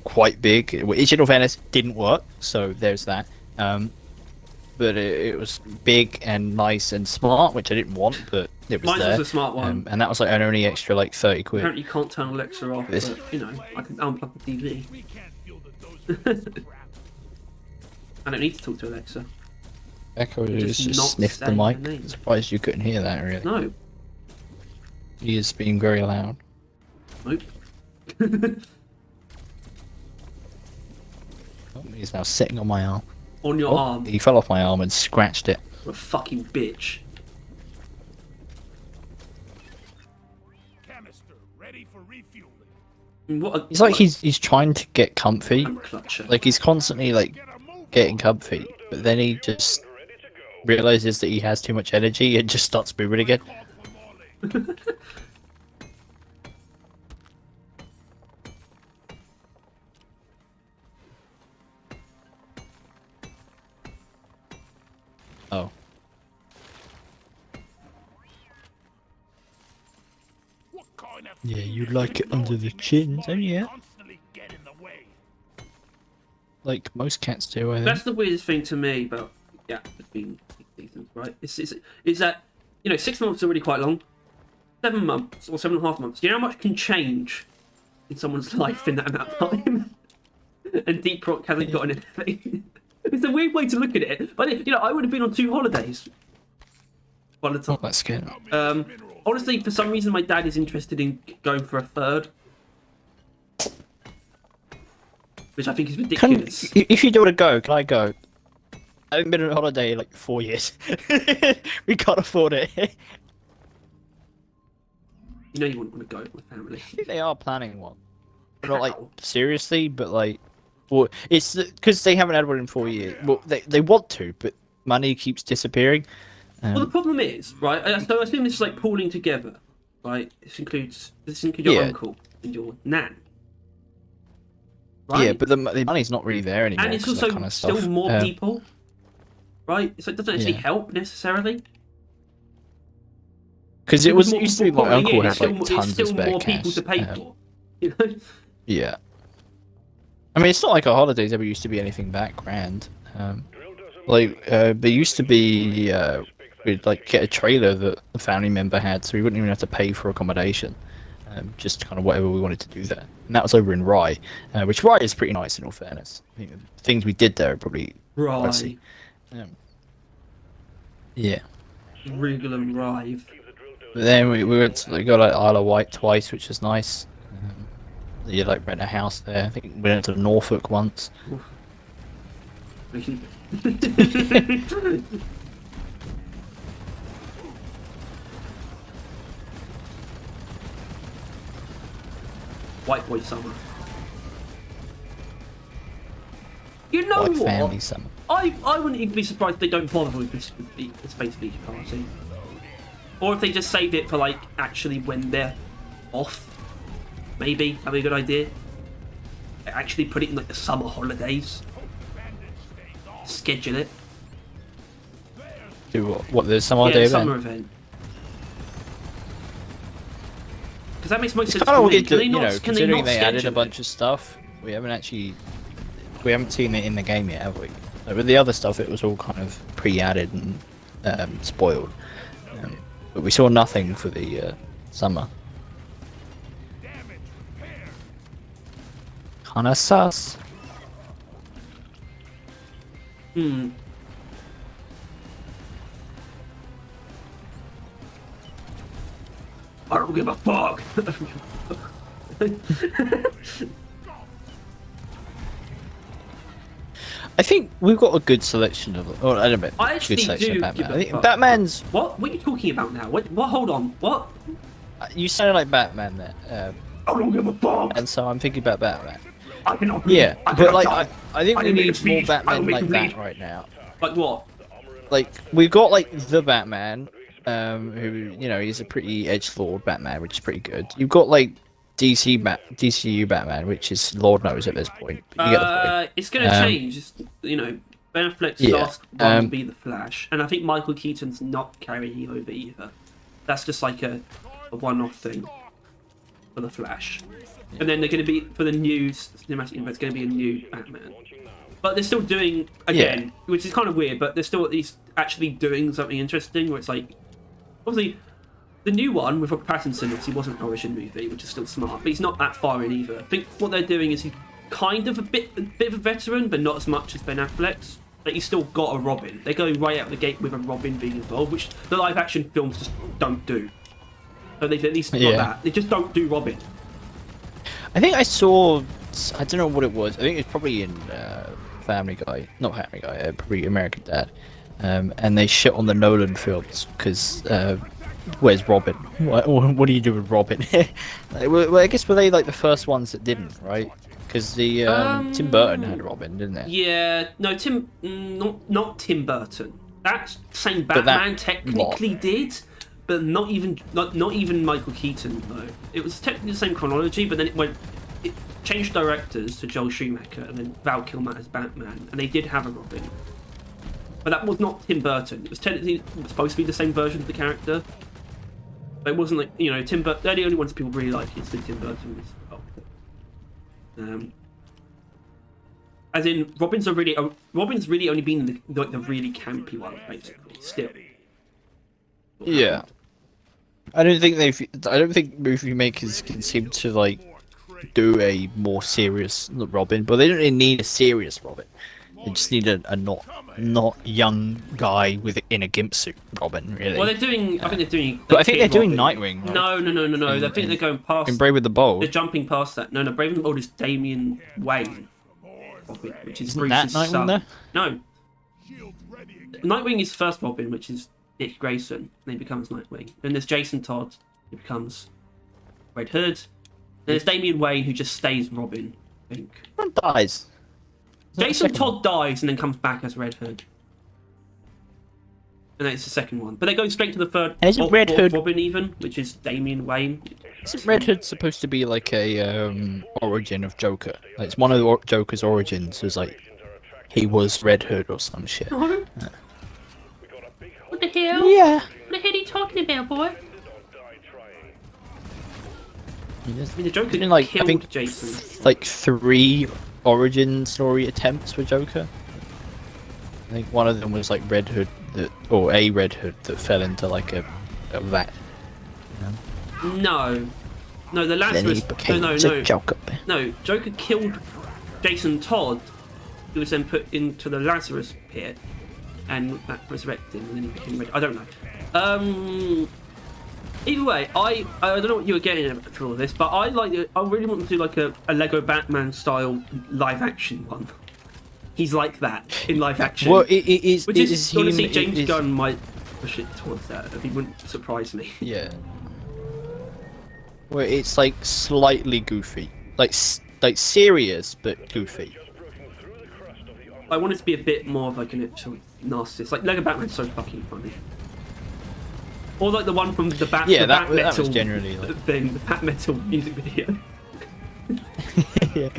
[SPEAKER 6] quite big, which in all fairness didn't work, so there's that. But it was big and nice and smart, which I didn't want, but it was
[SPEAKER 1] Mine
[SPEAKER 6] there.
[SPEAKER 1] was a smart one.
[SPEAKER 6] And that was like an only extra like 30 quid.
[SPEAKER 1] Apparently you can't turn Alexa off,
[SPEAKER 6] This-
[SPEAKER 1] but you know, I can unplug the TV.
[SPEAKER 4] We can't feel the dozer.
[SPEAKER 1] I don't need to talk to Alexa.
[SPEAKER 6] Echo
[SPEAKER 1] Just
[SPEAKER 6] just
[SPEAKER 1] not
[SPEAKER 6] sniffed the
[SPEAKER 1] saying
[SPEAKER 6] mic.
[SPEAKER 1] her name.
[SPEAKER 6] Surprised you couldn't hear that really.
[SPEAKER 1] No.
[SPEAKER 6] He is being very loud.
[SPEAKER 1] Nope.
[SPEAKER 6] Oh, he's now sitting on my arm.
[SPEAKER 1] On your
[SPEAKER 6] Oh,
[SPEAKER 1] arm.
[SPEAKER 6] he fell off my arm and scratched it.
[SPEAKER 1] You're a fucking bitch.
[SPEAKER 4] Canister ready for refueling.
[SPEAKER 1] What a,
[SPEAKER 6] He's like
[SPEAKER 1] what a
[SPEAKER 6] he's trying to get comfy.
[SPEAKER 1] clutcher.
[SPEAKER 6] Like he's constantly like
[SPEAKER 4] Get a move.
[SPEAKER 6] getting comfy, but then he just
[SPEAKER 4] Ready to go.
[SPEAKER 6] realizes that he has too much energy and just starts moving again.
[SPEAKER 4] Call for Morley.
[SPEAKER 6] Oh.
[SPEAKER 4] What kind of
[SPEAKER 6] Yeah,
[SPEAKER 4] thing
[SPEAKER 6] you
[SPEAKER 4] is
[SPEAKER 6] like
[SPEAKER 4] to
[SPEAKER 6] it under
[SPEAKER 4] know
[SPEAKER 6] the
[SPEAKER 4] if
[SPEAKER 6] chin,
[SPEAKER 4] Morley
[SPEAKER 6] don't you?
[SPEAKER 4] constantly get in the way?
[SPEAKER 6] Like most cats do, I think.
[SPEAKER 1] That's the weirdest thing to me about the gap between seasons, right? Is that, you know, 6 months are really quite long. 7 months or 7.5 months. Do you know how much can change in someone's life in that amount of time? And Deep Rock hasn't got anything. It's a weird way to look at it. But, you know, I would have been on 2 holidays by the time.
[SPEAKER 6] Not that scared.
[SPEAKER 1] Honestly, for some reason, my dad is interested in going for a 3rd. Which I think is
[SPEAKER 6] Can,
[SPEAKER 1] ridiculous.
[SPEAKER 6] if you do want to go, can I go? I haven't been on holiday in like 4 years. We can't afford it. I
[SPEAKER 1] You know you wouldn't want to go with my family.
[SPEAKER 6] think they are planning one. Not like
[SPEAKER 1] How?
[SPEAKER 6] seriously, but like, well, it's because they haven't had one in 4 years. Well, they want to, but money keeps disappearing.
[SPEAKER 1] Well, the problem is, right? So I assume this is like pooling together, right? This includes your
[SPEAKER 6] Yeah.
[SPEAKER 1] uncle and your nan, right?
[SPEAKER 6] Yeah, but the money's not really there anymore.
[SPEAKER 1] and it's
[SPEAKER 6] 'cause of
[SPEAKER 1] also
[SPEAKER 6] that kind of
[SPEAKER 1] still
[SPEAKER 6] stuff.
[SPEAKER 1] more people, right? So it doesn't actually
[SPEAKER 6] Yeah.
[SPEAKER 1] help necessarily.
[SPEAKER 6] Because it
[SPEAKER 1] Because
[SPEAKER 6] was used to be my
[SPEAKER 1] pouring
[SPEAKER 6] uncle
[SPEAKER 1] in,
[SPEAKER 6] had
[SPEAKER 1] it's still,
[SPEAKER 6] like
[SPEAKER 1] it's
[SPEAKER 6] tons of
[SPEAKER 1] still
[SPEAKER 6] spare
[SPEAKER 1] more
[SPEAKER 6] cash.
[SPEAKER 1] people to pay for. You know?
[SPEAKER 6] Yeah. I mean, it's not like our holidays ever used to be anything that grand. Like, there used to be, we'd like get a trailer that a family member had, so we wouldn't even have to pay for accommodation. just kind of whatever we wanted to do there. And that was over in Rye, which Rye is pretty nice in all fairness. I think the things we did there are probably
[SPEAKER 1] Right.
[SPEAKER 6] pricey. Yeah.
[SPEAKER 1] Regal and Rive.
[SPEAKER 6] But then we went to, we got like Isle of Wight twice, which was nice. You like rent a house there. I think we went to Norfolk once.
[SPEAKER 1] White boy summer. You know
[SPEAKER 6] Like
[SPEAKER 1] what?
[SPEAKER 6] family summer.
[SPEAKER 1] I wouldn't even be surprised if they don't bother with this the Space Beach party. Or if they just saved it for like actually when they're off. Maybe that'd be a good idea. Actually put it in like the summer holidays. Schedule it.
[SPEAKER 6] Do what? There's some other
[SPEAKER 1] Yeah,
[SPEAKER 6] event.
[SPEAKER 1] summer event. Because that makes most sense.
[SPEAKER 6] Kind of
[SPEAKER 1] To me.
[SPEAKER 6] weird,
[SPEAKER 1] Can
[SPEAKER 6] that,
[SPEAKER 1] they not? Can they
[SPEAKER 6] considering
[SPEAKER 1] not
[SPEAKER 6] they added a
[SPEAKER 1] schedule
[SPEAKER 6] bunch of stuff. We haven't seen it in the game yet, have we? Like, with the other stuff, it was all kind of pre-added and spoiled. But we saw nothing for the summer. Kinda sus.
[SPEAKER 1] Hmm. I don't give a fuck.
[SPEAKER 6] I think we've got a good selection of. Or I don't know.
[SPEAKER 1] I actually
[SPEAKER 6] good selection
[SPEAKER 1] do
[SPEAKER 6] of
[SPEAKER 1] give
[SPEAKER 6] Batman.
[SPEAKER 1] a
[SPEAKER 6] I think
[SPEAKER 1] fuck.
[SPEAKER 6] Batman's.
[SPEAKER 1] What are you talking about now? What? Hold on. What?
[SPEAKER 6] You sounded like Batman there,
[SPEAKER 1] I don't give a fuck.
[SPEAKER 6] and so I'm thinking about Batman.
[SPEAKER 1] I cannot breathe.
[SPEAKER 6] Yeah,
[SPEAKER 1] I
[SPEAKER 6] but
[SPEAKER 1] cannot
[SPEAKER 6] like
[SPEAKER 1] die.
[SPEAKER 6] I think
[SPEAKER 1] I
[SPEAKER 6] we
[SPEAKER 1] make a
[SPEAKER 6] need more
[SPEAKER 1] speech. I
[SPEAKER 6] Batman
[SPEAKER 1] make
[SPEAKER 6] like
[SPEAKER 1] a
[SPEAKER 6] that
[SPEAKER 1] speech.
[SPEAKER 6] right now.
[SPEAKER 1] Like what?
[SPEAKER 6] Like we've got like the Batman, who he's a pretty edgelord Batman, which is pretty good. You've got like DCU Batman, which is Lord knows at this point. But you get the point.
[SPEAKER 1] It's gonna change. It's, Ben Affleck's
[SPEAKER 6] Yeah,
[SPEAKER 1] last one will be the Flash, and I think Michael Keaton's not carrying over either. That's just like a one-off thing for the Flash. And then they're going to be for the new cinematic universe. It's going to be a new Batman, but they're still doing again, which is kind of weird. But they're still at least actually doing something interesting. Where it's like, obviously, the new one with Robert Pattinson obviously wasn't an origin movie, which is still smart, but he's not that far in either. I think what they're doing is he's kind of a bit of a veteran, but not as much as Ben Affleck's. Like he's still got a Robin. They're going right out the gate with a Robin being involved, which the live action films just don't do. So they've at least got that. They just don't do Robin.
[SPEAKER 6] I think I saw. I don't know what it was. I think it's probably in Family Guy, not Family Guy, probably American Dad. And they shit on the Nolan films because where's Robin? What do you do with Robin? Well, I guess were they like the first ones that didn't, right? Because the Tim Burton had Robin, didn't it?
[SPEAKER 1] Yeah, no, not Tim Burton. That same Batman technically did, but not even Michael Keaton though. It was technically the same chronology, but then it changed directors to Joel Schumacher and then Val Kilmer as Batman, and they did have a Robin. But that was not Tim Burton. It was technically supposed to be the same version of the character. But it wasn't like, Tim Burton. They're the only ones people really like is the Tim Burton. As in, Robin's really only been the really campy one, basically. Still.
[SPEAKER 6] Yeah. I don't think movie makers can seem to like do a more serious Robin, but they don't really need a serious Robin. They just need a not young guy in a gimp suit Robin, really.
[SPEAKER 1] Well, they're doing. I think they're doing.
[SPEAKER 6] But I think they're doing
[SPEAKER 1] Robin.
[SPEAKER 6] Nightwing. Right?
[SPEAKER 1] No. I think they're going past.
[SPEAKER 6] In Brave with the Bold.
[SPEAKER 1] They're jumping past that. No, Brave and the Bold is Damian Wayne, Robin, which is
[SPEAKER 6] Isn't that
[SPEAKER 1] Bruce's
[SPEAKER 6] Nightwing
[SPEAKER 1] son.
[SPEAKER 6] there?
[SPEAKER 1] No. Nightwing is first Robin, which is Dick Grayson, and he becomes Nightwing. Then there's Jason Todd, who becomes Red Hood. Then there's Damian Wayne, who just stays Robin, I think.
[SPEAKER 6] Everyone dies.
[SPEAKER 1] Jason Todd dies and then comes back as Red Hood. And then it's the second one. But they're going straight to the third
[SPEAKER 6] And isn't Red Hood
[SPEAKER 1] Robin even, which is Damian Wayne.
[SPEAKER 6] Isn't Red Hood supposed to be like a origin of Joker? Like, it's one of the Joker's origins is like he was Red Hood or some shit.
[SPEAKER 1] No. What the hell?
[SPEAKER 6] Yeah.
[SPEAKER 1] What the hell are you talking about, boy? I mean, the Joker
[SPEAKER 6] Didn't, like, I
[SPEAKER 1] killed
[SPEAKER 6] think
[SPEAKER 1] Jason.
[SPEAKER 6] like 3 origin story attempts for Joker. I think one of them was like Red Hood or a Red Hood that fell into like a vat.
[SPEAKER 1] No. No, the
[SPEAKER 6] Then he
[SPEAKER 1] Lazarus.
[SPEAKER 6] became
[SPEAKER 1] No,
[SPEAKER 6] the Joker.
[SPEAKER 1] no. Joker killed Jason Todd. He was then put into the Lazarus pit, and that resurrected him, and then he became red. I don't know. Either way, I don't know what you were getting at for all this, but I really want to do like a Lego Batman style live action one. He's like that in live action.
[SPEAKER 6] Well, it is.
[SPEAKER 1] Which
[SPEAKER 6] it
[SPEAKER 1] is
[SPEAKER 6] him,
[SPEAKER 1] honestly, James
[SPEAKER 6] it is,
[SPEAKER 1] Gunn might push it towards that. He wouldn't surprise me.
[SPEAKER 6] Yeah. Where it's like slightly goofy, like serious but goofy.
[SPEAKER 1] I want it to be a bit more of like an actual narcissist. Like Lego Batman's so fucking funny. Or like the one from the Bat.
[SPEAKER 6] Yeah,
[SPEAKER 1] the
[SPEAKER 6] that
[SPEAKER 1] Bat Metal
[SPEAKER 6] was generally like...
[SPEAKER 1] thing, the Bat Metal music video.
[SPEAKER 6] Yeah.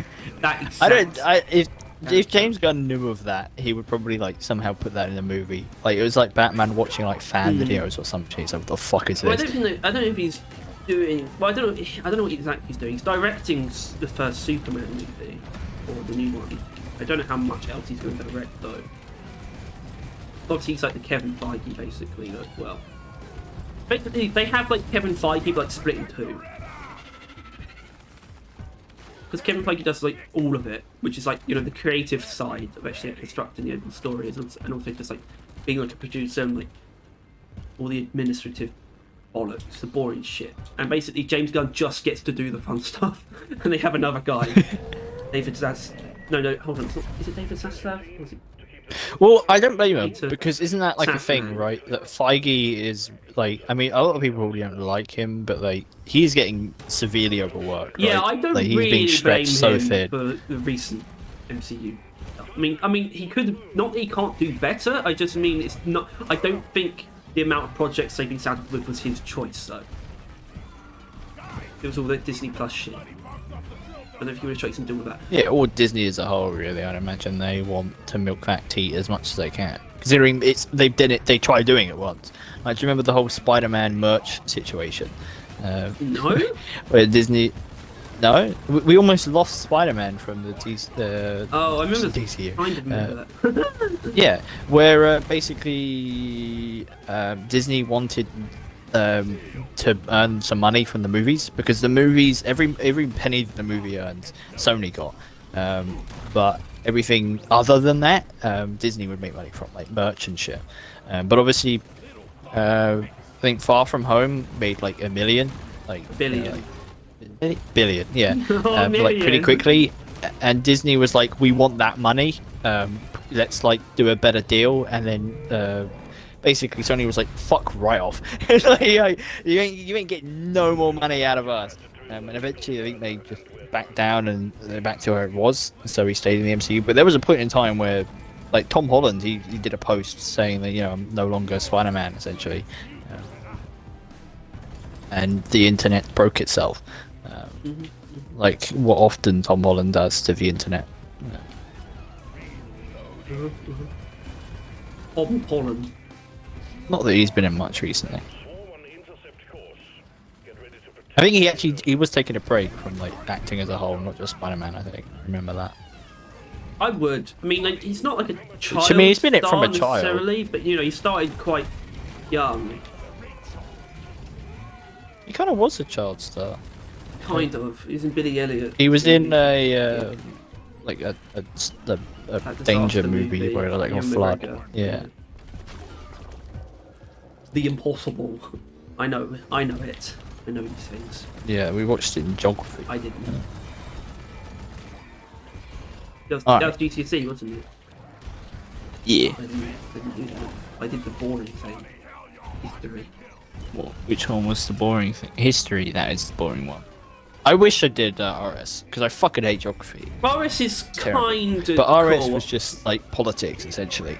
[SPEAKER 1] That is
[SPEAKER 6] I don't.
[SPEAKER 1] sad.
[SPEAKER 6] If James Gunn knew of that, he would probably like somehow put that in the movie. Like it was like Batman watching like fan videos or something. He's like, what the fuck is
[SPEAKER 1] Well,
[SPEAKER 6] this?
[SPEAKER 1] I don't know if he's doing. Well, I don't know what exactly he's doing. He's directing the first Superman movie or the new one. I don't know how much else he's going to direct though. Obviously, he's like the Kevin Feige basically as well. Basically, they have like Kevin Feige like split in two. Because Kevin Feige does like all of it, which is like, you know, the creative side of actually constructing the overall stories, and also just like being like a producer and like all the administrative bollocks, the boring shit. And basically James Gunn just gets to do the fun stuff, and they have another guy, David Zaslav. No, hold on, is it David Zaslav? Or is it...
[SPEAKER 6] Well, I don't blame him
[SPEAKER 1] Peter
[SPEAKER 6] because isn't that like a thing,
[SPEAKER 1] Safran.
[SPEAKER 6] right? That Feige is like, I mean, a lot of people probably don't like him, but like he's getting severely overworked.
[SPEAKER 1] Yeah,
[SPEAKER 6] right?
[SPEAKER 1] I don't
[SPEAKER 6] like, he's
[SPEAKER 1] really
[SPEAKER 6] being
[SPEAKER 1] blame
[SPEAKER 6] stretched so
[SPEAKER 1] him
[SPEAKER 6] thin.
[SPEAKER 1] for the recent MCU stuff. I mean, he could not. That he can't do better. I just mean it's not. I don't think the amount of projects they've been saddled with was his choice. Though it was all that Disney Plus shit. I don't know if you want to try and deal with that.
[SPEAKER 6] Yeah, or Disney as a whole, really. I'd imagine they want to milk that teat as much as they can. Considering they did it, they tried doing it once. Like, do you remember the whole Spider-Man merch situation?
[SPEAKER 1] No.
[SPEAKER 6] Where Disney, no, we almost lost Spider-Man from the DC.
[SPEAKER 1] Oh, I remember.
[SPEAKER 6] DCU.
[SPEAKER 1] Kind of remember that.
[SPEAKER 6] Yeah, where basically Disney wanted to earn some money from the movies, because the movies, every penny that the movie earns, Sony got, but everything other than that, Disney would make money from, like merch and shit. But obviously, I think Far From Home made like $1 million, like
[SPEAKER 1] Billion.
[SPEAKER 6] billion, yeah,
[SPEAKER 1] Oh,
[SPEAKER 6] but, like pretty
[SPEAKER 1] million.
[SPEAKER 6] quickly. And Disney was like, we want that money. Let's like do a better deal, and then. Basically, Sony was like, "Fuck right off! Like, you ain't getting no more money out of us." And eventually, I think they just backed down and they're back to where it was. So he stayed in the MCU. But there was a point in time where, like Tom Holland, he did a post saying that, you know, I'm no longer Spider-Man, essentially, and the internet broke itself, like what often Tom Holland does to the internet.
[SPEAKER 1] Tom Holland.
[SPEAKER 6] Not that he's been in much recently. I think he was taking a break from like acting as a whole, not just Spider-Man. I think, remember that.
[SPEAKER 1] I would. I mean, like, he's not like a child.
[SPEAKER 6] I mean, he's been it from
[SPEAKER 1] star
[SPEAKER 6] a child.
[SPEAKER 1] necessarily, but you know, he started quite young.
[SPEAKER 6] He kind of was a child star.
[SPEAKER 1] Kind of. He was in Billy Elliot.
[SPEAKER 6] He was in a like a
[SPEAKER 1] That
[SPEAKER 6] danger
[SPEAKER 1] disaster
[SPEAKER 6] movie where like a flood.
[SPEAKER 1] McGregor.
[SPEAKER 6] Yeah.
[SPEAKER 1] The Impossible. I know it. I know these things.
[SPEAKER 6] Yeah, we watched it in geography.
[SPEAKER 1] I didn't. That
[SPEAKER 6] Alright.
[SPEAKER 1] was GCSE, wasn't it?
[SPEAKER 6] Yeah.
[SPEAKER 1] Didn't do that. I did the boring thing. History.
[SPEAKER 6] Well, which one was the boring thing? History. That is the boring one. I wish I did RS because I fucking hate geography.
[SPEAKER 1] RS is
[SPEAKER 6] Terrible.
[SPEAKER 1] kind of
[SPEAKER 6] But RS
[SPEAKER 1] cool.
[SPEAKER 6] was just like politics, essentially.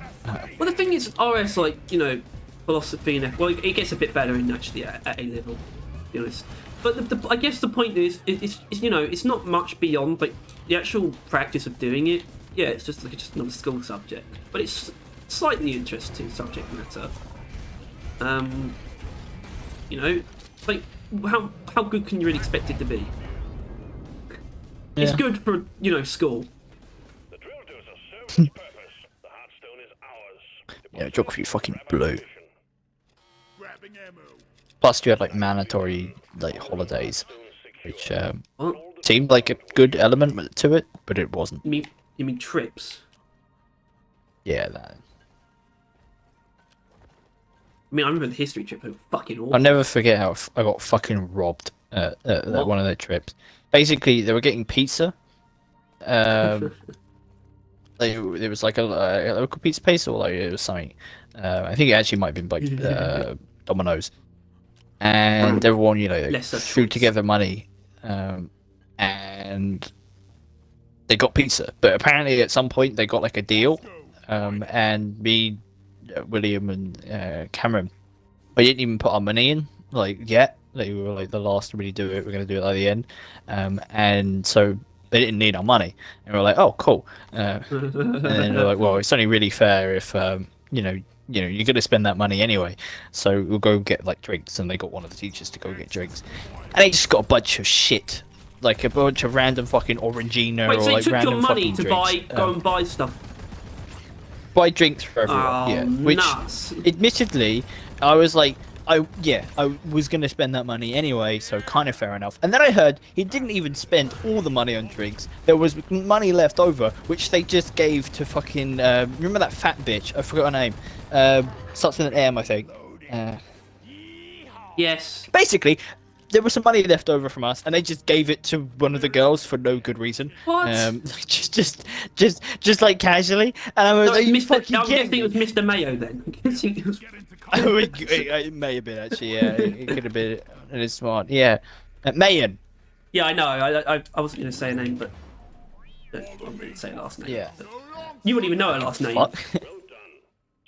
[SPEAKER 1] Well, the thing is, RS, like, you know, philosophy and well, it gets a bit better in actually at A level, to be honest. But I guess the point is, it's you know, it's not much beyond like the actual practice of doing it. Yeah, it's just like just another school subject, but it's slightly interesting subject matter. You know, like how good can you really expect it to be? It's
[SPEAKER 6] Yeah.
[SPEAKER 1] good for, you know, school.
[SPEAKER 4] The drill doors are so purpose. The Heartstone is ours.
[SPEAKER 6] Yeah, geography fucking blew. Plus, you had like mandatory like holidays. which
[SPEAKER 1] What?
[SPEAKER 6] seemed like a good element to it, but it wasn't.
[SPEAKER 1] You mean trips?
[SPEAKER 6] Yeah, that.
[SPEAKER 1] I mean, I remember the history trip. It was fucking awful.
[SPEAKER 6] I'll never forget how I got fucking robbed at
[SPEAKER 1] What?
[SPEAKER 6] one of their trips. Basically, they were getting pizza. There was like a local pizza place, or like it was something. I think it actually might have been like Domino's, and everyone, they
[SPEAKER 1] Lesser
[SPEAKER 6] threw
[SPEAKER 1] choice.
[SPEAKER 6] together money, and they got pizza. But apparently, at some point, they got like a deal, and me, William, and Cameron, we didn't even put our money in yet. They were like the last to really do it. We're gonna do it at the end, and so. They didn't need our money, and we were like, "Oh, cool." And then they're like, "Well, it's only really fair if you're gonna spend that money anyway, so we'll go get like drinks." And they got one of the teachers to go get drinks, and they just got a bunch of shit, like a bunch of random fucking Orangina
[SPEAKER 1] Wait,
[SPEAKER 6] or
[SPEAKER 1] so you
[SPEAKER 6] like
[SPEAKER 1] took
[SPEAKER 6] random
[SPEAKER 1] your money
[SPEAKER 6] fucking
[SPEAKER 1] to
[SPEAKER 6] drinks.
[SPEAKER 1] go and buy stuff?
[SPEAKER 6] Buy drinks for everyone.
[SPEAKER 1] Oh,
[SPEAKER 6] yeah, which
[SPEAKER 1] nuts.
[SPEAKER 6] admittedly, I was like. I was gonna spend that money anyway, so kind of fair enough. And then I heard he didn't even spend all the money on drinks. There was money left over, which they just gave to fucking remember that fat bitch? I forgot her name. Starts with an M, I think.
[SPEAKER 1] Yes.
[SPEAKER 6] Basically, there was some money left over from us, and they just gave it to one of the girls for no good reason.
[SPEAKER 1] What?
[SPEAKER 6] Just like casually, and I was
[SPEAKER 1] No,
[SPEAKER 6] like, "You
[SPEAKER 1] I'm
[SPEAKER 6] fucking
[SPEAKER 1] guessing
[SPEAKER 6] kidding me?"
[SPEAKER 1] it was Mr. Mayo then. I'm guessing it was...
[SPEAKER 6] It may have been actually, yeah. It could have been. It is smart, yeah. Mayan.
[SPEAKER 1] Yeah, I know. I wasn't going to say a name, but I wouldn't really say a last name.
[SPEAKER 6] Yeah.
[SPEAKER 1] But you wouldn't even know her last name.
[SPEAKER 6] Fuck.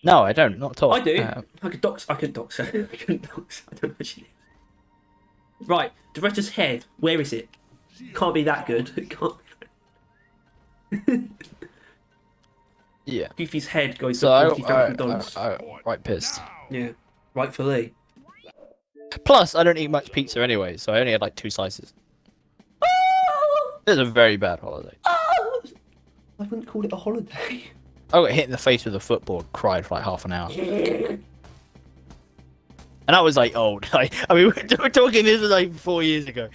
[SPEAKER 6] No, I don't. Not at all.
[SPEAKER 1] I do. I could dox her. I couldn't dox her. I don't know where she lives. Right, Doretta's head. Where is it? Can't be that good. It can't.
[SPEAKER 6] Yeah.
[SPEAKER 1] Goofy's head goes
[SPEAKER 6] So
[SPEAKER 1] to 40 McDonald's.
[SPEAKER 6] I quite pissed.
[SPEAKER 1] Yeah, rightfully.
[SPEAKER 6] Plus, I don't eat much pizza anyway, so I only had like 2 slices. It was a very bad holiday.
[SPEAKER 1] I wouldn't call it a holiday.
[SPEAKER 6] I got hit in the face with a football, cried for like half an hour. And I was like old. I mean, we're talking, this was like 4 years ago.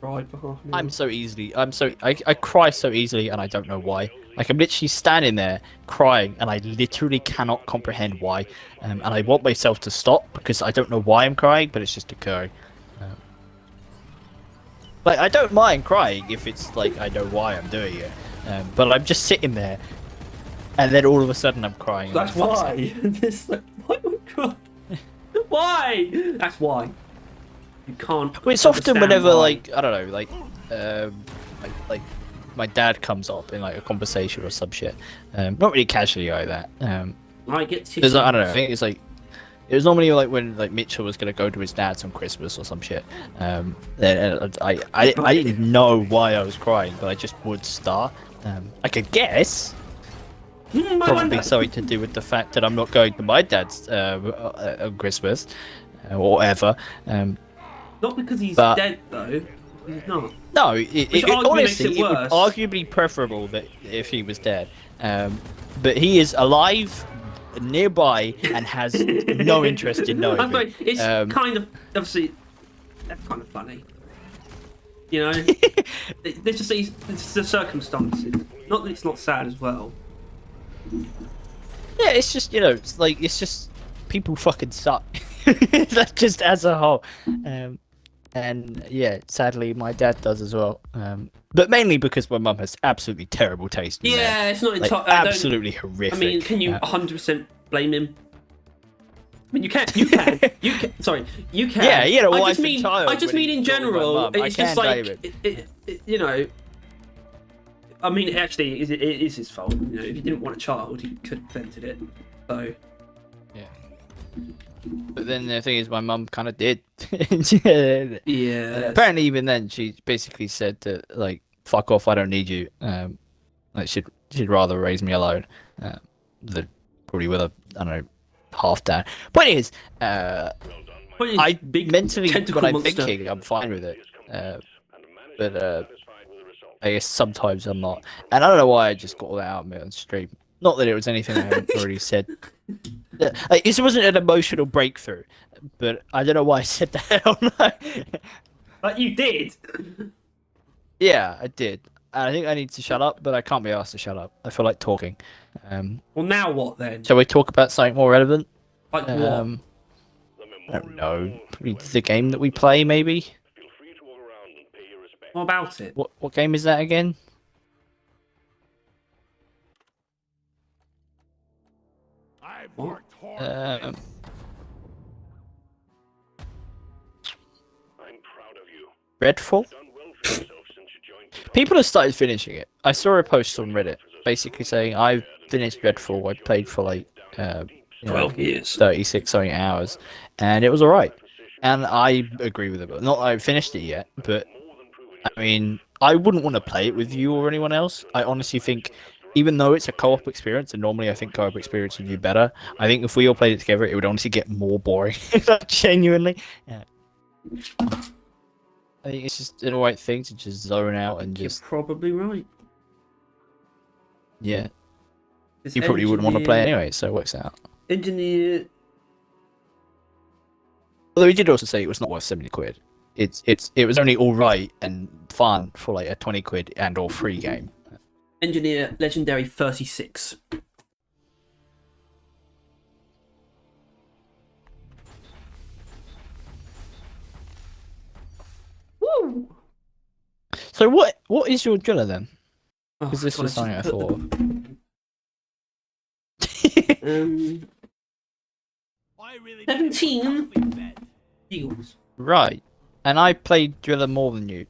[SPEAKER 1] Right,
[SPEAKER 6] I cry so easily, and I don't know why. Like, I'm literally standing there crying, and I literally cannot comprehend why. And I want myself to stop because I don't know why I'm crying, but it's just occurring. Like, I don't mind crying if it's like I know why I'm doing it. But I'm just sitting there, and then all of a sudden I'm crying.
[SPEAKER 1] That's why. This, like, why would I cry? Why? That's why. You can't.
[SPEAKER 6] Well, it's often
[SPEAKER 1] understand
[SPEAKER 6] whenever,
[SPEAKER 1] why.
[SPEAKER 6] like, I don't know, like my dad comes up in like a conversation or some shit. Not really casually like that.
[SPEAKER 1] I get to.
[SPEAKER 6] Because I don't know. I think it's like it was normally like when like Mitchell was gonna go to his dad's on Christmas or some shit. Then I didn't know why I was crying, but I just would start. I could guess. Probably something to do with the fact that I'm not going to my dad's on Christmas or whatever.
[SPEAKER 1] Not because he's
[SPEAKER 6] but-
[SPEAKER 1] dead though. He's not.
[SPEAKER 6] No,
[SPEAKER 1] Which arguably
[SPEAKER 6] honestly,
[SPEAKER 1] makes it
[SPEAKER 6] it would
[SPEAKER 1] worse.
[SPEAKER 6] arguably preferable that if he was dead. But he is alive, nearby, and has no interest in knowing
[SPEAKER 1] I'm
[SPEAKER 6] me.
[SPEAKER 1] sorry, it's kind of obviously that's kind of funny. You know, there's just it's the circumstances. Not that it's not sad as well.
[SPEAKER 6] Yeah, it's just it's just people fucking suck. That's just as a whole. And yeah, sadly, my dad does as well. But mainly because my mum has absolutely terrible taste. In
[SPEAKER 1] Yeah,
[SPEAKER 6] men.
[SPEAKER 1] it's not
[SPEAKER 6] like, absolutely horrific.
[SPEAKER 1] I mean, can you 100% blame him? I mean, you can. You can. Sorry, you can.
[SPEAKER 6] Yeah, you know,
[SPEAKER 1] I
[SPEAKER 6] wife
[SPEAKER 1] just
[SPEAKER 6] and
[SPEAKER 1] mean,
[SPEAKER 6] child
[SPEAKER 1] I just
[SPEAKER 6] when
[SPEAKER 1] mean in
[SPEAKER 6] he's talking about
[SPEAKER 1] general.
[SPEAKER 6] mum, I
[SPEAKER 1] It's just
[SPEAKER 6] can
[SPEAKER 1] like,
[SPEAKER 6] blame
[SPEAKER 1] you know. I mean, actually, it is his fault. You know, if he didn't want a child, he could have prevented it. So.
[SPEAKER 6] Yeah. But then the thing is, my mum kind of did.
[SPEAKER 1] Yeah.
[SPEAKER 6] Apparently, even then, she basically said that, like, fuck off, I don't need you. Like, she'd rather raise me alone. Than probably with a, I don't know, half dad. Point is, I mentally,
[SPEAKER 1] tentacle
[SPEAKER 6] when I'm
[SPEAKER 1] monster.
[SPEAKER 6] thinking, I'm fine with it. But I guess sometimes I'm not. And I don't know why I just got all that out of me on stream. Not that it was anything I hadn't already said. Like, this wasn't an emotional breakthrough, but I don't know why I said that online.
[SPEAKER 1] Like you did.
[SPEAKER 6] Yeah, I did. And I think I need to shut up, but I can't be asked to shut up. I feel like talking.
[SPEAKER 1] Well, now what then?
[SPEAKER 6] Shall we talk about something more relevant?
[SPEAKER 1] Like what?
[SPEAKER 6] I don't know. Probably the game that we play, maybe.
[SPEAKER 4] Feel free to walk around and pay your respects.
[SPEAKER 1] What about it?
[SPEAKER 6] What game is that again?
[SPEAKER 4] I've
[SPEAKER 1] What?
[SPEAKER 4] worked hard.
[SPEAKER 6] Um,
[SPEAKER 4] I'm proud of you.
[SPEAKER 6] Redfall.
[SPEAKER 4] Done well for yourself since you joined the
[SPEAKER 6] People have started finishing it. I saw a post on Reddit basically saying I finished Redfall. I played for like
[SPEAKER 1] 12 years.
[SPEAKER 6] 36 something hours, and it was alright. And I agree with it. Not that I finished it yet, but I mean, I wouldn't want to play it with you or anyone else. I honestly think, even though it's a co-op experience, and normally I think co-op experience would be better, I think if we all played it together, it would honestly get more boring. Genuinely. Yeah. I think it's just the right thing to just zone out and
[SPEAKER 1] You're
[SPEAKER 6] just,
[SPEAKER 1] probably right.
[SPEAKER 6] yeah.
[SPEAKER 1] This
[SPEAKER 6] You probably wouldn't want to play
[SPEAKER 1] engineer-
[SPEAKER 6] anyway, so it works out.
[SPEAKER 1] Engineer.
[SPEAKER 6] Although he did also say it was not worth 70 quid. It was only alright and fun for like a 20 quid and or free game.
[SPEAKER 1] Engineer Legendary 36. Woo!
[SPEAKER 6] So what is your driller then?
[SPEAKER 1] Oh,
[SPEAKER 6] Because this
[SPEAKER 1] God,
[SPEAKER 6] was something I
[SPEAKER 1] just
[SPEAKER 6] thought
[SPEAKER 1] put
[SPEAKER 6] of.
[SPEAKER 1] the- 17 Eagles.
[SPEAKER 6] Right. And I played driller more than you.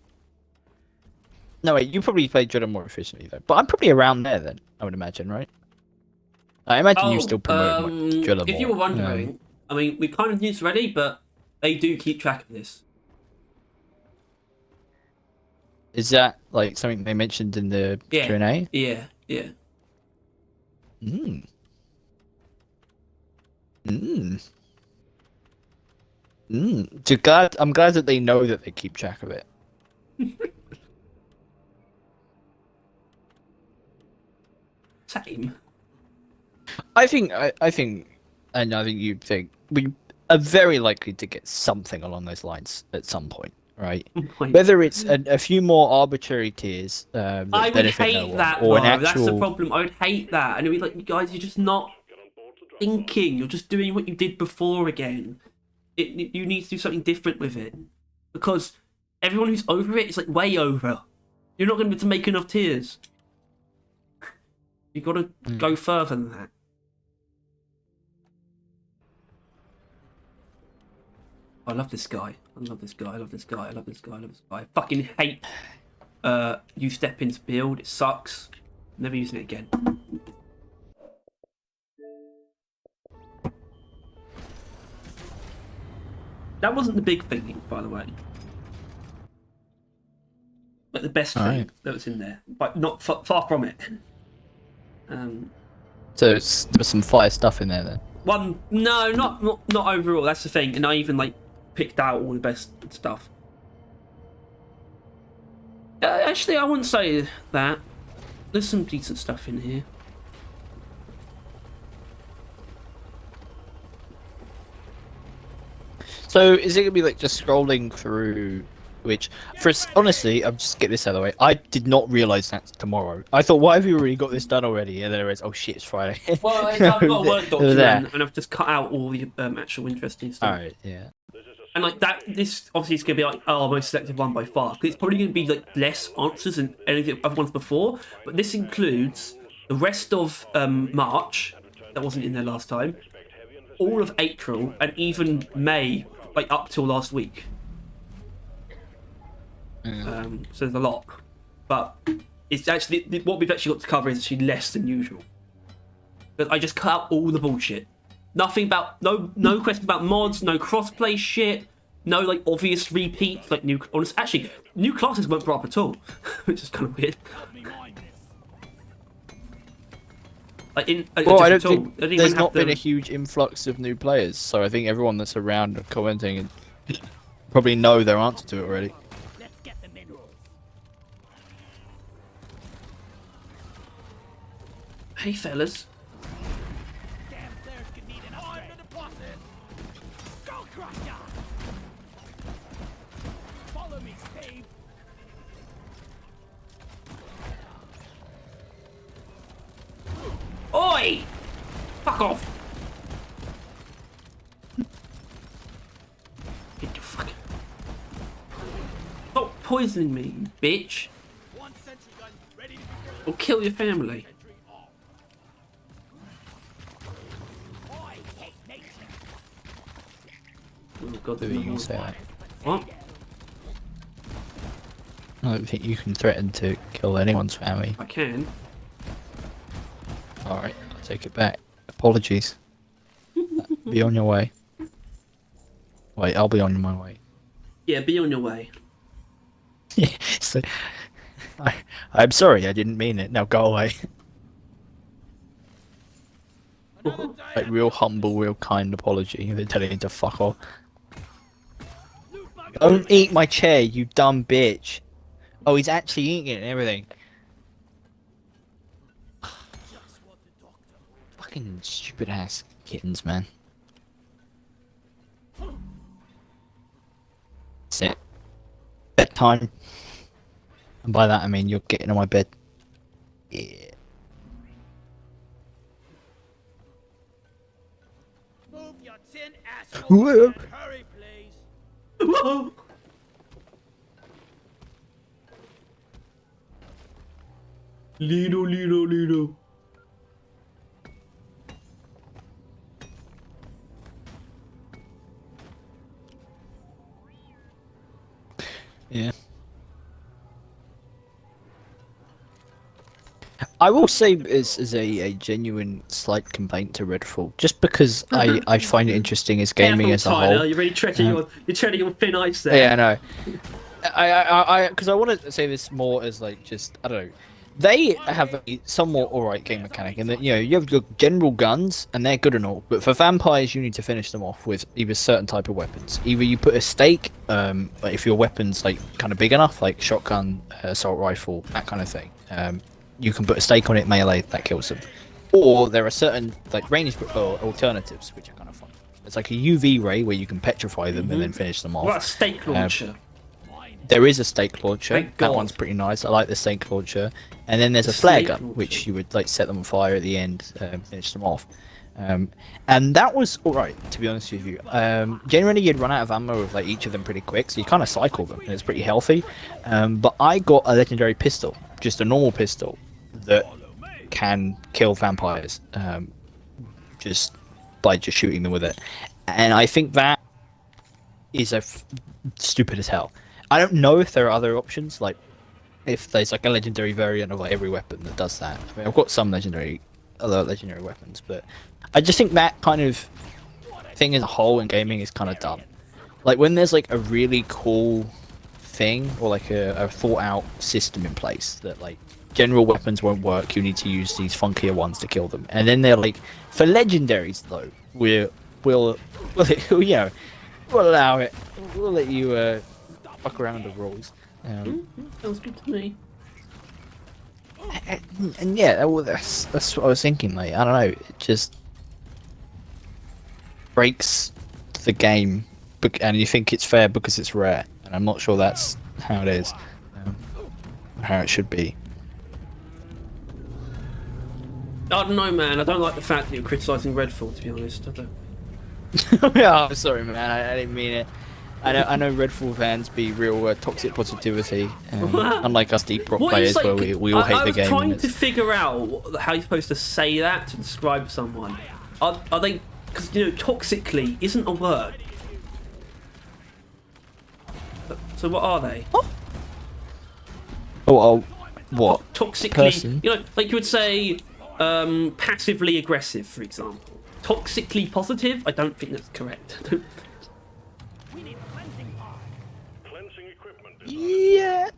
[SPEAKER 6] No wait, you probably played driller more efficiently though. But I'm probably around there then, I would imagine, right? I imagine you still promote driller more.
[SPEAKER 1] If you were wondering, I mean, we kind of knew this already, but they do keep track of this.
[SPEAKER 6] Is that like something they mentioned in the
[SPEAKER 1] Yeah.
[SPEAKER 6] Q&A?
[SPEAKER 1] Yeah, yeah.
[SPEAKER 6] Mm. Mm. Mm. I'm glad that they know that they keep track of it.
[SPEAKER 1] Same.
[SPEAKER 6] I think, and I think you think we are very likely to get something along those lines at some point, right?
[SPEAKER 1] Point.
[SPEAKER 6] Whether it's a few more arbitrary tiers that
[SPEAKER 1] I would
[SPEAKER 6] benefit
[SPEAKER 1] hate
[SPEAKER 6] no one,
[SPEAKER 1] that,
[SPEAKER 6] or
[SPEAKER 1] though.
[SPEAKER 6] an
[SPEAKER 1] That's the
[SPEAKER 6] actual.
[SPEAKER 1] problem. I would hate that. And it'd be like, you guys, you're just not thinking. You're just doing what you did before again. You need to do something different with it. Because everyone who's over it is like way over. You're not going to be able to make enough tiers. You've got to go further than that. I love this guy. I love this guy. I love this guy. I love this guy. I love this guy. I fucking hate you step into build. It sucks. Never using it again. That wasn't the big thing, by the way. But the best thing
[SPEAKER 6] Alright.
[SPEAKER 1] that was in there. But not far from it.
[SPEAKER 6] So there was some fire stuff in there then.
[SPEAKER 1] No, not overall. That's the thing. And I even like picked out all the best stuff. Actually, I wouldn't say that. There's some decent stuff in here.
[SPEAKER 6] So is it gonna be like just scrolling through? Which, honestly, I'm just get this out of the way. I did not realize that's tomorrow. I thought, why have you already got this done already? And then I realized, oh shit, it's Friday.
[SPEAKER 1] Well, I've got a Word
[SPEAKER 6] There.
[SPEAKER 1] document and I've just cut out all the actual interesting stuff.
[SPEAKER 6] Alright, yeah.
[SPEAKER 1] And like that, this obviously is going to be like our most selected one by far. 'Cause it's probably going to be like less answers than any of the other ones before. But this includes the rest of March that wasn't in there last time, all of April, and even May, like up till last week. So there's a lot, but it's actually what we've actually got to cover is actually less than usual. But I just cut out all the bullshit. Nothing about no questions about mods, no crossplay shit, no like obvious repeats like new. Actually, new classes weren't brought up at all, which is kind of weird. Like
[SPEAKER 6] Well, I don't
[SPEAKER 1] just at all.
[SPEAKER 6] think
[SPEAKER 1] They didn't
[SPEAKER 6] there's
[SPEAKER 1] even have
[SPEAKER 6] not been
[SPEAKER 1] the-
[SPEAKER 6] a huge influx of new players, so I think everyone that's around and commenting and probably know their answer to it already.
[SPEAKER 5] Let's get the minerals.
[SPEAKER 1] Hey fellas.
[SPEAKER 5] Damn thirst could need an upgrade. On the deposit. Go, Crusher. Follow me.
[SPEAKER 1] Get your fucking... Stop poisoning me, you bitch. Or kill your family. Oh god,
[SPEAKER 6] Do you say that?
[SPEAKER 1] What?
[SPEAKER 6] I don't think you can threaten to kill anyone's family.
[SPEAKER 1] I can.
[SPEAKER 6] Alright, I'll take it back. Apologies. Be on your way. Wait, I'll be on my way.
[SPEAKER 1] Yeah, be on your way.
[SPEAKER 6] Yeah, so, I'm sorry, I didn't mean it. Now go away. Like real humble, real kind apology. They're telling you to fuck off. Don't eat my chair, you dumb bitch. Oh, he's actually eating it and everything. Fucking stupid ass kittens, man. That's it. Bedtime. And by that I mean you're getting on my bed. Yeah.
[SPEAKER 5] Move your tin asshole
[SPEAKER 6] Whoa.
[SPEAKER 5] and hurry, please.
[SPEAKER 1] Whoa! Lido.
[SPEAKER 6] Yeah. I will say as a genuine slight complaint to Redfall, just because I find it interesting as gaming
[SPEAKER 1] Careful,
[SPEAKER 6] as a
[SPEAKER 1] Tyler,
[SPEAKER 6] whole.
[SPEAKER 1] you're really treading on thin ice there.
[SPEAKER 6] Yeah, I know. Because I want to say this more as like just I don't know. They have a somewhat alright game mechanic in that you have your general guns and they're good and all, but for vampires you need to finish them off with either certain type of weapons. Either you put a stake, like if your weapon's like kind of big enough, like shotgun, assault rifle, that kind of thing. You can put a stake on it, melee, that kills them. Or there are certain like ranged alternatives which are kind of fun. It's like a UV ray where you can petrify them and then finish them off.
[SPEAKER 1] What about a stake launcher?
[SPEAKER 6] There is a stake launcher.
[SPEAKER 1] Thank
[SPEAKER 6] That
[SPEAKER 1] God.
[SPEAKER 6] one's pretty nice. I like the stake launcher. And then there's a flare
[SPEAKER 1] snake
[SPEAKER 6] gun,
[SPEAKER 1] launcher.
[SPEAKER 6] which you would like set them on fire at the end, finish them off. And that was alright, to be honest with you. Generally, you'd run out of ammo with like each of them pretty quick, so you kind of cycle them, and it's pretty healthy. But I got a legendary pistol, just a normal pistol, that can kill vampires, just by just shooting them with it. And I think that is stupid as hell. I don't know if there are other options, like if there's like a legendary variant of like every weapon that does that. I mean, I've got some other legendary weapons, but I just think that kind of thing as a whole in gaming is kind of dumb. Like when there's like a really cool thing or like a thought out system in place that like general weapons won't work, you need to use these funkier ones to kill them. And then they're like, for legendaries though, we'll allow it. We'll let you fuck around the rules.
[SPEAKER 1] Sounds good to me.
[SPEAKER 6] And yeah, well, that's what I was thinking. Like, I don't know, it just breaks the game, and you think it's fair because it's rare, and I'm not sure that's how it is, how it should be.
[SPEAKER 1] I don't know, man. I don't like the fact that you're criticising Redfall, to be honest. I don't.
[SPEAKER 6] Yeah, I'm sorry, man. I didn't mean it. I know Redfall fans be real toxic positivity, unlike us deep rock
[SPEAKER 1] What
[SPEAKER 6] players
[SPEAKER 1] is, like,
[SPEAKER 6] where we all hate the game.
[SPEAKER 1] I was trying
[SPEAKER 6] and
[SPEAKER 1] to
[SPEAKER 6] it's-
[SPEAKER 1] figure out how you're supposed to say that to describe someone. Are they... Because, toxically isn't a word. So what are they?
[SPEAKER 6] Oh, what?
[SPEAKER 1] Toxically...
[SPEAKER 6] Person?
[SPEAKER 1] Like you would say passively aggressive, for example. Toxically positive? I don't think that's correct.
[SPEAKER 4] Cleansing equipment.
[SPEAKER 6] Yeah.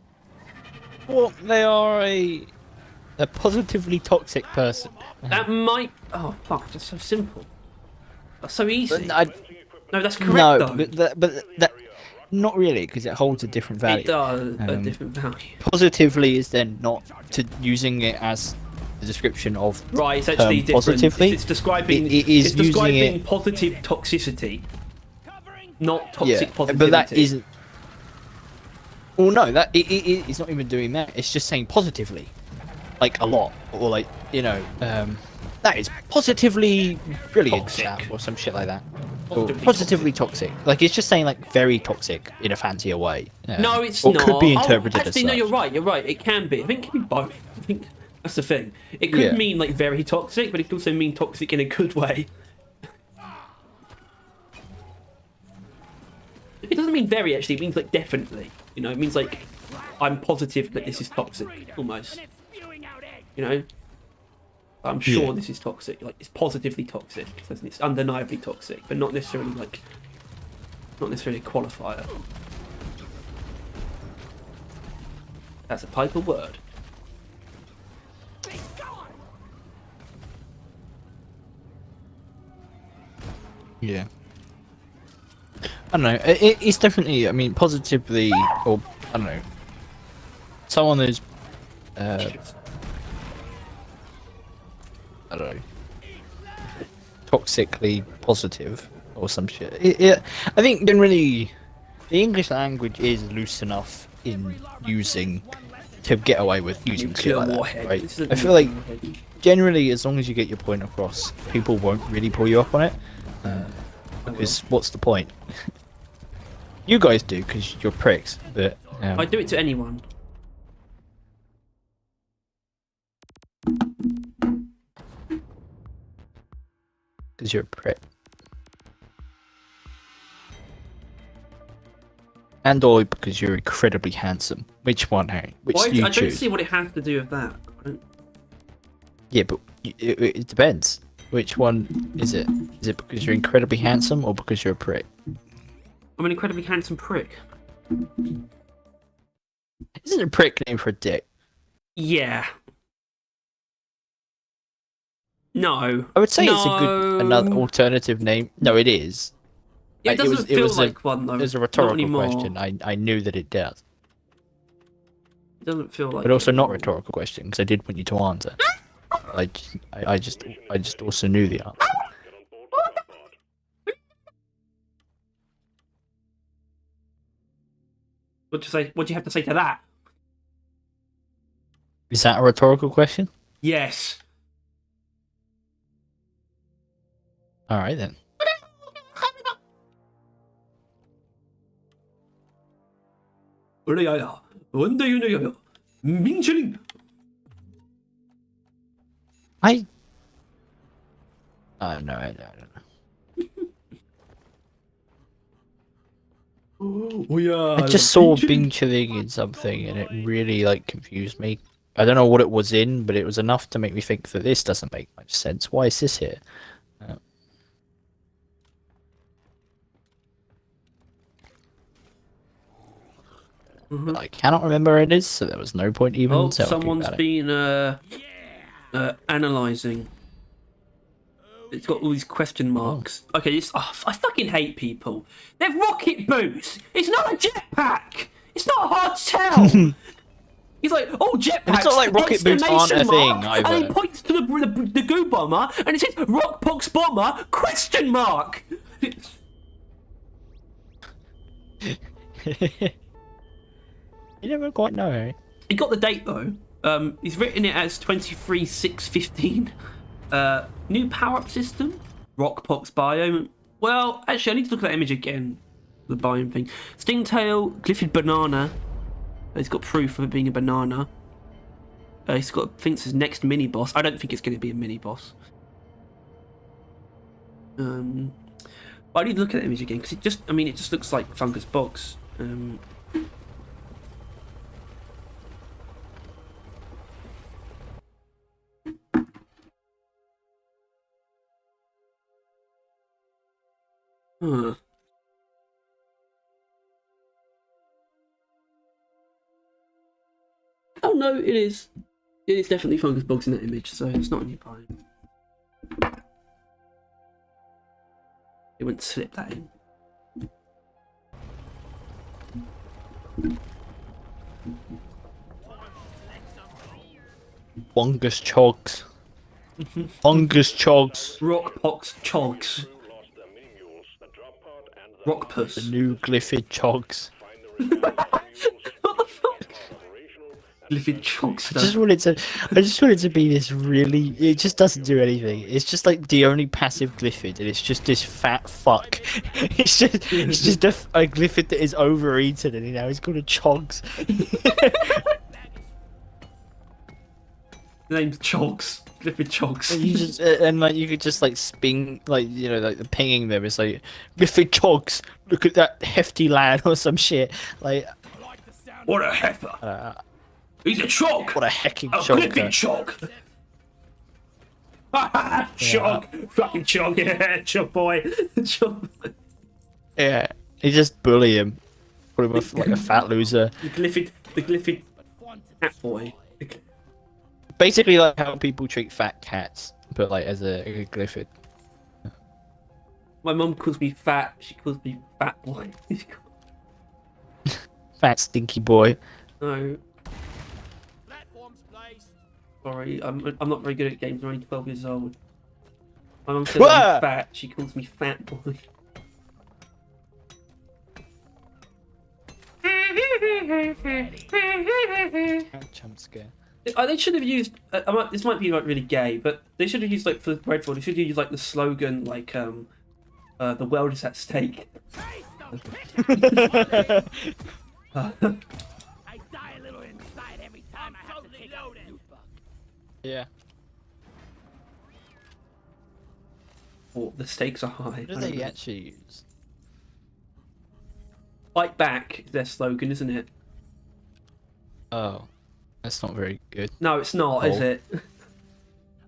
[SPEAKER 6] Well, they are a positively toxic person.
[SPEAKER 1] That might... Oh, fuck. That's so simple. That's so easy.
[SPEAKER 6] But
[SPEAKER 1] No, that's correct,
[SPEAKER 6] no,
[SPEAKER 1] though.
[SPEAKER 6] but that not really, because it holds a different value.
[SPEAKER 1] It does a different value.
[SPEAKER 6] Positively is then not to using it as the description of
[SPEAKER 1] Right, it's actually different.
[SPEAKER 6] positively.
[SPEAKER 1] It's describing,
[SPEAKER 6] It is
[SPEAKER 1] it's describing
[SPEAKER 6] using it-
[SPEAKER 1] positive toxicity, not toxic positivity.
[SPEAKER 6] but that isn't. Well, no, that it's not even doing that. It's just saying positively, like a lot, or like that is positively brilliant,
[SPEAKER 1] Toxic.
[SPEAKER 6] or some shit like that. Or positively toxic. Like it's just saying like very toxic in a fancier way.
[SPEAKER 1] No, it's
[SPEAKER 6] or
[SPEAKER 1] not.
[SPEAKER 6] could be interpreted as
[SPEAKER 1] actually, no,
[SPEAKER 6] such.
[SPEAKER 1] you're right. You're right. It can be. I think it can be both. I think that's the thing. It could mean like very toxic, but it could also mean toxic in a good way. It doesn't mean very. Actually, it means like definitely. You know, it means like I'm positive that this is toxic, almost. You know, I'm sure this is toxic. Like it's positively toxic. It's undeniably toxic, but not necessarily like not necessarily a qualifier. That's a pipe of word.
[SPEAKER 6] Yeah. I don't know. It's definitely. I mean, positively, or I don't know. Someone who's, I don't know, toxically positive or some shit. I think generally, the English language is loose enough in using to get away with using shit like that, right? I feel like generally, as long as you get your point across, people won't really pull you up on it. Because what's the point? You guys do because you're pricks, but
[SPEAKER 1] I do it to anyone.
[SPEAKER 6] Because you're a prick. And or because you're incredibly handsome. Which one, Harry? Which do you
[SPEAKER 1] I don't
[SPEAKER 6] choose?
[SPEAKER 1] see what it has to do with that.
[SPEAKER 6] Yeah, but it depends. Which one is it? Is it because you're incredibly handsome or because you're a prick?
[SPEAKER 1] I'm an incredibly handsome prick.
[SPEAKER 6] Isn't a prick name for a dick?
[SPEAKER 1] Yeah. No.
[SPEAKER 6] I would say it's a good another alternative name. No, it is.
[SPEAKER 1] Yeah, it doesn't feel
[SPEAKER 6] was
[SPEAKER 1] like one though.
[SPEAKER 6] It was a
[SPEAKER 1] Not
[SPEAKER 6] rhetorical
[SPEAKER 1] anymore.
[SPEAKER 6] question. I knew that it does.
[SPEAKER 1] It doesn't feel like.
[SPEAKER 6] But also
[SPEAKER 1] it
[SPEAKER 6] not
[SPEAKER 1] anymore.
[SPEAKER 6] rhetorical question because I did want you to answer. I just also knew the answer.
[SPEAKER 1] What do you say? What do you have to say to that?
[SPEAKER 6] Is that a rhetorical question?
[SPEAKER 1] Yes.
[SPEAKER 6] All right then. I don't know. I don't know.
[SPEAKER 1] Oh yeah.
[SPEAKER 6] I just saw Bing chilling in something and it really like confused me. I don't know what it was in, but it was enough to make me think that this doesn't make much sense. Why is this here? I cannot remember where it is, so there was no point even
[SPEAKER 1] Oh,
[SPEAKER 6] talking
[SPEAKER 1] someone's
[SPEAKER 6] about it.
[SPEAKER 1] been analysing. It's got all these question marks. Okay, I fucking hate people. They're rocket boots. It's not a jetpack. It's not hard to tell. He's like, oh, jetpacks.
[SPEAKER 6] It's not like rocket boots aren't a
[SPEAKER 1] exclamation
[SPEAKER 6] thing
[SPEAKER 1] mark,
[SPEAKER 6] either.
[SPEAKER 1] And he points to the goo bomber, and it says Rockpox bomber question mark.
[SPEAKER 6] You never quite know, eh?
[SPEAKER 1] He got the date though. He's written it as 23/6/15. New power-up system. Rockpox biome. Well, actually, I need to look at that image again. The biome thing. Stingtail, glyphid banana. It's got proof of it being a banana. It's got thinks his next mini boss. I don't think it's going to be a mini boss. But I need to look at the image again because it just looks like Fungus Box. Huh. Oh no, it is. It is definitely Fungus Bugs in that image, so it's not a new biome. It wouldn't slip that in.
[SPEAKER 6] Fungus chogs. Fungus chogs.
[SPEAKER 1] Rockpox chogs. Rockpuss.
[SPEAKER 6] The new glyphid chogs.
[SPEAKER 1] What the fuck? Glyphid chunks.
[SPEAKER 6] I just wanted to be this really. It just doesn't do anything. It's just like the only passive Glyphid, and it's just this fat fuck. It's just a Glyphid that is overeaten, and now he's called a Chogs.
[SPEAKER 1] The name's Chogs. Glyphid Chogs.
[SPEAKER 6] You just and like you could just like sping like like the pinging them. It's like Glyphid Chogs. Look at that hefty lad or some shit. Like
[SPEAKER 1] What a heifer! He's a chog!
[SPEAKER 6] what a hecking
[SPEAKER 1] A
[SPEAKER 6] chog.
[SPEAKER 1] Glyphid chog! Chog! Fucking chog, yeah, chog boy! Chog boy.
[SPEAKER 6] Yeah, you just bully him. Call him like a fat loser.
[SPEAKER 1] The Glyphid cat boy.
[SPEAKER 6] Basically like how people treat fat cats, but like as a Glyphid.
[SPEAKER 1] My mum calls me fat, she calls me fat boy.
[SPEAKER 6] Fat stinky boy.
[SPEAKER 1] No. Sorry, I'm not very good at games. I'm only 12 years old. My mum says
[SPEAKER 6] Wah!
[SPEAKER 1] I'm fat. She calls me fat boy.
[SPEAKER 6] Jump scare.
[SPEAKER 1] They should have used. This might be like really gay, but they should have used like for Redfall. They should have used like the slogan like the world is at stake.
[SPEAKER 5] I die a little inside every time I have to take out a loot bug.
[SPEAKER 6] Yeah.
[SPEAKER 1] Or the stakes are high.
[SPEAKER 6] What do they actually use?
[SPEAKER 1] Fight back is their slogan, isn't it?
[SPEAKER 6] Oh, that's not very good.
[SPEAKER 1] No, it's not, is
[SPEAKER 6] Oh.
[SPEAKER 1] it?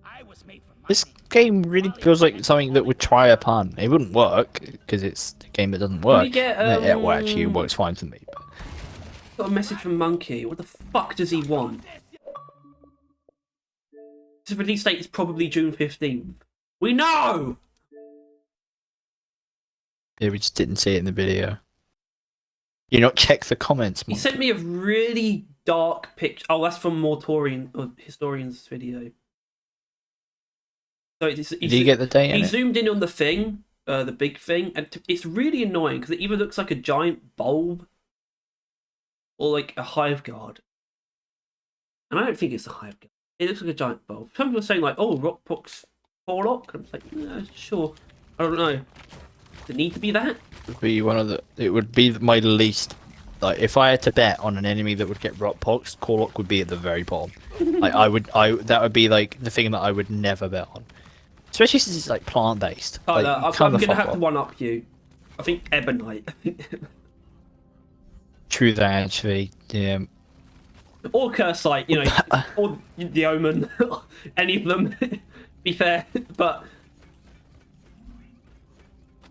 [SPEAKER 5] I was made for
[SPEAKER 6] This game really feels like something that would try a pun. It wouldn't work because it's a game that doesn't work.
[SPEAKER 1] we get,
[SPEAKER 6] Well, actually, it works fine for me. But...
[SPEAKER 1] Got a message from Monkey. What the fuck does he want? His release date is probably June 15th. We know!
[SPEAKER 6] Yeah, we just didn't see it in the video. You not check the comments,
[SPEAKER 1] He
[SPEAKER 6] Monty.
[SPEAKER 1] sent me a really dark picture. Oh, that's from Mortorian or Historian's video. So
[SPEAKER 6] Did you get the date in
[SPEAKER 1] He
[SPEAKER 6] it?
[SPEAKER 1] zoomed in on the thing, the big thing, and it's really annoying because it either looks like a giant bulb or like a hive guard. And I don't think it's a hive guard. It looks like a giant bulb. Some people are saying like, "Oh, Rockpox Warlock." I'm like, yeah, sure. I don't know. Does it need to be that?
[SPEAKER 6] It would be one of the. It would be my least. Like, if I had to bet on an enemy that would get Rockpox, Corlock would be at the very bottom. Like, that would be like the thing that I would never bet on. Especially since it's like plant based.
[SPEAKER 1] Tyler,
[SPEAKER 6] Like,
[SPEAKER 1] I'm
[SPEAKER 6] calm the
[SPEAKER 1] gonna
[SPEAKER 6] fuck
[SPEAKER 1] have to
[SPEAKER 6] off.
[SPEAKER 1] one up you. I think Ebonite.
[SPEAKER 6] True that actually. Yeah.
[SPEAKER 1] Or Cursite, you know, or the Omen, any of them. Be fair, but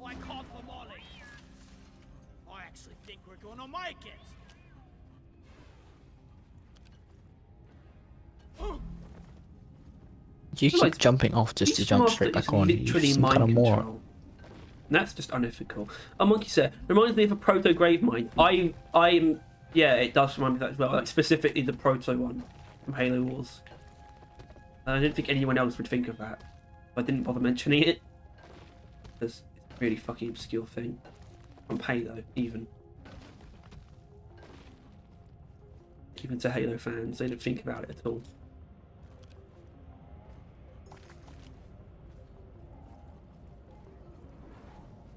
[SPEAKER 5] I called for Molly. I actually think we're gonna make it.
[SPEAKER 6] You keep
[SPEAKER 1] like,
[SPEAKER 6] jumping off just to jump straight back on. You're
[SPEAKER 1] literally
[SPEAKER 6] some
[SPEAKER 1] mind
[SPEAKER 6] kind of
[SPEAKER 1] control.
[SPEAKER 6] moron.
[SPEAKER 1] And that's just unethical. A Monkey said, reminds me of a proto grave mine. I'm yeah, it does remind me of that as well. Like specifically the proto one from Halo Wars. I didn't think anyone else would think of that. I didn't bother mentioning it. Because it's a really fucking obscure thing. From Halo, even. Even to Halo fans, they didn't think about it at all.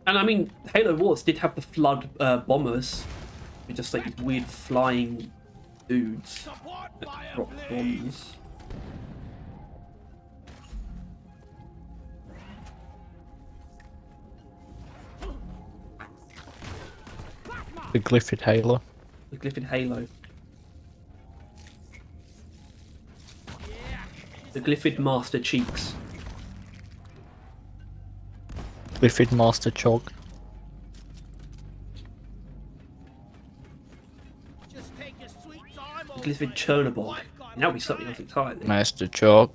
[SPEAKER 1] And I mean, Halo Wars did have the Flood bombers. They're just like these weird flying dudes
[SPEAKER 5] Support
[SPEAKER 1] that
[SPEAKER 5] fire,
[SPEAKER 1] drop
[SPEAKER 5] please.
[SPEAKER 1] bombs.
[SPEAKER 6] The Glyphid Halo.
[SPEAKER 1] The Glyphid Halo. The Glyphid Master Cheeks.
[SPEAKER 6] Glyphid Master Chog.
[SPEAKER 5] Just take your sweet time,
[SPEAKER 1] The
[SPEAKER 5] old
[SPEAKER 1] Glyphid
[SPEAKER 5] friend.
[SPEAKER 1] Chernobyl.
[SPEAKER 5] I've got
[SPEAKER 1] And that would be
[SPEAKER 5] it
[SPEAKER 1] something else
[SPEAKER 5] covered.
[SPEAKER 1] entirely.
[SPEAKER 6] Master Chog.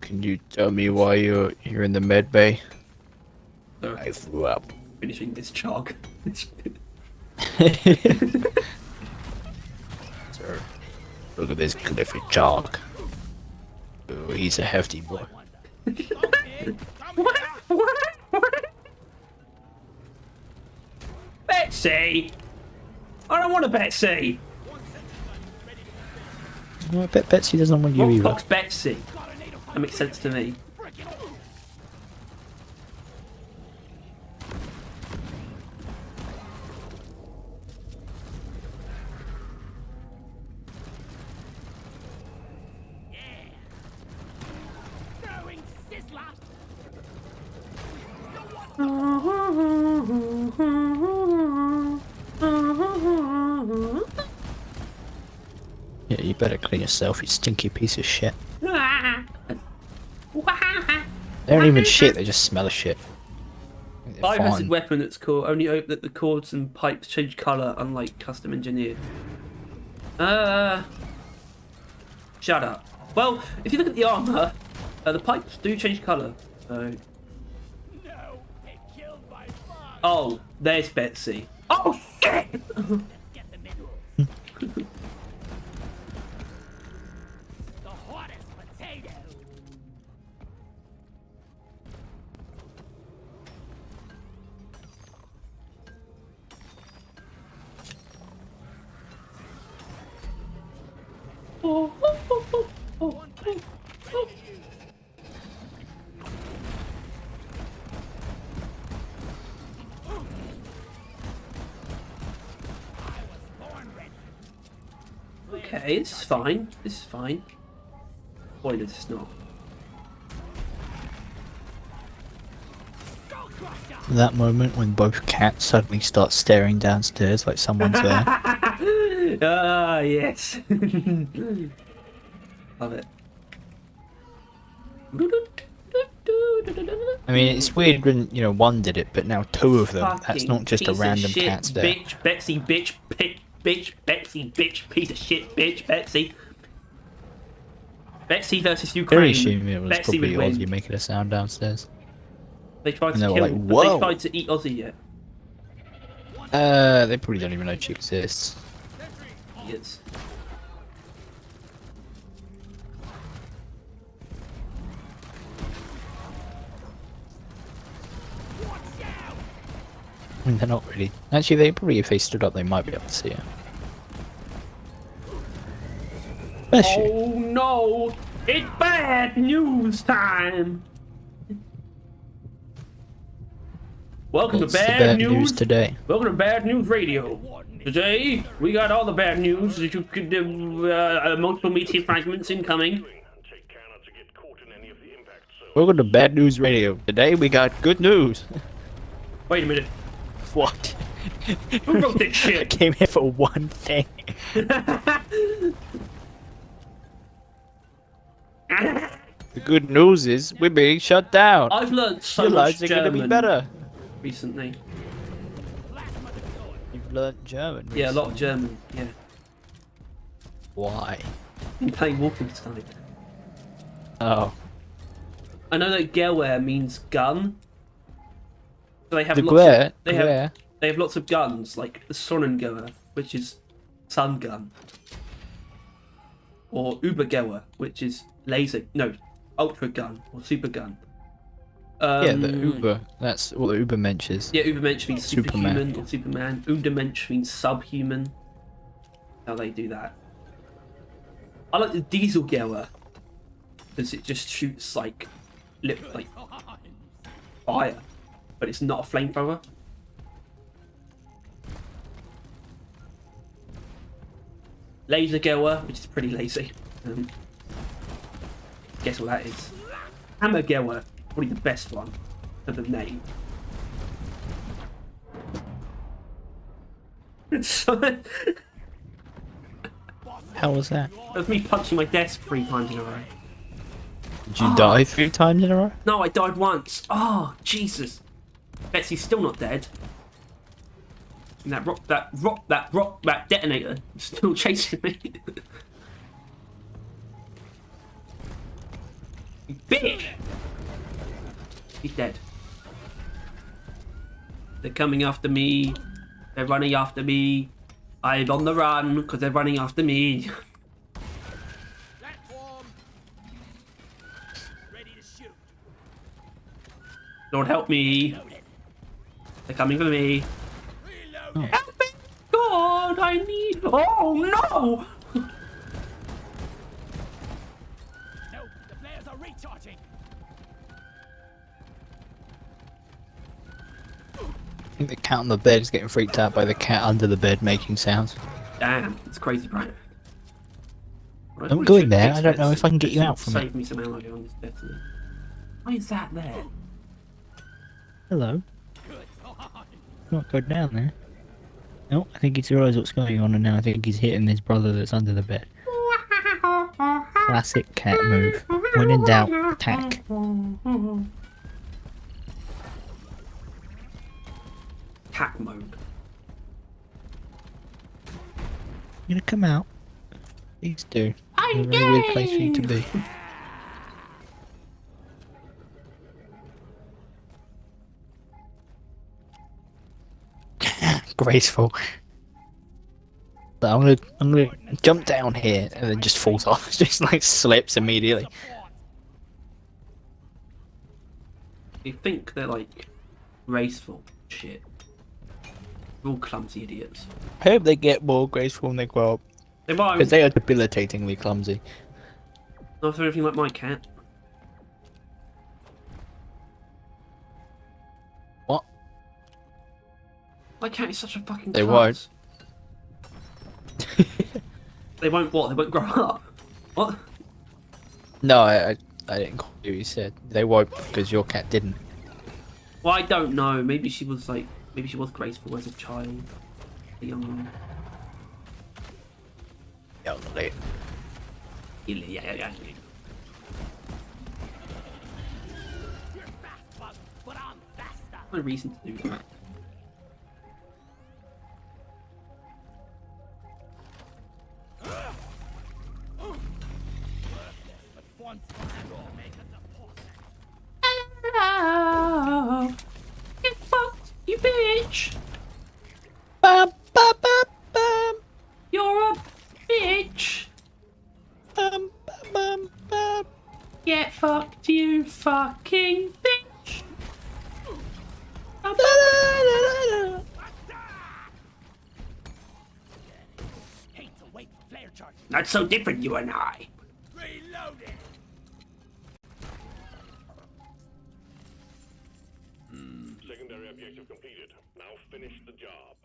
[SPEAKER 6] Can you tell me why you're in the med bay?
[SPEAKER 1] So,
[SPEAKER 6] I flew up.
[SPEAKER 1] finishing this chog.
[SPEAKER 6] Sir, look at this Glyphid Chog. Oh, he's a hefty boy.
[SPEAKER 5] Come here, come here.
[SPEAKER 1] Betsy! I don't want a Betsy!
[SPEAKER 6] No, I bet Betsy doesn't want you either.
[SPEAKER 1] Rockbox Betsy. That makes sense to me.
[SPEAKER 5] Throwing sizzler.
[SPEAKER 6] Yeah, you better clean yourself, you stinky piece of shit. They don't even shit, they just smell of shit. They're
[SPEAKER 1] Biohazard
[SPEAKER 6] fine.
[SPEAKER 1] weapon that's cool. Only hope that the cords and pipes change colour, unlike custom engineered. Shut up. Well, if you look at the armour, the pipes do change colour. So.
[SPEAKER 5] No, get killed by bugs.
[SPEAKER 1] Oh, there's Betsy. Oh shit!
[SPEAKER 5] Get the minerals. The hottest potato.
[SPEAKER 1] Okay, this is fine. This is fine. Boy, this is not.
[SPEAKER 6] That moment when both cats suddenly start staring downstairs like someone's there.
[SPEAKER 1] Ah, yes. Love it.
[SPEAKER 6] I mean, it's weird when, you know, one did it, but now two of them. That's
[SPEAKER 1] Fucking
[SPEAKER 6] not just a
[SPEAKER 1] piece of
[SPEAKER 6] random
[SPEAKER 1] shit,
[SPEAKER 6] cat stare.
[SPEAKER 1] Bitch, Betsy, bitch, bitch, Betsy, bitch, piece of shit, bitch, Betsy. Betsy versus Ukraine.
[SPEAKER 6] Very assuming it was
[SPEAKER 1] Betsy
[SPEAKER 6] probably
[SPEAKER 1] would win.
[SPEAKER 6] Aussie making a sound downstairs.
[SPEAKER 1] They tried
[SPEAKER 6] And
[SPEAKER 1] to
[SPEAKER 6] they were
[SPEAKER 1] kill
[SPEAKER 6] like,
[SPEAKER 1] him, but
[SPEAKER 6] "Whoa."
[SPEAKER 1] they tried to eat Aussie yet.
[SPEAKER 6] They probably don't even know she exists.
[SPEAKER 1] Yes.
[SPEAKER 6] I mean, they're not really. Actually, they probably, if they stood up, they might be able to see her. Bless you.
[SPEAKER 1] Oh no! It's bad news time! Welcome
[SPEAKER 6] What's
[SPEAKER 1] to
[SPEAKER 6] the
[SPEAKER 1] Bad
[SPEAKER 6] bad
[SPEAKER 1] News.
[SPEAKER 6] news today?
[SPEAKER 1] Welcome to Bad News Radio. Today, we got all the bad news that you could multiple meteor fragments incoming.
[SPEAKER 4] Take care not to get caught in any of the impact zones.
[SPEAKER 6] Welcome to Bad News Radio. Today we got good news.
[SPEAKER 1] Wait a minute.
[SPEAKER 6] What?
[SPEAKER 1] Who wrote this
[SPEAKER 6] I
[SPEAKER 1] shit?
[SPEAKER 6] came here for one thing. The good news is we're being shut down.
[SPEAKER 1] I've learned so
[SPEAKER 6] Your
[SPEAKER 1] much
[SPEAKER 6] lives are going to
[SPEAKER 1] German
[SPEAKER 6] be better.
[SPEAKER 1] recently.
[SPEAKER 6] You've learnt German.
[SPEAKER 1] Yeah, a lot of
[SPEAKER 6] recently.
[SPEAKER 1] German. Yeah.
[SPEAKER 6] Why?
[SPEAKER 1] Been playing Wolfenstein.
[SPEAKER 6] Oh.
[SPEAKER 1] I know that Gewehr means gun. So they have
[SPEAKER 6] The
[SPEAKER 1] lots
[SPEAKER 6] Gewehr?
[SPEAKER 1] of, they have lots of guns, like the Sonnengewehr, which is sun gun. Or Übergewehr, which is laser ultra gun or super gun.
[SPEAKER 6] Yeah, the Uber. That's what the Ubermensch is.
[SPEAKER 1] Yeah, Übermensch means
[SPEAKER 6] Superman.
[SPEAKER 1] superhuman or Superman. Untermensch means subhuman. How they do that. I like the Dieselgewehr because it just shoots like fire, but it's not a flamethrower. Lasergewehr, which is pretty lazy. Guess what that is? Hammergewehr, probably the best one for the name.
[SPEAKER 6] How was that?
[SPEAKER 1] That was me punching my desk 3 times in a row.
[SPEAKER 6] Did you die 3 times in a row?
[SPEAKER 1] No, I died once. Oh, Jesus. Betsy's still not dead. And that detonator is still chasing me. You bitch! He's dead. They're coming after me. They're running after me. I'm on the run because they're running after me.
[SPEAKER 5] Platform. Ready to shoot.
[SPEAKER 1] Lord help me. They're coming for me. Help me! God, I need. Oh no!
[SPEAKER 6] think the cat on the bed is getting freaked out by the cat under the bed making sounds.
[SPEAKER 1] Damn, it's crazy, right?
[SPEAKER 6] I'm going there. I don't know if I can get you out from it.
[SPEAKER 1] Save me some ammo on this destiny. Why is that there?
[SPEAKER 6] Hello. Not go down there. No, I think he's realised what's going on, and now I think he's hitting his brother that's under the bed. Classic cat move. When in doubt, attack.
[SPEAKER 1] Attack mode.
[SPEAKER 6] You gonna come out? Please do. It's a very weird place for you to be. Graceful. But I'm gonna jump down here and then just falls off. Just like slips immediately.
[SPEAKER 1] You think they're like graceful shit. They're all clumsy idiots.
[SPEAKER 6] I hope they get more graceful when they grow up.
[SPEAKER 1] They won't.
[SPEAKER 6] Because they are debilitatingly clumsy.
[SPEAKER 1] Not for anything like my cat.
[SPEAKER 6] What?
[SPEAKER 1] My cat is such a fucking
[SPEAKER 6] They
[SPEAKER 1] klutz. They won't what? They won't grow up. What?
[SPEAKER 6] No, I didn't call you. You said they won't because your cat didn't.
[SPEAKER 1] Well, I don't know. Maybe she was like, maybe she was graceful as a child, a young woman.
[SPEAKER 6] Youngly.
[SPEAKER 1] Yeah. No reason to do that. Oh, get fucked, you bitch!
[SPEAKER 6] Bum, bum, bum, bum.
[SPEAKER 1] You're a bitch!
[SPEAKER 6] Bum, bum, bum.
[SPEAKER 1] Get fucked, you fucking bitch!
[SPEAKER 6] Da, da, da, da.
[SPEAKER 1] Not so different, you and I.
[SPEAKER 4] Secondary objective completed. Now finish the job.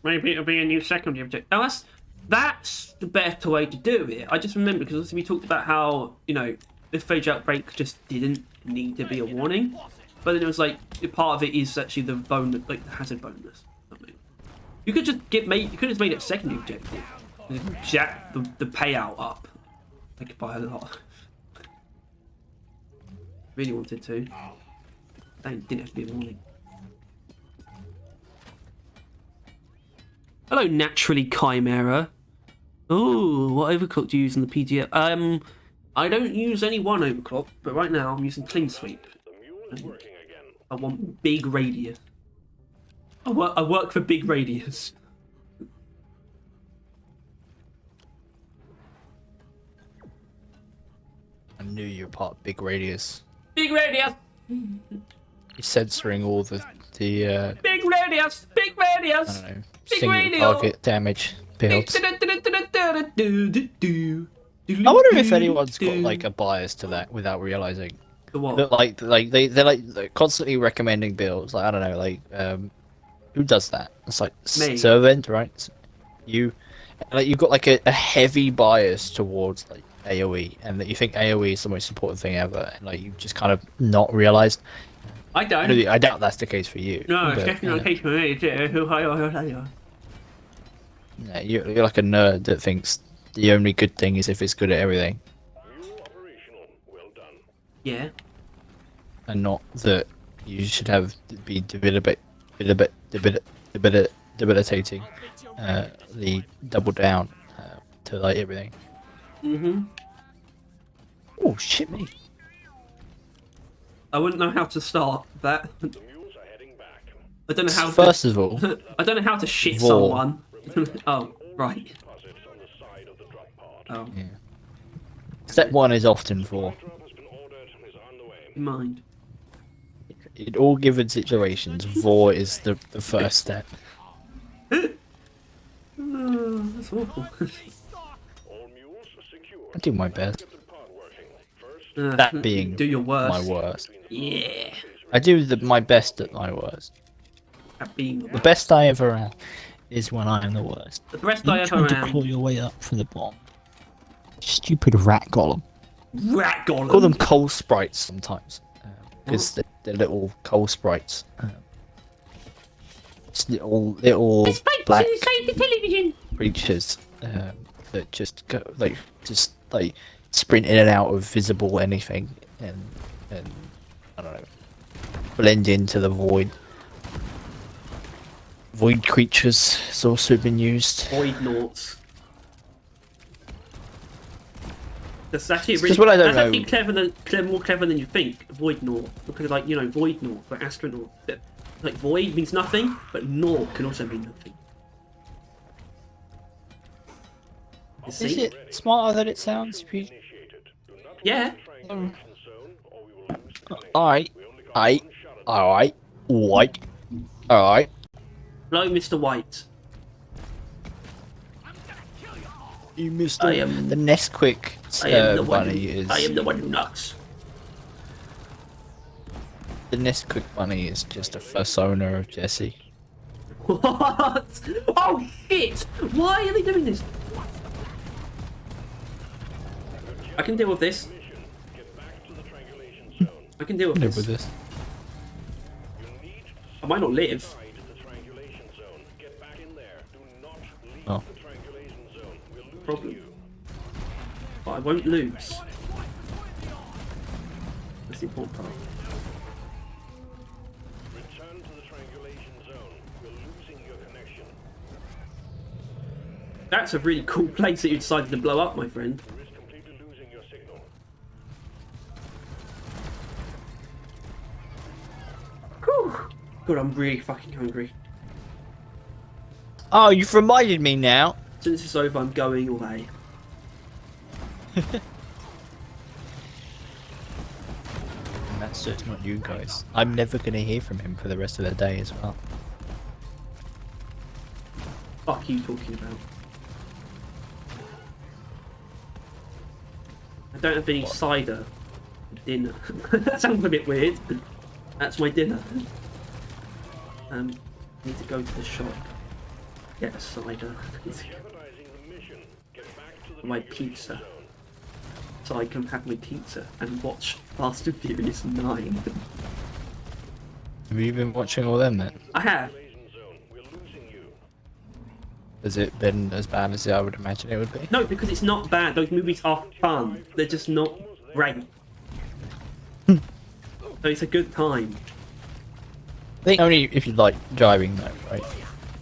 [SPEAKER 1] Maybe it'll be a new secondary objective. Oh, that's the better way to do it. I just remember because obviously we talked about how, you know, the phage outbreak just didn't need to be a warning. But then it was like, part of it is actually the bonus, like the hazard bonus. You could just you could have made it a secondary objective. Jack the payout up. Like by a lot. Really wanted to. Didn't have to be a warning. Hello, naturally Chimera. Oh, what overclock do you use in the PGL? I don't use any one overclock, but right now I'm using clean sweep.
[SPEAKER 4] The mule is working again.
[SPEAKER 1] I want big radius. I work for big radius.
[SPEAKER 6] I knew you were part of Big Radius.
[SPEAKER 1] Big radius.
[SPEAKER 6] You're censoring all the
[SPEAKER 1] Big radius. Big
[SPEAKER 6] I
[SPEAKER 1] radius.
[SPEAKER 6] don't know,
[SPEAKER 1] Big
[SPEAKER 6] single
[SPEAKER 1] radio.
[SPEAKER 6] target damage builds. I
[SPEAKER 1] I
[SPEAKER 6] wonder if anyone's got like a bias to that without realizing.
[SPEAKER 1] The what?
[SPEAKER 6] That they're like constantly recommending builds. Like I don't know, like who does that? It's like
[SPEAKER 1] Me.
[SPEAKER 6] Servant, right? You like you've got like a heavy bias towards like AOE, and that you think AOE is the most important thing ever, and like you just kind of not realized.
[SPEAKER 1] I don't.
[SPEAKER 6] I doubt that's the case for you.
[SPEAKER 1] No, it's
[SPEAKER 6] but,
[SPEAKER 1] definitely not the case for me.
[SPEAKER 6] yeah, you're like a nerd that thinks the only good thing is if it's good at everything,
[SPEAKER 4] Mule operational. Well done.
[SPEAKER 1] Yeah.
[SPEAKER 6] and not that you should have be debilitating the double down to like everything.
[SPEAKER 1] Mhm.
[SPEAKER 6] Oh shit me!
[SPEAKER 1] I wouldn't know how to start that.
[SPEAKER 4] The mules are heading back.
[SPEAKER 1] I don't know how.
[SPEAKER 6] First of all,
[SPEAKER 1] I don't know how to shit
[SPEAKER 6] Vor.
[SPEAKER 1] someone. Oh, right.
[SPEAKER 4] Deposits on the side of the drop pod.
[SPEAKER 1] Oh,
[SPEAKER 6] yeah. Step one is often for
[SPEAKER 4] Drop has been ordered and is on the way.
[SPEAKER 1] mind.
[SPEAKER 6] in all given situations. Vor is the first step.
[SPEAKER 1] That's awful.
[SPEAKER 4] All mules secure.
[SPEAKER 6] I do my best.
[SPEAKER 4] Get the pod working. First,
[SPEAKER 6] That being
[SPEAKER 1] do your worst.
[SPEAKER 6] my worst.
[SPEAKER 1] Yeah.
[SPEAKER 6] I do my best at my worst.
[SPEAKER 1] at being the
[SPEAKER 6] The
[SPEAKER 1] worst.
[SPEAKER 6] best I ever have is when I am the worst.
[SPEAKER 1] The best
[SPEAKER 6] You
[SPEAKER 1] I
[SPEAKER 6] trying
[SPEAKER 1] ever
[SPEAKER 6] to
[SPEAKER 1] am.
[SPEAKER 6] claw your way up from the bottom. Stupid rat golem.
[SPEAKER 1] Rat golem.
[SPEAKER 6] Call them coal sprites sometimes, because they're little coal sprites. Just little black
[SPEAKER 1] the television.
[SPEAKER 6] creatures that just go just sprint in and out of visible anything and I don't know, blend into the void. Void creatures has also been used.
[SPEAKER 1] Void noughts. That's actually
[SPEAKER 6] It's just what I don't
[SPEAKER 1] that's
[SPEAKER 6] know.
[SPEAKER 1] actually more clever than you think. Void nought, because like void nought, like astronaut. Like void means nothing, but nought can also mean nothing. You
[SPEAKER 6] Is
[SPEAKER 1] see?
[SPEAKER 6] it smarter than it sounds?
[SPEAKER 1] Yeah.
[SPEAKER 6] Alright. Alright. White. Alright.
[SPEAKER 1] Hello, Mr. White.
[SPEAKER 6] You missed
[SPEAKER 1] I
[SPEAKER 6] it.
[SPEAKER 1] am-
[SPEAKER 6] The Nesquik
[SPEAKER 1] I am the one.
[SPEAKER 6] bunny is.
[SPEAKER 1] I am the one who knocks.
[SPEAKER 6] The Nesquik bunny is just a persona of Jesse.
[SPEAKER 1] What? Oh shit! Why are they doing this? I can deal with this. I can deal with
[SPEAKER 6] Live
[SPEAKER 1] this.
[SPEAKER 6] with this.
[SPEAKER 1] I might not live.
[SPEAKER 6] Oh.
[SPEAKER 1] Problem. But I won't lose. That's the important part.
[SPEAKER 4] Return to the triangulation zone. We're losing your connection.
[SPEAKER 1] That's a really cool place that you decided to blow up, my friend.
[SPEAKER 4] You risk completely losing your signal.
[SPEAKER 1] Whew. God, I'm really fucking hungry.
[SPEAKER 6] Oh, you've reminded me now.
[SPEAKER 1] Since it's over, I'm going away.
[SPEAKER 6] And that's just not you guys. I'm never gonna hear from him for the rest of the day as well.
[SPEAKER 1] Fuck you talking about? I don't have any cider for dinner. That sounds a bit weird. That's my dinner. I need to go to the shop. Get a cider.
[SPEAKER 4] Jeopardizing the mission. Get back to the
[SPEAKER 1] My
[SPEAKER 4] triangulation
[SPEAKER 1] pizza.
[SPEAKER 4] zone.
[SPEAKER 1] So I can have my pizza and watch Fast and Furious 9.
[SPEAKER 6] Have you been watching all them then?
[SPEAKER 1] I have.
[SPEAKER 4] Triangulation zone. We're losing you.
[SPEAKER 6] Has it been as bad as I would imagine it would be?
[SPEAKER 1] No, because it's not bad. Those movies are fun. They're just not great. So it's a good time.
[SPEAKER 6] I think only if you like driving though, right?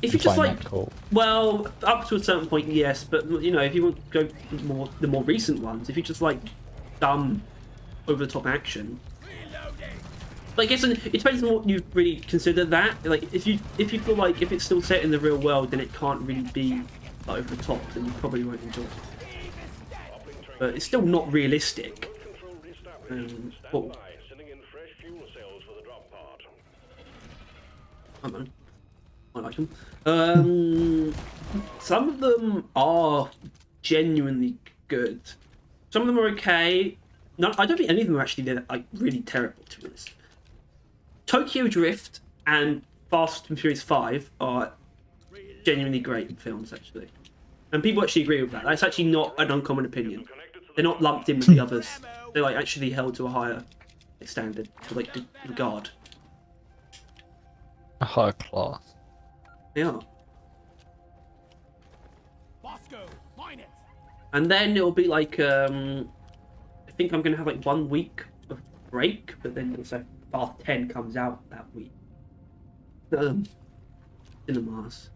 [SPEAKER 1] If you
[SPEAKER 6] You
[SPEAKER 1] just
[SPEAKER 6] find
[SPEAKER 1] like,
[SPEAKER 6] that cool.
[SPEAKER 1] well, up to a certain point, yes. But if you want to go the more recent ones, if you just like dumb, over the top action. But I guess it depends on what you really consider that. Like if you feel like if it's still set in the real world, then it can't really be over the top. Then you probably won't enjoy it. But it's still not realistic.
[SPEAKER 4] Control reestablished.
[SPEAKER 1] Stand
[SPEAKER 4] Stand by. Sending in fresh fuel cells for the drop pod.
[SPEAKER 1] I like them. Some of them are genuinely good. Some of them are okay. No, I don't think any of them are actually like really terrible, to be honest. Tokyo Drift and Fast and Furious 5 are genuinely great films, actually. And people actually agree with that. That's actually not an uncommon opinion. They're not lumped in with the others. They're like actually held to a higher standard, to like regard.
[SPEAKER 6] A high class.
[SPEAKER 1] They are.
[SPEAKER 5] Bosco, mine it.
[SPEAKER 1] And then it'll be like, I think I'm going to have like 1 week of break, but then also Fast 10 comes out that week. Cinemas.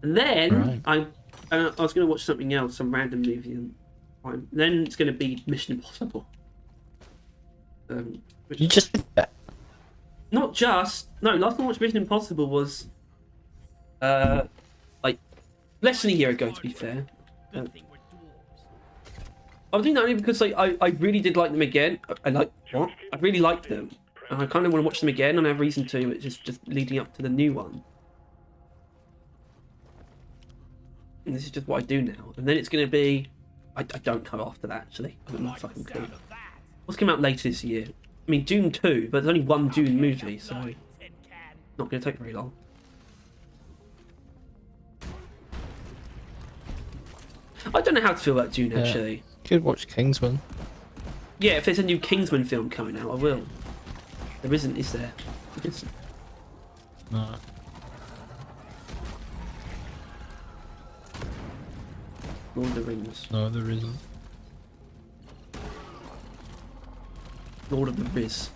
[SPEAKER 1] And then
[SPEAKER 6] Right.
[SPEAKER 1] I was going to watch something else, some random movie, and then it's going to be Mission Impossible. Which,
[SPEAKER 6] You just did that.
[SPEAKER 1] not just, no, last time I watched Mission Impossible was, like, less than a year ago, to be fair.
[SPEAKER 5] Good thing we're dwarves.
[SPEAKER 1] I was doing that only because like, I really did like them again. I really liked them. And I kind of want to watch them again, and I have reason to. It's just leading up to the new one. And this is just what I do now. And then it's going to be... I don't know after that, actually. I've got no fucking clue. What's coming out later this year? I mean, Dune 2, but there's only one Dune movie, so... Not going to take very long. I don't know how to feel about Dune, actually.
[SPEAKER 6] Could watch Kingsman.
[SPEAKER 1] Yeah, if there's a new Kingsman film coming out, I will. There isn't, is there?
[SPEAKER 6] No.
[SPEAKER 1] Lord of the Rings.
[SPEAKER 6] No, there isn't.
[SPEAKER 1] Lord of the Riz.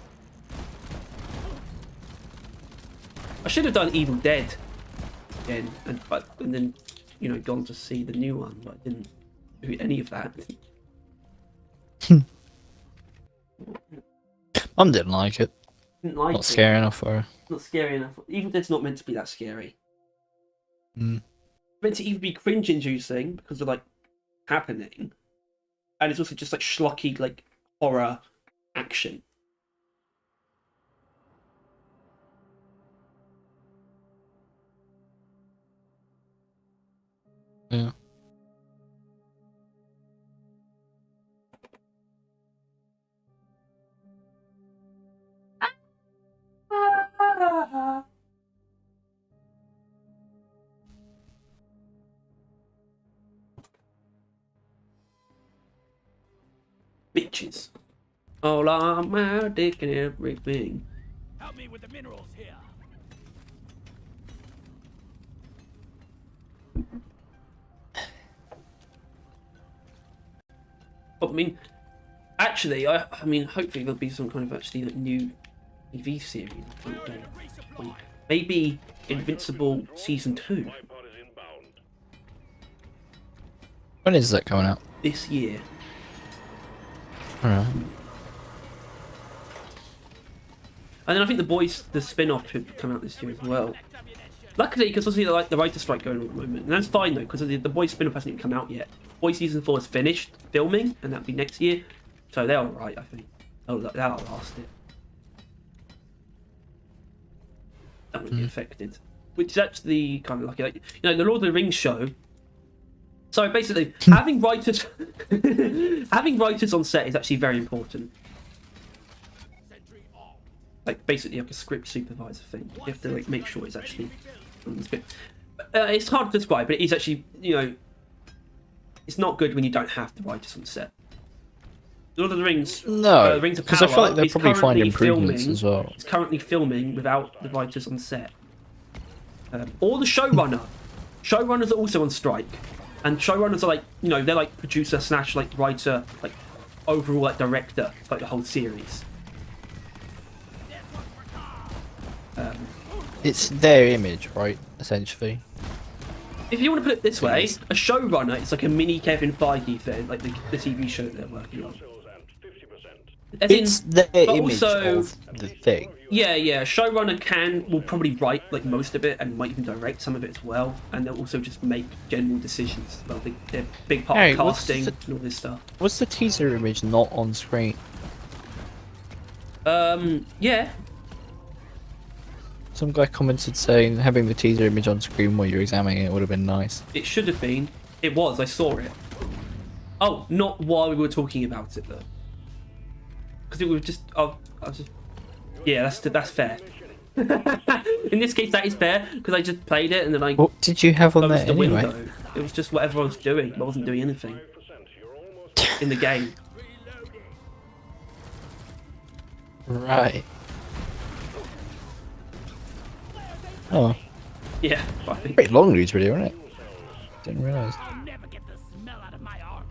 [SPEAKER 1] I should have done Evil Dead again, and then, you know, gone to see the new one, but I didn't do any of that.
[SPEAKER 6] Mum didn't like it.
[SPEAKER 1] Didn't like
[SPEAKER 6] Not
[SPEAKER 1] it.
[SPEAKER 6] scary enough for her.
[SPEAKER 1] Not scary enough. Evil Dead's not meant to be that scary.
[SPEAKER 6] Mm.
[SPEAKER 1] It's meant to either be cringe-inducing because of like happening, and it's also just like schlocky like horror action.
[SPEAKER 6] Yeah.
[SPEAKER 1] Bitches. All on my dick and everything.
[SPEAKER 5] Help me with the minerals here.
[SPEAKER 1] But, I mean, actually, I mean, hopefully there'll be some kind of actually like new TV series. Like, maybe Invincible season 2
[SPEAKER 4] Pod is inbound.
[SPEAKER 6] When is that coming out?
[SPEAKER 1] this year.
[SPEAKER 6] Alright.
[SPEAKER 1] And then I think the Boys, the spin-off, should come out this year as well. Luckily, because obviously like the writer strike going on at the moment, and that's fine though, because the Boys spin-off hasn't even come out yet. Boys season 4 is finished filming, and that'll be next year, so they're all right, I think. That'll last it. That won't be affected, which is actually kind of lucky. Like, you know, the Lord of the Rings show. So basically, having writers, having writers on set is actually very important. Like basically like a script supervisor thing. You have to like make sure it's actually on the script. It's hard to describe, but it is actually, you know, it's not good when you don't have the writers on set. Lord of the Rings,
[SPEAKER 6] No,
[SPEAKER 1] Rings of
[SPEAKER 6] because I
[SPEAKER 1] Power
[SPEAKER 6] feel like they'll
[SPEAKER 1] is
[SPEAKER 6] probably find
[SPEAKER 1] currently
[SPEAKER 6] improvements
[SPEAKER 1] filming-
[SPEAKER 6] as well.
[SPEAKER 1] It's currently filming without the writers on set. Or the showrunner. Showrunners are also on strike, and showrunners are like, you know, they're like producer / like writer, like overall like director, like the whole series.
[SPEAKER 6] It's their image, right? Essentially.
[SPEAKER 1] If you want to put it this way, a showrunner is like a mini Kevin Feige thing, like the TV show that they're working on.
[SPEAKER 4] Sales and 50%.
[SPEAKER 1] As in-
[SPEAKER 6] It's their
[SPEAKER 1] but
[SPEAKER 6] image
[SPEAKER 1] also-
[SPEAKER 6] of the thing.
[SPEAKER 1] Yeah, a showrunner will probably write like most of it and might even direct some of it as well, and they'll also just make general decisions. Well, they're a big part
[SPEAKER 6] Harry,
[SPEAKER 1] of
[SPEAKER 6] what's
[SPEAKER 1] casting
[SPEAKER 6] the-
[SPEAKER 1] and all this stuff.
[SPEAKER 6] Was the teaser image not on screen?
[SPEAKER 1] Yeah,
[SPEAKER 6] Some guy commented saying having the teaser image on screen while you're examining it would have been nice.
[SPEAKER 1] it should have been. It was. I saw it. Oh, not while we were talking about it though, because it was just. I was just. Yeah, that's fair. In this case, that is fair because I just played it and then I
[SPEAKER 6] What did you have on
[SPEAKER 1] closed
[SPEAKER 6] there
[SPEAKER 1] the
[SPEAKER 6] anyway?
[SPEAKER 1] window. It was just whatever I was doing. I wasn't doing anything
[SPEAKER 4] You're almost
[SPEAKER 1] in the game.
[SPEAKER 6] Right. Oh,
[SPEAKER 1] Yeah, I think.
[SPEAKER 6] pretty long news video, isn't it? Didn't realise.
[SPEAKER 5] I'll never get the smell out of my armor.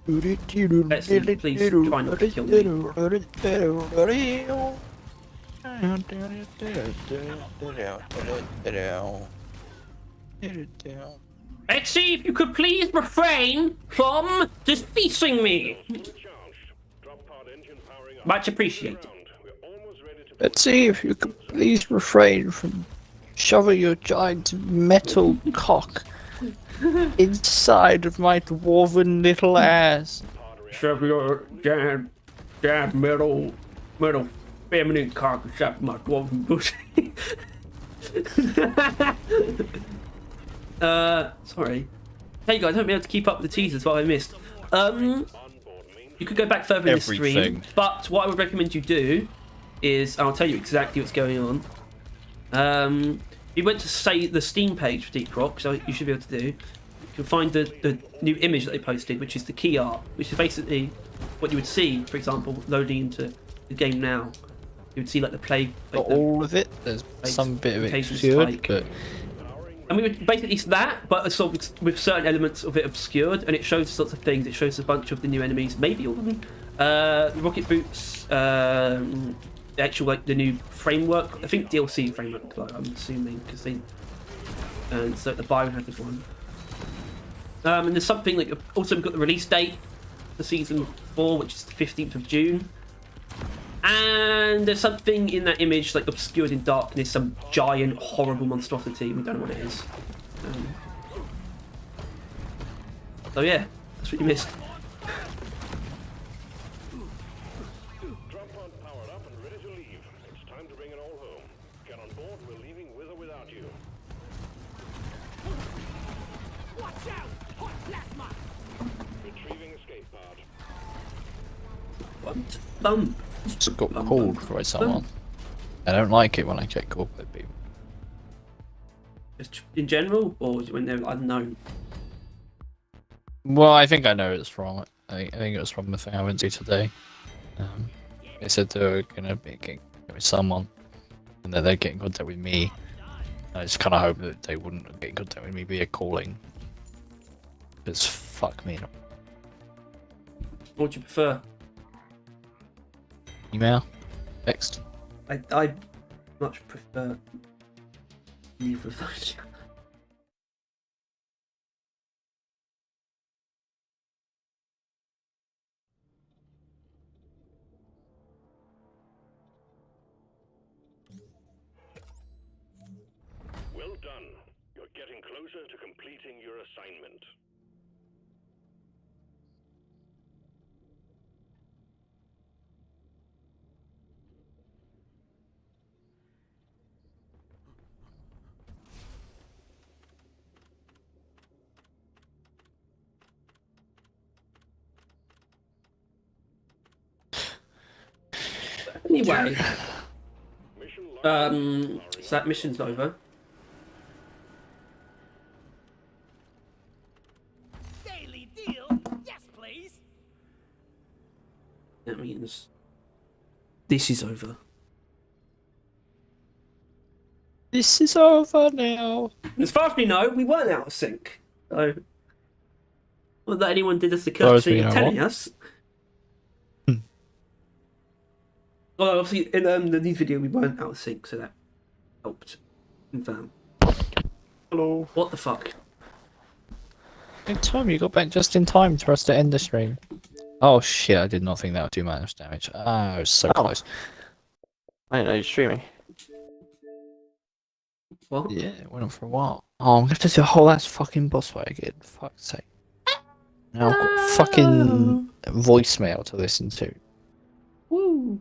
[SPEAKER 1] Let's see, please try not to kill me. Let's see if you could please refrain from defeating me.
[SPEAKER 4] charged. Drop pod engine powering up.
[SPEAKER 1] Much appreciated.
[SPEAKER 4] We're almost ready to
[SPEAKER 6] Let's see if you could please refrain from shoving your giant metal cock inside of my dwarven little ass.
[SPEAKER 1] Shove your giant metal feminine cock inside my dwarven pussy. Sorry. Hey guys, I haven't been able to keep up with the teasers, what I missed. You could go back further in the stream,
[SPEAKER 6] Everything.
[SPEAKER 1] but what I would recommend you do is, I'll tell you exactly what's going on. If you went to say the Steam page for Deep Rock, so you should be able to do. You can find the new image that they posted, which is the key art, which is basically what you would see, for example, loading into the game now. You would see like the play. Like
[SPEAKER 6] Not all of it. There's some bit of it
[SPEAKER 1] occasions
[SPEAKER 6] obscured,
[SPEAKER 1] like-
[SPEAKER 6] but
[SPEAKER 1] And we would basically it's that, but sort of with certain elements of it obscured, and it shows sorts of things. It shows a bunch of the new enemies, maybe all of them. The rocket boots, the actual like the new framework. I think DLC framework. Like, I'm assuming because they. And so the biohazard one. And there's something like also we've got the release date for season 4, which is the 15th of June. And there's something in that image like obscured in darkness, some giant horrible monstrosity. We don't know what it is. So yeah, that's what you missed.
[SPEAKER 4] Drop pod powered up and ready to leave. It's time to bring it all home. Get on board, we're leaving with or without you.
[SPEAKER 5] Watch out! Hot plasma!
[SPEAKER 4] Retrieving escape pod.
[SPEAKER 1] Bump.
[SPEAKER 6] just got called by someone. I don't like it when I get called by people.
[SPEAKER 1] Just in general, or when they're unknown?
[SPEAKER 6] Well, I think I know it's from. I think it was from the thing I went to today. They said they were gonna be getting with someone, and that they'd get in contact with me. I just kind of hope that they wouldn't get in contact with me via calling. Because fuck me.
[SPEAKER 1] What would you prefer?
[SPEAKER 6] Email? Text?
[SPEAKER 1] I much prefer neither of those.
[SPEAKER 4] Well done. You're getting closer to completing your assignment.
[SPEAKER 1] Anyway,
[SPEAKER 4] Mission
[SPEAKER 1] so that mission's over.
[SPEAKER 5] Daily deal? Yes, please.
[SPEAKER 1] That means this is over.
[SPEAKER 6] This is over now.
[SPEAKER 1] As far as we know, we weren't out of sync. So, not that anyone did us the
[SPEAKER 6] far as
[SPEAKER 1] courtesy
[SPEAKER 6] we
[SPEAKER 1] of
[SPEAKER 6] know,
[SPEAKER 1] telling
[SPEAKER 6] what?
[SPEAKER 1] us. Well, obviously, in the new video, we weren't out of sync, so that helped confirm.
[SPEAKER 2] Hello.
[SPEAKER 1] What the fuck?
[SPEAKER 6] Good time, you got back just in time for us to end the stream. Oh shit, I did not think that would do much damage. Ah, I was so
[SPEAKER 2] Oh.
[SPEAKER 6] close.
[SPEAKER 2] I didn't know you're streaming.
[SPEAKER 1] What?
[SPEAKER 6] Yeah, it went on for a while. Oh, I'm gonna have to do a whole ass fucking boss fight again. Fuck's sake. Now I've got fucking voicemail to listen to.
[SPEAKER 1] Woo!